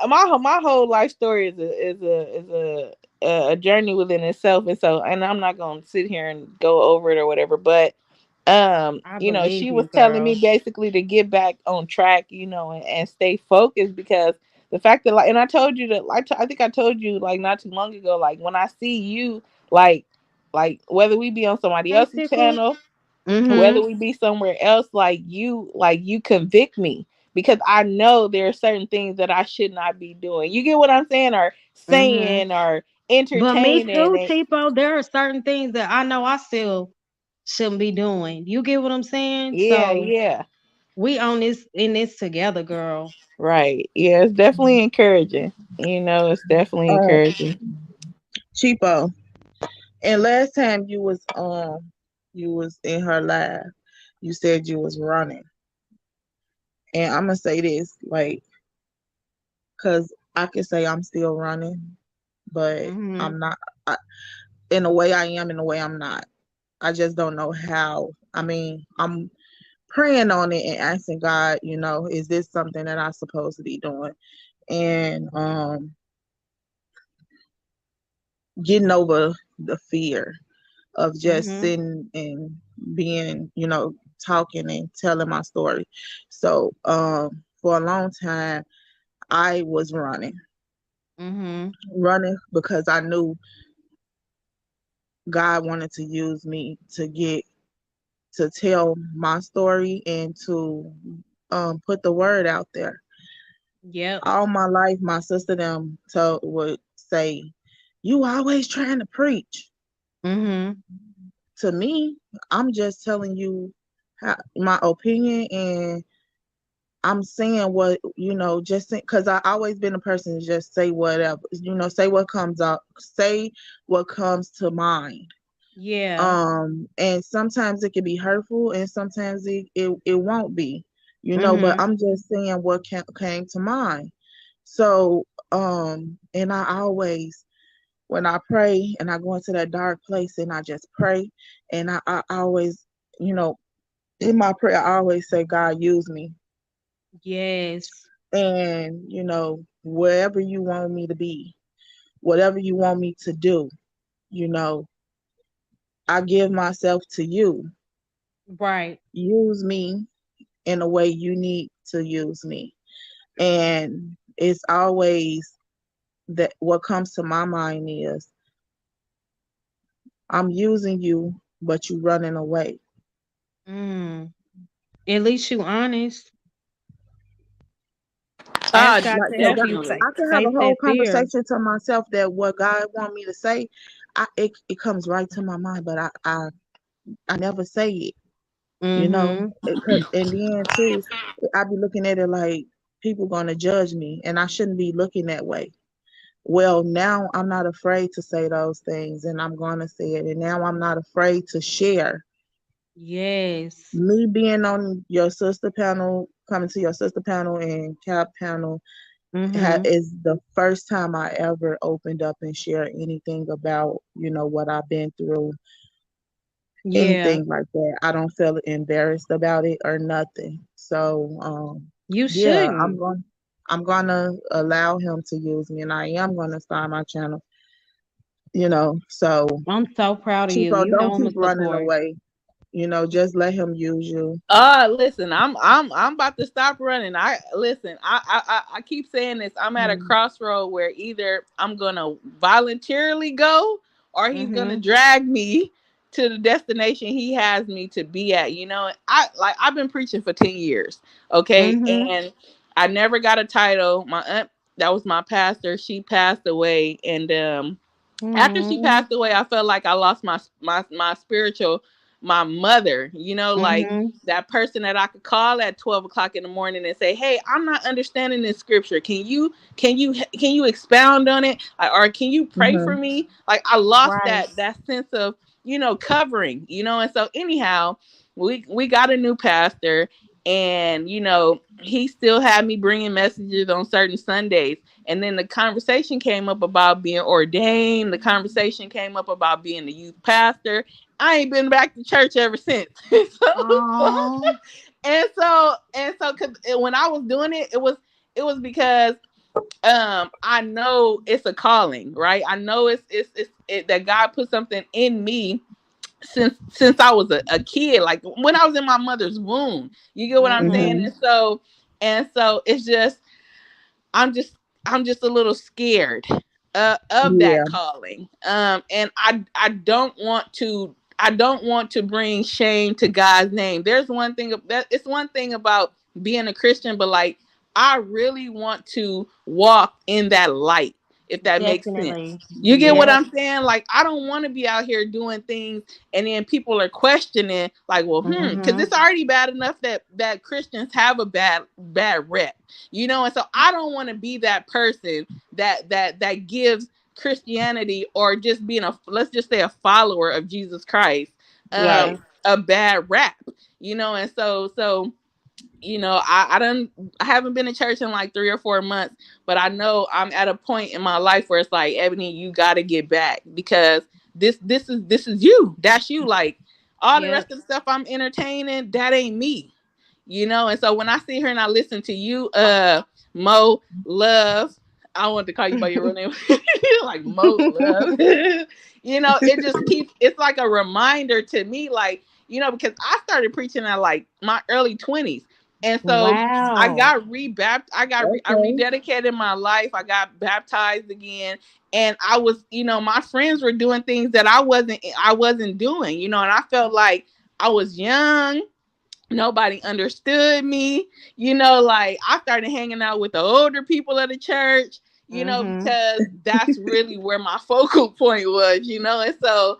my whole life story is a journey within itself. And so, and I'm not going to sit here and go over it or whatever, but I believe she was you, telling me girl. basically to get back on track, and stay focused, because the fact that, like, and I told you that, like, I think I told you, like, not too long ago, like, when I see you, like whether we be on somebody Hey, else's Tickle. channel, whether Mhm, we be somewhere else, like you convict me, because I know there are certain things that I should not be doing. You get what I'm saying, or mhm. saying, or But me entertaining. too, And Tipo. There are certain things that I know I still shouldn't be doing. You get what I'm saying? yeah, So yeah. we on this in this together, girl. Right. Yeah, it's definitely encouraging. It's definitely Uh, encouraging. cheapo. And last time you was in her live, you said you was running. And I'm gonna say this, like, cause I can say I'm still running, but Mhm, I'm not. I, in a way, I am. In a way, I'm not. I just don't know how. I mean, I'm praying on it and asking God, is this something that I'm supposed to be doing? And getting over the fear of just mhm, sitting and being, talking and telling my story. So for a long time, I was mhm, running because I knew God wanted to use me to get to tell my story and to put the word out there. Yep. All my life, my sister them would say, "You always trying to preach." Mhm. To me, I'm just telling you my opinion, and I'm saying what, just because I always been a person to just say whatever, say what comes up, say what comes to mind. Yeah. And sometimes it can be hurtful, and sometimes it won't be, but Mhm. I'm just saying what came to mind. So, and I always, when I pray and I go into that dark place and I just pray, and I always, you know, in my prayer, I always say, God, use me. Yes. And, wherever you want me to be, whatever you want me to do, you know, I give myself to you. Right. Use me in a way you need to use me. And it's always that what comes to my mind is, I'm using you, but you running away. Mm. At least you honest. Ah, Ask God Like, to so help God, you definitely. I can have face a whole that fear. conversation to myself that what God want me to say, it comes right to my mind, but I never say it. Mhm. And then too, I be looking at it like people gonna judge me, and I shouldn't be looking that way. Well, now I'm not afraid to say those things, and I'm gonna say it, and now I'm not afraid to share. Yes. Me being on your sister panel, coming to your sister panel and cap panel, Mhm. is the first time I ever opened up and shared anything about, what I've been through, Yeah. anything like that. I don't feel embarrassed about it or nothing. So, You yeah, shouldn't. I'm gonna allow him to use me, and I am gonna start my channel. So I'm so proud of you. Chico, You don't know I'm keep a running support. away. Just let him use you. Listen, I'm about to stop running. I listen. I keep saying this. I'm at a Mhm. crossroad where either I'm gonna voluntarily go, or he's gonna Mhm. drag me to the destination he has me to be at. I've been preaching for 10 years, okay, Mhm. and I never got a title. My aunt, that was my pastor, she passed away, and after she Mhm. passed away, I felt like I lost my spiritual, my mother. Like Mhm. that person that I could call at 12 o'clock in the morning and say, "Hey, I'm not understanding this scripture. Can you expound on it, or can you pray for Mhm. me?" Like I lost Right. that sense of covering. And so anyhow, we got a new pastor, and he still had me bringing messages on certain Sundays. And then the conversation came up about being ordained. The conversation came up about being the youth pastor. I ain't been back to church ever since. Oh. And so, 'cause when I was doing it, it was because I know it's a calling, right? I know that God put something in me since I was a kid, like when I was in my mother's womb. You get what I'm saying? Mhm. Mhm. And so it's just I'm just I'm just a little scared of that Yeah. calling. And I don't want to bring shame to God's name. There's one thing that it's one thing about being a Christian, but like I really want to walk in that light, if that makes sense. Definitely. You get what Yep. I'm saying? Like I don't want to be out here doing things and then people are questioning, like, well, because Mhm. it's already bad enough that Christians have a bad rep, and so I don't want to be that person that gives Christianity, or just being let's just say a follower of Jesus Christ, Yeah. a bad rap, and so I haven't been to church in like 3 or 4 months, but I know I'm at a point in my life where it's like, Ebony, you got to get back, because this is you. That's you. Like all the Yep. rest of the stuff I'm entertaining, that ain't me. And so when I sit here and I listen to you, Mo Love, I want to call you by your real name, like Mo Love. It just keeps. It's like a reminder to me, like because I started preaching at like my early 20s, and so I Wow. got rebaptized. I Okay. rededicated my life. I got baptized again, and my friends were doing things that I wasn't doing. And I felt like I was young, nobody understood me, like I started hanging out with the older people of the church, Mhm. because that's really where my focal point was, and so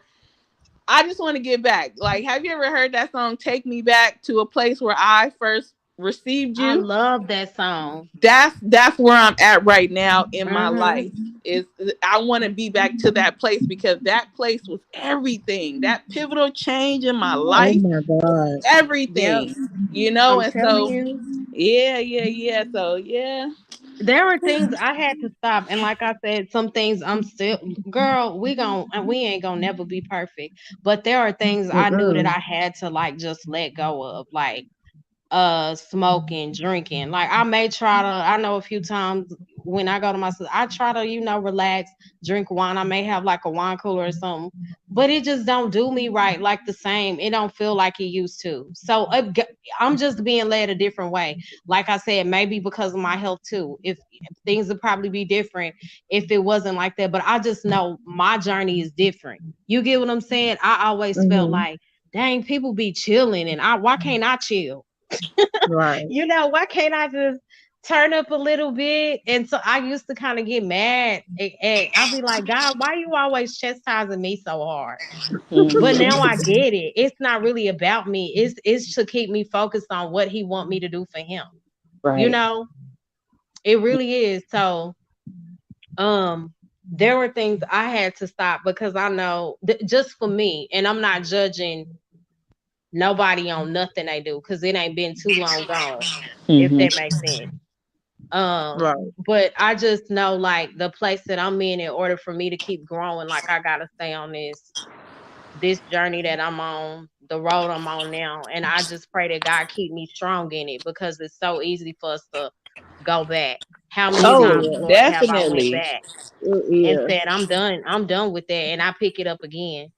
I just want to get back. Like, have you ever heard that song, Take Me Back to a Place Where I First Received I You? love that song. That's where I'm at right now in my Mhm. life. Is I want to be back to that place because that place was everything. That pivotal change in my Oh life my was God. Yep. everything. I'm And telling so you. yeah, yeah, yeah. So yeah. There were things I had to stop, and like I said, some things I'm still, girl. We ain't gonna never be perfect, but there are things I knew that Mm-mm. I had to like just let go of, like smoking, drinking. Like I may try to, I know a few times when I go to my sister, I try to, relax, drink wine. I may have like a wine cooler or something, but it just don't do me right like the same. It don't feel like it used to. So I'm just being led a different way. Like I said, maybe because of my health too. If things would probably be different if it wasn't like that. But I just know my journey is different. You get what I'm saying? I always felt Mm-hmm. like, dang, people be chilling, and why can't I chill? Right. Why can't I just turn up a little bit? And so I used to kind of get mad. And I'll be like, God, why you always chastising me so hard? But now I Mhm. get it. It's not really about me. It's to keep me focused on what he want me to do for him. You Right. know, it really is. So um there were things I had to stop because I know just for me, and I'm not judging nobody on nothing they do because it ain't been too long gone, if Mhm. that makes sense. Um, Right. but I just know like the place that I'm in order for me to keep growing, like I gotta stay on this journey that I'm on, the road I'm on now. And I just pray that God keep me strong in it because it's so easy for us to go back. How many It times, is. Oh, Lord, have I went definitely. back It and is. said, I'm done with that, and I pick it up again.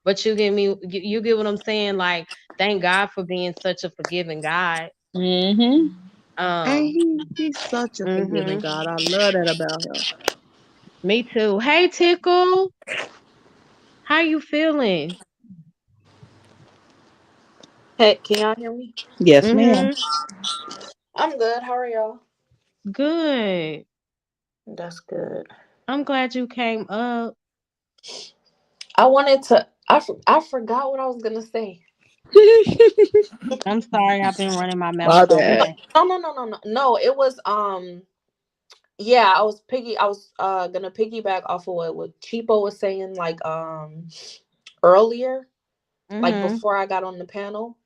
But you get what I'm saying? Like, thank God for being such a forgiving God. Mhm. And Um, he's such a forgiving mhm. God. I love that about him. Me too. Hey Tickle, how you feeling? Hey, can y'all hear me? Yes, ma'am. Mhm. I'm good. How are y'all? Good. That's good. I'm glad you came up. I wanted to. I forgot what I was gonna say. I'm sorry, I've been running my mouth My so bad. No, much. no. It was Yeah, I was gonna piggyback off of what Cheapo was saying earlier, like Mhm. before I got on the panel.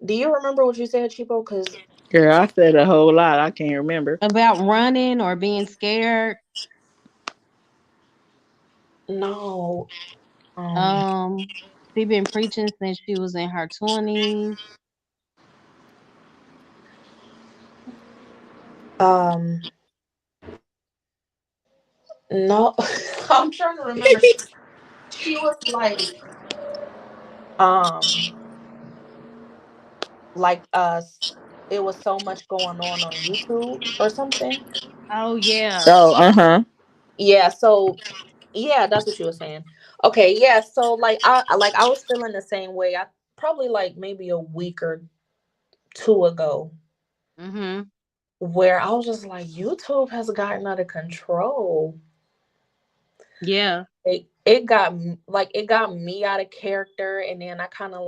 Do you remember what you said, Cheapo? Cause Girl, I said a whole lot. I can't remember. About running or being scared. no, um, Um, she been preaching since she was in her 20s. um, no. I'm trying to remember. She was um it was so much going on YouTube or something. Oh yeah. Oh, uh-huh. Yeah, so yeah, that's what she was saying. Okay, yeah, so I was feeling the same way. I probably like maybe a week or two ago Mhm. where I was just like YouTube has gotten out of control. Yeah. It got me out of character, and then I kind of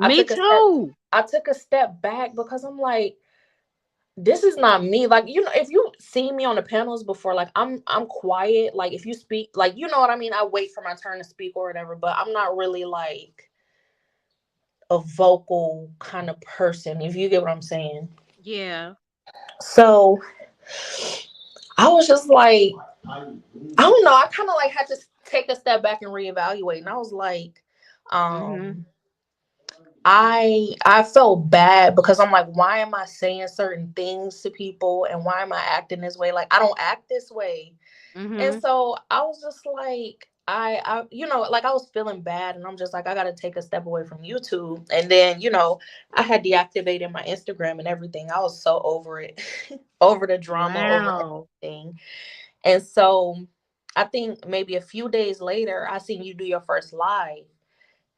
I Me took a step too. I took a step back because I'm like, this is not me. Like, if you see me on the panels before, like I'm quiet. Like if you speak, like, you know what I mean, I wait for my turn to speak or whatever, but I'm not really like a vocal kind of person, if you get what I'm saying. Yeah. So I was just like, I don't know, I kind of like had to take a step back and reevaluate. And I was like, Mhm. um I felt bad because I'm like, why am I saying certain things to people, and why am I acting this way? Like, I don't act this way. And Mhm. so I was just like, I was feeling bad, and I'm just like, I got to take a step away from YouTube. And then, I had deactivated my Instagram and everything. I was so over it, over the drama, over Wow. everything. And so I think maybe a few days later, I seen you do your first live,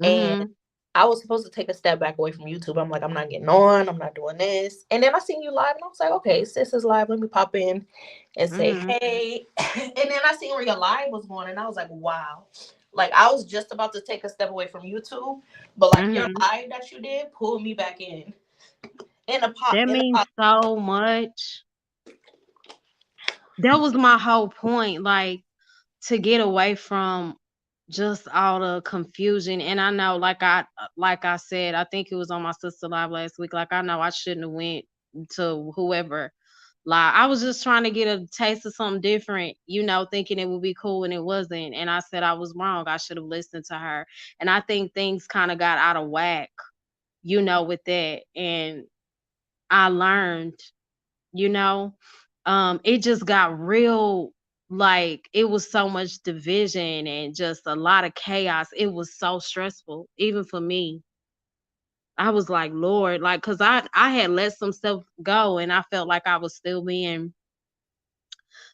and Mhm. I was supposed to take a step back away from YouTube. I'm like, I'm not getting on. I'm not doing this. And then I seen you live, and I was like, okay, sis is live. Let me pop in and say Mhm. hey. And then I seen where your live was going, and I was like, wow. Like I was just about to take a step away from YouTube, but like your Mhm. live that you did pulled me back in a pop That in a means pop. so much. That was my whole point, like to get away from just all the confusion. And I know, like I said, I think it was on my sister live last week. Like I know I shouldn't have went to whoever. Like I was just trying to get a taste of something different, thinking it would be cool, and it wasn't. And I said I was wrong. I should have listened to her. And I think things kind of got out of whack, with that. And I learned, you know it just got real, like it was so much division and just a lot of chaos. It was so stressful even for me. I was like, Lord, like, because I had let some stuff go, and I felt like I was still being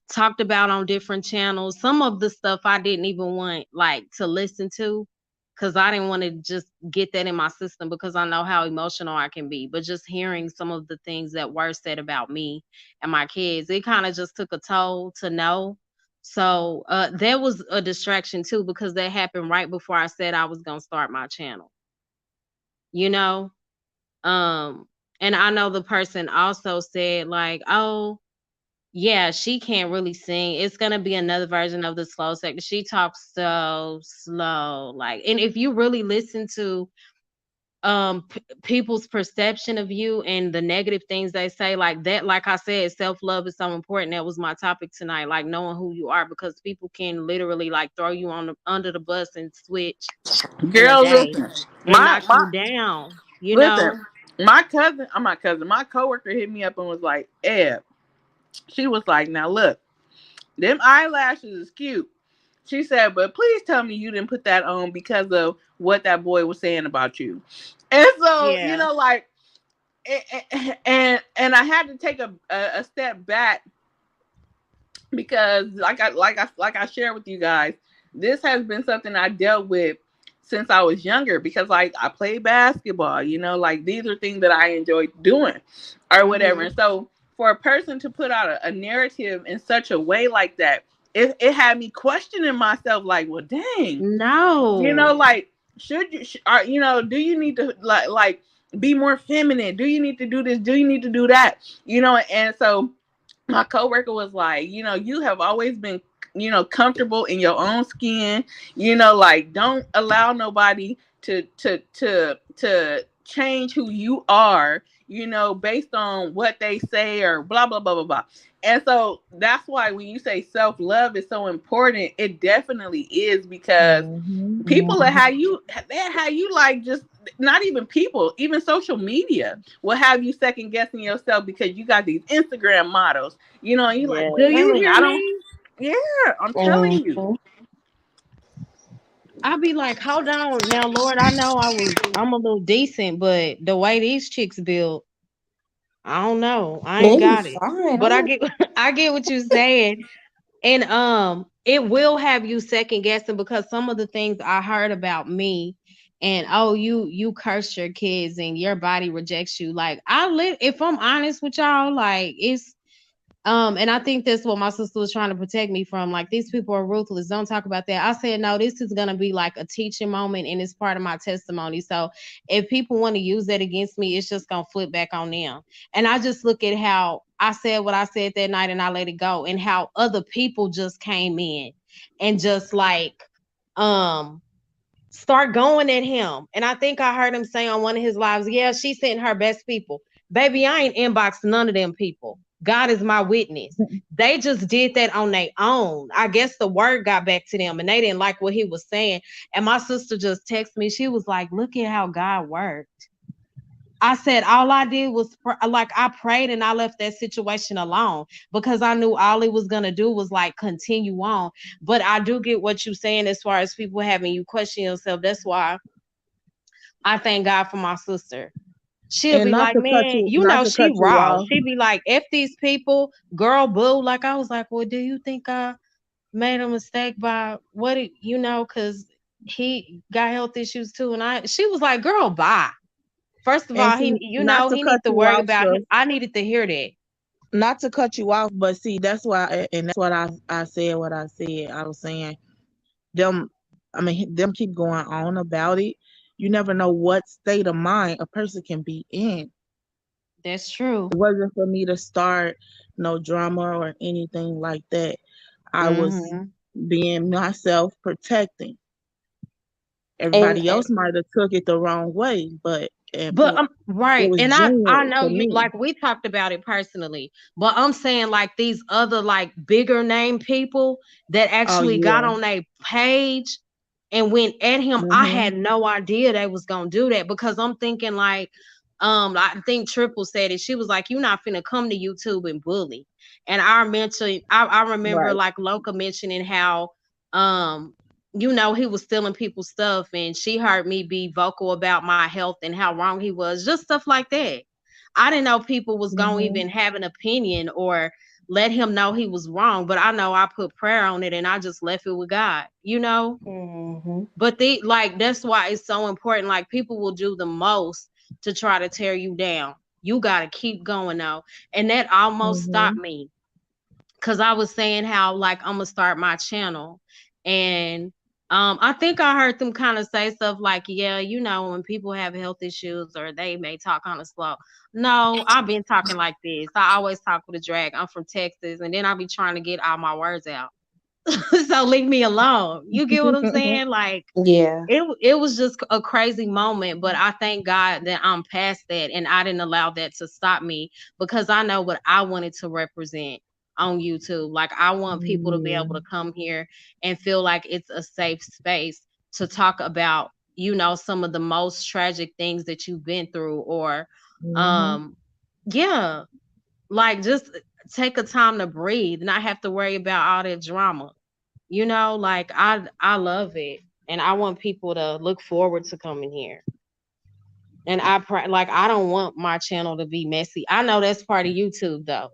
talked about on different channels. Some of the stuff I didn't even want like to listen to, because I didn't want to just get that in my system, because I know how emotional I can be. But just hearing some of the things that were said about me and my kids, it kind of just took a toll to know. So that was a distraction too, because that happened right before I said I was gonna start my channel. You know, um, and I know the person also said like, "Oh, yeah, she can't really sing. It's gonna be another version of the slow section. She talks so slow, like, and if you really listen to people's perception of you and the negative things they say, like that, like I said, self-love is so important. That was my topic tonight, like knowing who you are, because people can literally like throw you on under the bus and switch in a Girl, day listen. and My knock my you down, you listen. know. My cousin, my coworker hit me up and was like, Ed, she was like, now look, them eyelashes is cute. She said, but please tell me you didn't put that on because of what that boy was saying about you. And so, Yeah. like, and I had to take a step back, because like I shared with you guys, this has been something I dealt with since I was younger, because like I played basketball, like these are things that I enjoy doing or whatever. Mhm. And so for a person to put out a narrative in such a way like that, it had me questioning myself, like, well, dang, No. like, should you do you need to like be more feminine? Do you need to do this? Do you need to do that? And so my coworker was like, you have always been, comfortable in your own skin, like don't allow nobody to change who you are, based on what they say or blah blah blah blah blah. And so that's why when you say self-love is so important, it definitely is, because Mhm. people that how you like, just not even people, even social media will have you second guessing yourself, because you got these Instagram models, and you like, Yeah. well, Do you dang, hear I don't. me? Yeah, I'm telling you. Mhm. I be like, hold on now, Lord. I know I'm a little decent, but the way these chicks build, I don't know. I ain't They be got it. fine. But I get I get what you're saying. And it will have you second guessing, because some of the things I heard about me, and oh, you curse your kids and your body rejects you. Like I live, if I'm honest with y'all, like it's and I think that's what my sister was trying to protect me from. Like, these people are ruthless. Don't talk about that. I said, no, this is gonna be like a teaching moment, and it's part of my testimony. So if people want to use that against me, it's just gonna flip back on them. And I just look at how I said what I said that night, and I let it go, and how other people just came in and just like um start going at him. And I think I heard him say on one of his lives, yeah, she sent her best people. Baby, I ain't inboxed none of them people. God is my witness. They just did that on their own. I guess the word got back to them and they didn't like what he was saying. And my sister just texted me. She was like, look at how God worked. I said, all I did was like, I prayed and I left that situation alone, because I knew all it was going to do was like continue on. But I do get what you're saying as far as people having you question yourself. That's why I thank God for my sister. She'll And be like, man, not to she cut you raw. off. She'd be like, F these people, girl, boo. Like, I was like, well, do you think I made a mistake by what, because he got health issues too, and she was like, "Girl, bye." First of And all, see, he, you not know, to he cut needs to you worry off, about him. sis, I needed to hear that. not to cut you off, but see, that's why, and that's what I said. What I said, I was saying them. I mean, them keep going on about it. You never know what state of mind a person can be in. That's true. It wasn't for me to start no drama or anything like that. I was Hmm. being myself, protecting. And Everybody else might have took it the wrong way, but But it right, was and I genuine know to you, me. like we talked about it personally, but I'm saying like these other like bigger name people that Oh actually got yeah. on a page and went at him. I Mhm. had no idea they was gonna do that because I'm thinking like, I think Triple said it. She was like, "You're not finna come to YouTube and bully." And I remember Right. like Loca mentioning how um he was stealing people's stuff, and she heard me be vocal about my health and how wrong he was, just stuff like that. I didn't know people was gonna Mhm. even have an opinion or let him know he was wrong, but I know I put prayer on it and I just left it with God. hmm But that's why it's so important. Like people will do the most to try to tear you down. You gotta keep going though. And that almost stopped Mhm. me because I was saying how like I'm gonna start my channel, and I think I heard them kind of say stuff like, yeah, when people have health issues or they may talk kind of slow. No, I've been talking like this. I always talk with a drag. I'm from Texas, and then I be trying to get all my words out. So leave me alone. You get what I'm saying? Like Yeah. it was just a crazy moment, but I thank God that I'm past that and I didn't allow that to stop me because I know what I wanted to represent on YouTube. Like I want people to be Yeah. able to come here and feel like it's a safe space to talk about, some of the most tragic things that you've been through or Mhm. um yeah, like just take a time to breathe, not have to worry about all that drama. Like I love it, and I want people to look forward to coming here. And like I don't want my channel to be messy. I know that's part of YouTube though.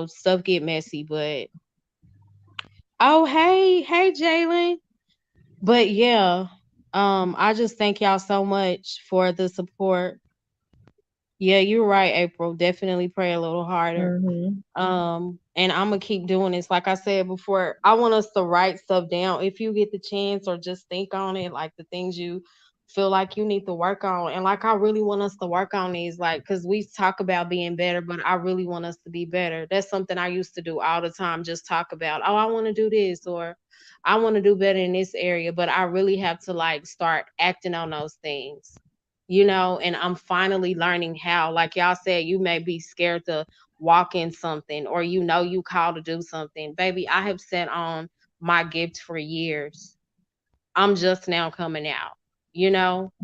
Stuff get messy, but oh hey Jalen. But yeah, I just thank y'all so much for the support. Yeah, you're right, April. Definitely pray a little harder. Mhm. And I'm gonna keep doing this. Like I said before, I want us to write stuff down if you get the chance or just think on it, like the things you feel like you need to work on. And like I really want us to work on these, like, because we talk about being better, but I really want us to be better. That's something I used to do all the time, just talk about, oh, I want to do this or I want to do better in this area, but I really have to like start acting on those things. And I'm finally learning how, like y'all said, you may be scared to walk in something or you called to do something. Baby, I have sat on my gift for years. I'm just now coming out.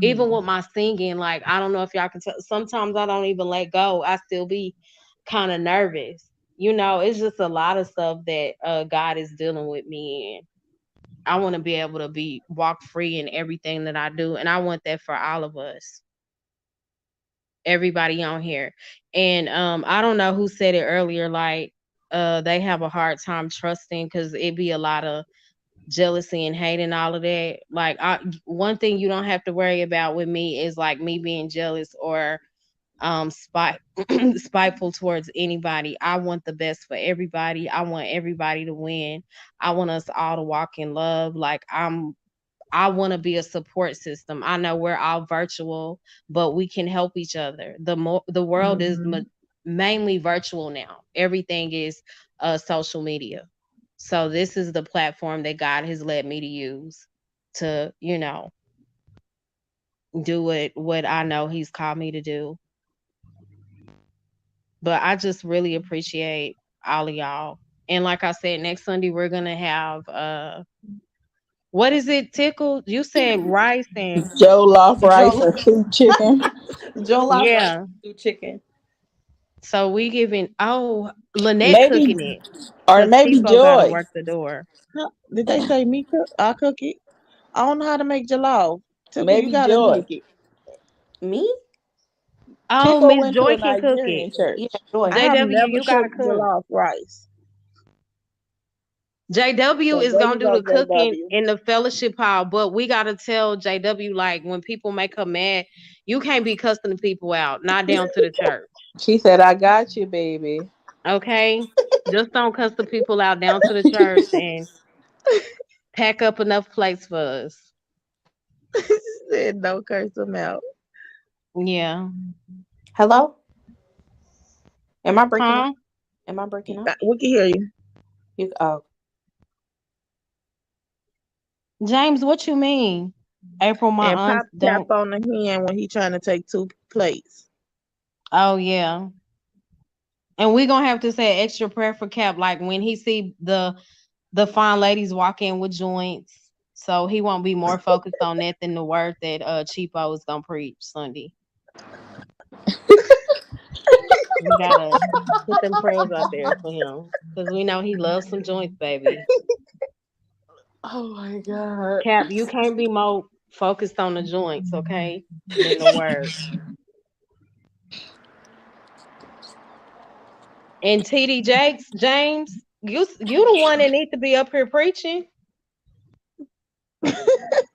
Even Mhm. with my singing, like I don't know if y'all can tell, sometimes I don't even let go. I still be kind of nervous. It's just a lot of stuff that God is dealing with me in. I want to be able to be walk free in everything that I do, and I want that for all of us, everybody on here. And I don't know who said it earlier, like they have a hard time trusting because it be a lot of jealousy and hate and all of that. Like one thing you don't have to worry about with me is like me being jealous or spite spiteful towards anybody. I want the best for everybody. I want everybody to win. I want us all to walk in love. Like I want to be a support system. I know we're all virtual, but we can help each other. The world is Mhm. mainly virtual now. Everything is social media. So this is the platform that God has led me to use to, do what I know He's called me to do. But I just really appreciate all of y'all. And like I said, next Sunday we're gonna have what is it, Tickle? You said rice and Joe lost rice Joe and stewed chicken. Joe loves rice yeah. and stewed chicken. So we giving Lynette Maybe, cooking it or because maybe Tifo got to Joy. work the door. Huh, did they say me cook? I cook it. I don't know how to make jollof. Tickle, you Maybe gotta Joy. make it. Me? Oh, Tico Miss went to Joy a can cook it. Nigerian church. Yeah, Joy. I have JW, never you got to cooked cook. jollof rice. JW So is there gonna you do go, the cooking JW. in the fellowship hall, but we gotta tell JW like when people make her mad, you can't be cussing the people out, not down to the church. She said, "I got you, baby." Okay? Just don't cuss the people out down to the church and pack up enough plates for us. Said no curse them out. Yeah. Hello? Am I breaking up? Huh? Am I breaking up? We can hear you. You oh James, what you mean? April, my And Pop aunts tap don't. on the hand when he trying to take two plates. Oh yeah. And we gonna have to say extra prayer for Cap, like when he see the fine ladies walk in with joints. So he won't be more focused on that than the word that Cheapo is gonna preach Sunday. We gotta put them prayers out there for him. Because we know he loves some joints, baby. Oh my god. Cap, you can't be more focused on the joints, okay? Than the word. And TD Jakes, James, you the one that need to be up here preaching.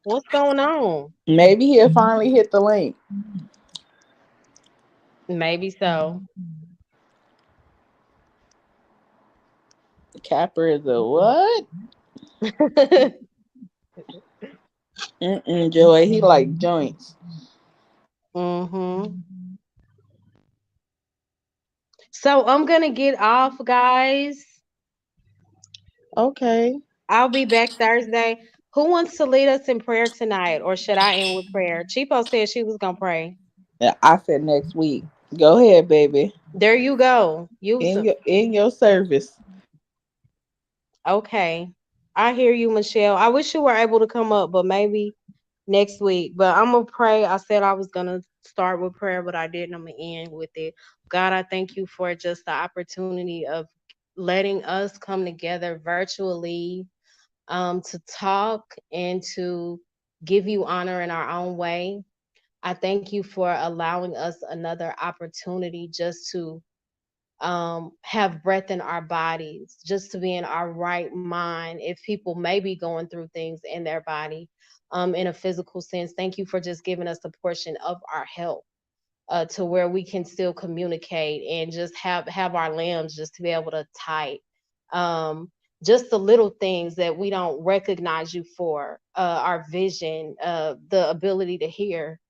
What's going on? Maybe he'll finally hit the link. Maybe so. Capper is a what? Joy. He like joints. hmm So I'm gonna get off, guys. Okay. I'll be back Thursday. Who wants to lead us in prayer tonight, or should I end with prayer? Cheapo said she was gonna pray. Yeah, I said next week. Go ahead, baby. There you go. Use In it. your service. Okay. I hear you, Michelle. I wish you were able to come up, but maybe next week. But I'm gonna pray. I said I was gonna start with prayer, but I didn't. I'm gonna end with it. God, I thank you for just the opportunity of letting us come together virtually to talk and to give you honor in our own way. I thank you for allowing us another opportunity just to have breath in our bodies, just to be in our right mind. If people may be going through things in their body in a physical sense, thank you for just giving us a portion of our health to where we can still communicate and just have our limbs just to be able to type. Just the little things that we don't recognize you for, our vision, the ability to hear,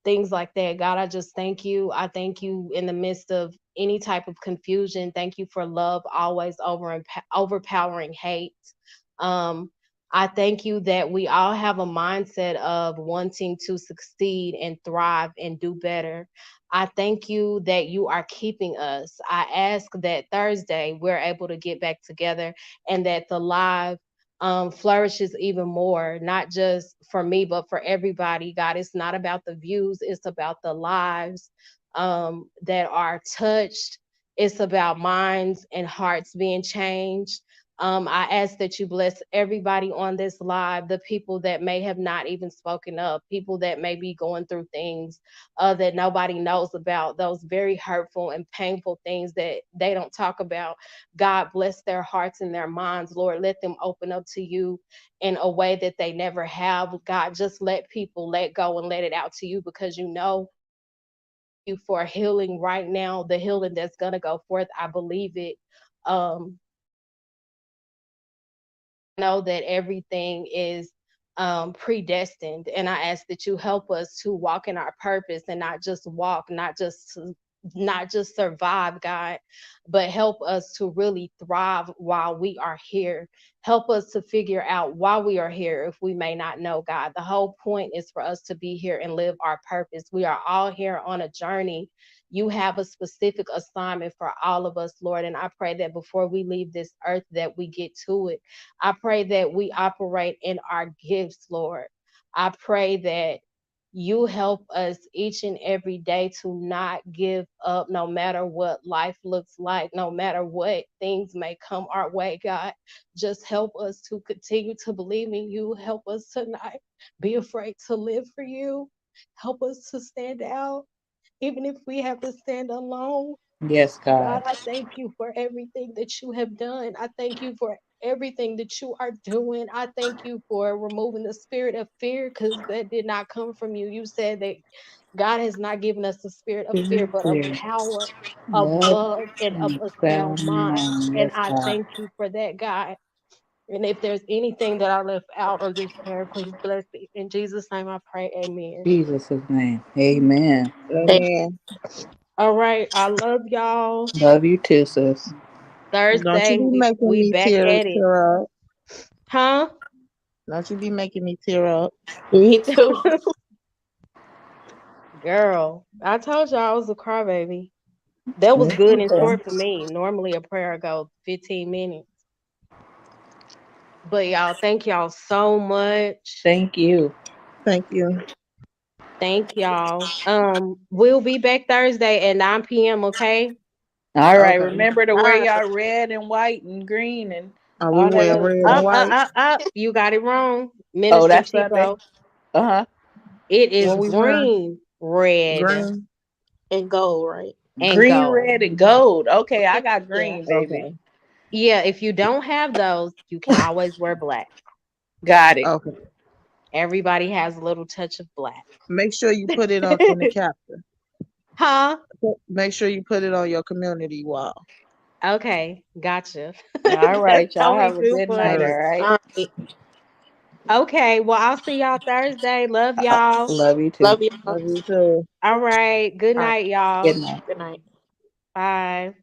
things like that. God, I just thank you. I thank you in the midst of any type of confusion. Thank you for love always overpowering hate. Um, I thank you that we all have a mindset of wanting to succeed and thrive and do better. I thank you that you are keeping us. I ask that Thursday we're able to get back together and that the live flourishes even more, not just for me, but for everybody. God, it's not about the views, it's about the lives that are touched. It's about minds and hearts being changed. I ask that you bless everybody on this live, the people that may have not even spoken up, people that may be going through things that nobody knows about, those very hurtful and painful things that they don't talk about. God bless their hearts and their minds, Lord. Let them open up to you in a way that they never have. God, just let people let go and let it out to you because you know. I thank you for healing right now, the healing that's going to go forth. I believe it. Um, I know that everything is predestined, and I ask that you help us to walk in our purpose and not just walk, not just survive, God, but help us to really thrive while we are here. Help us to figure out why we are here if we may not know, God. The whole point is for us to be here and live our purpose. We are all here on a journey. You have a specific assignment for all of us, Lord, and I pray that before we leave this earth that we get to it. I pray that we operate in our gifts, Lord. I pray that you help us each and every day to not give up no matter what life looks like, no matter what things may come our way, God. Just help us to continue to believe in you. Help us to not be afraid to live for you. Help us to stand out, even if we have to stand alone. Yes, God, God. I thank you for everything that you have done. I thank you for everything that you are doing. I thank you for removing the spirit of fear because that did not come from you. You said that God has not given us the spirit of fear, but of Spirit, power, of love, love, and of and a sound sound mind. mind. And Yes, I God. thank you for that, God. And if there's anything that I left out of this prayer, please bless me. In Jesus' name I pray, amen. Jesus' name. Amen. Amen. All right. I love y'all. Love you too, sis. Don't you Thursday, be we making we me back at it. tear up. Huh? Don't you be making me tear up. Me too. Girl, I told y'all I was a crybaby. That was It's good and okay. short for me. Normally a prayer goes 15 minutes. But y'all, thank y'all so much. Thank you. Thank you. Thank y'all. We'll be back Thursday at 9 p.m. Okay. All right. Okay. Remember to All wear right. y'all red and white and green and Are we all that wearing other red and stuff. white? You got it wrong, Oh, Minister that's Sunday. Chico. Uh-huh. It is What we wearing? green, red, Green. And gold, right? and Green, gold. red, and gold. Okay, I got Yeah. green, baby. Okay. Yeah, if you don't have those, you can always wear black. Got it. Okay. Everybody has a little touch of black. Make sure you put it on in the caption. Huh? Make sure you put it on your community wall. Okay, gotcha. All That's right. Y'all totally have a too good All night, all funny. right. right? All right. Okay, well, I'll see y'all Thursday. Love y'all. Love you too. Love y'all. Love you too. All right. Good All right. night, y'all. Good night. Good night. Bye.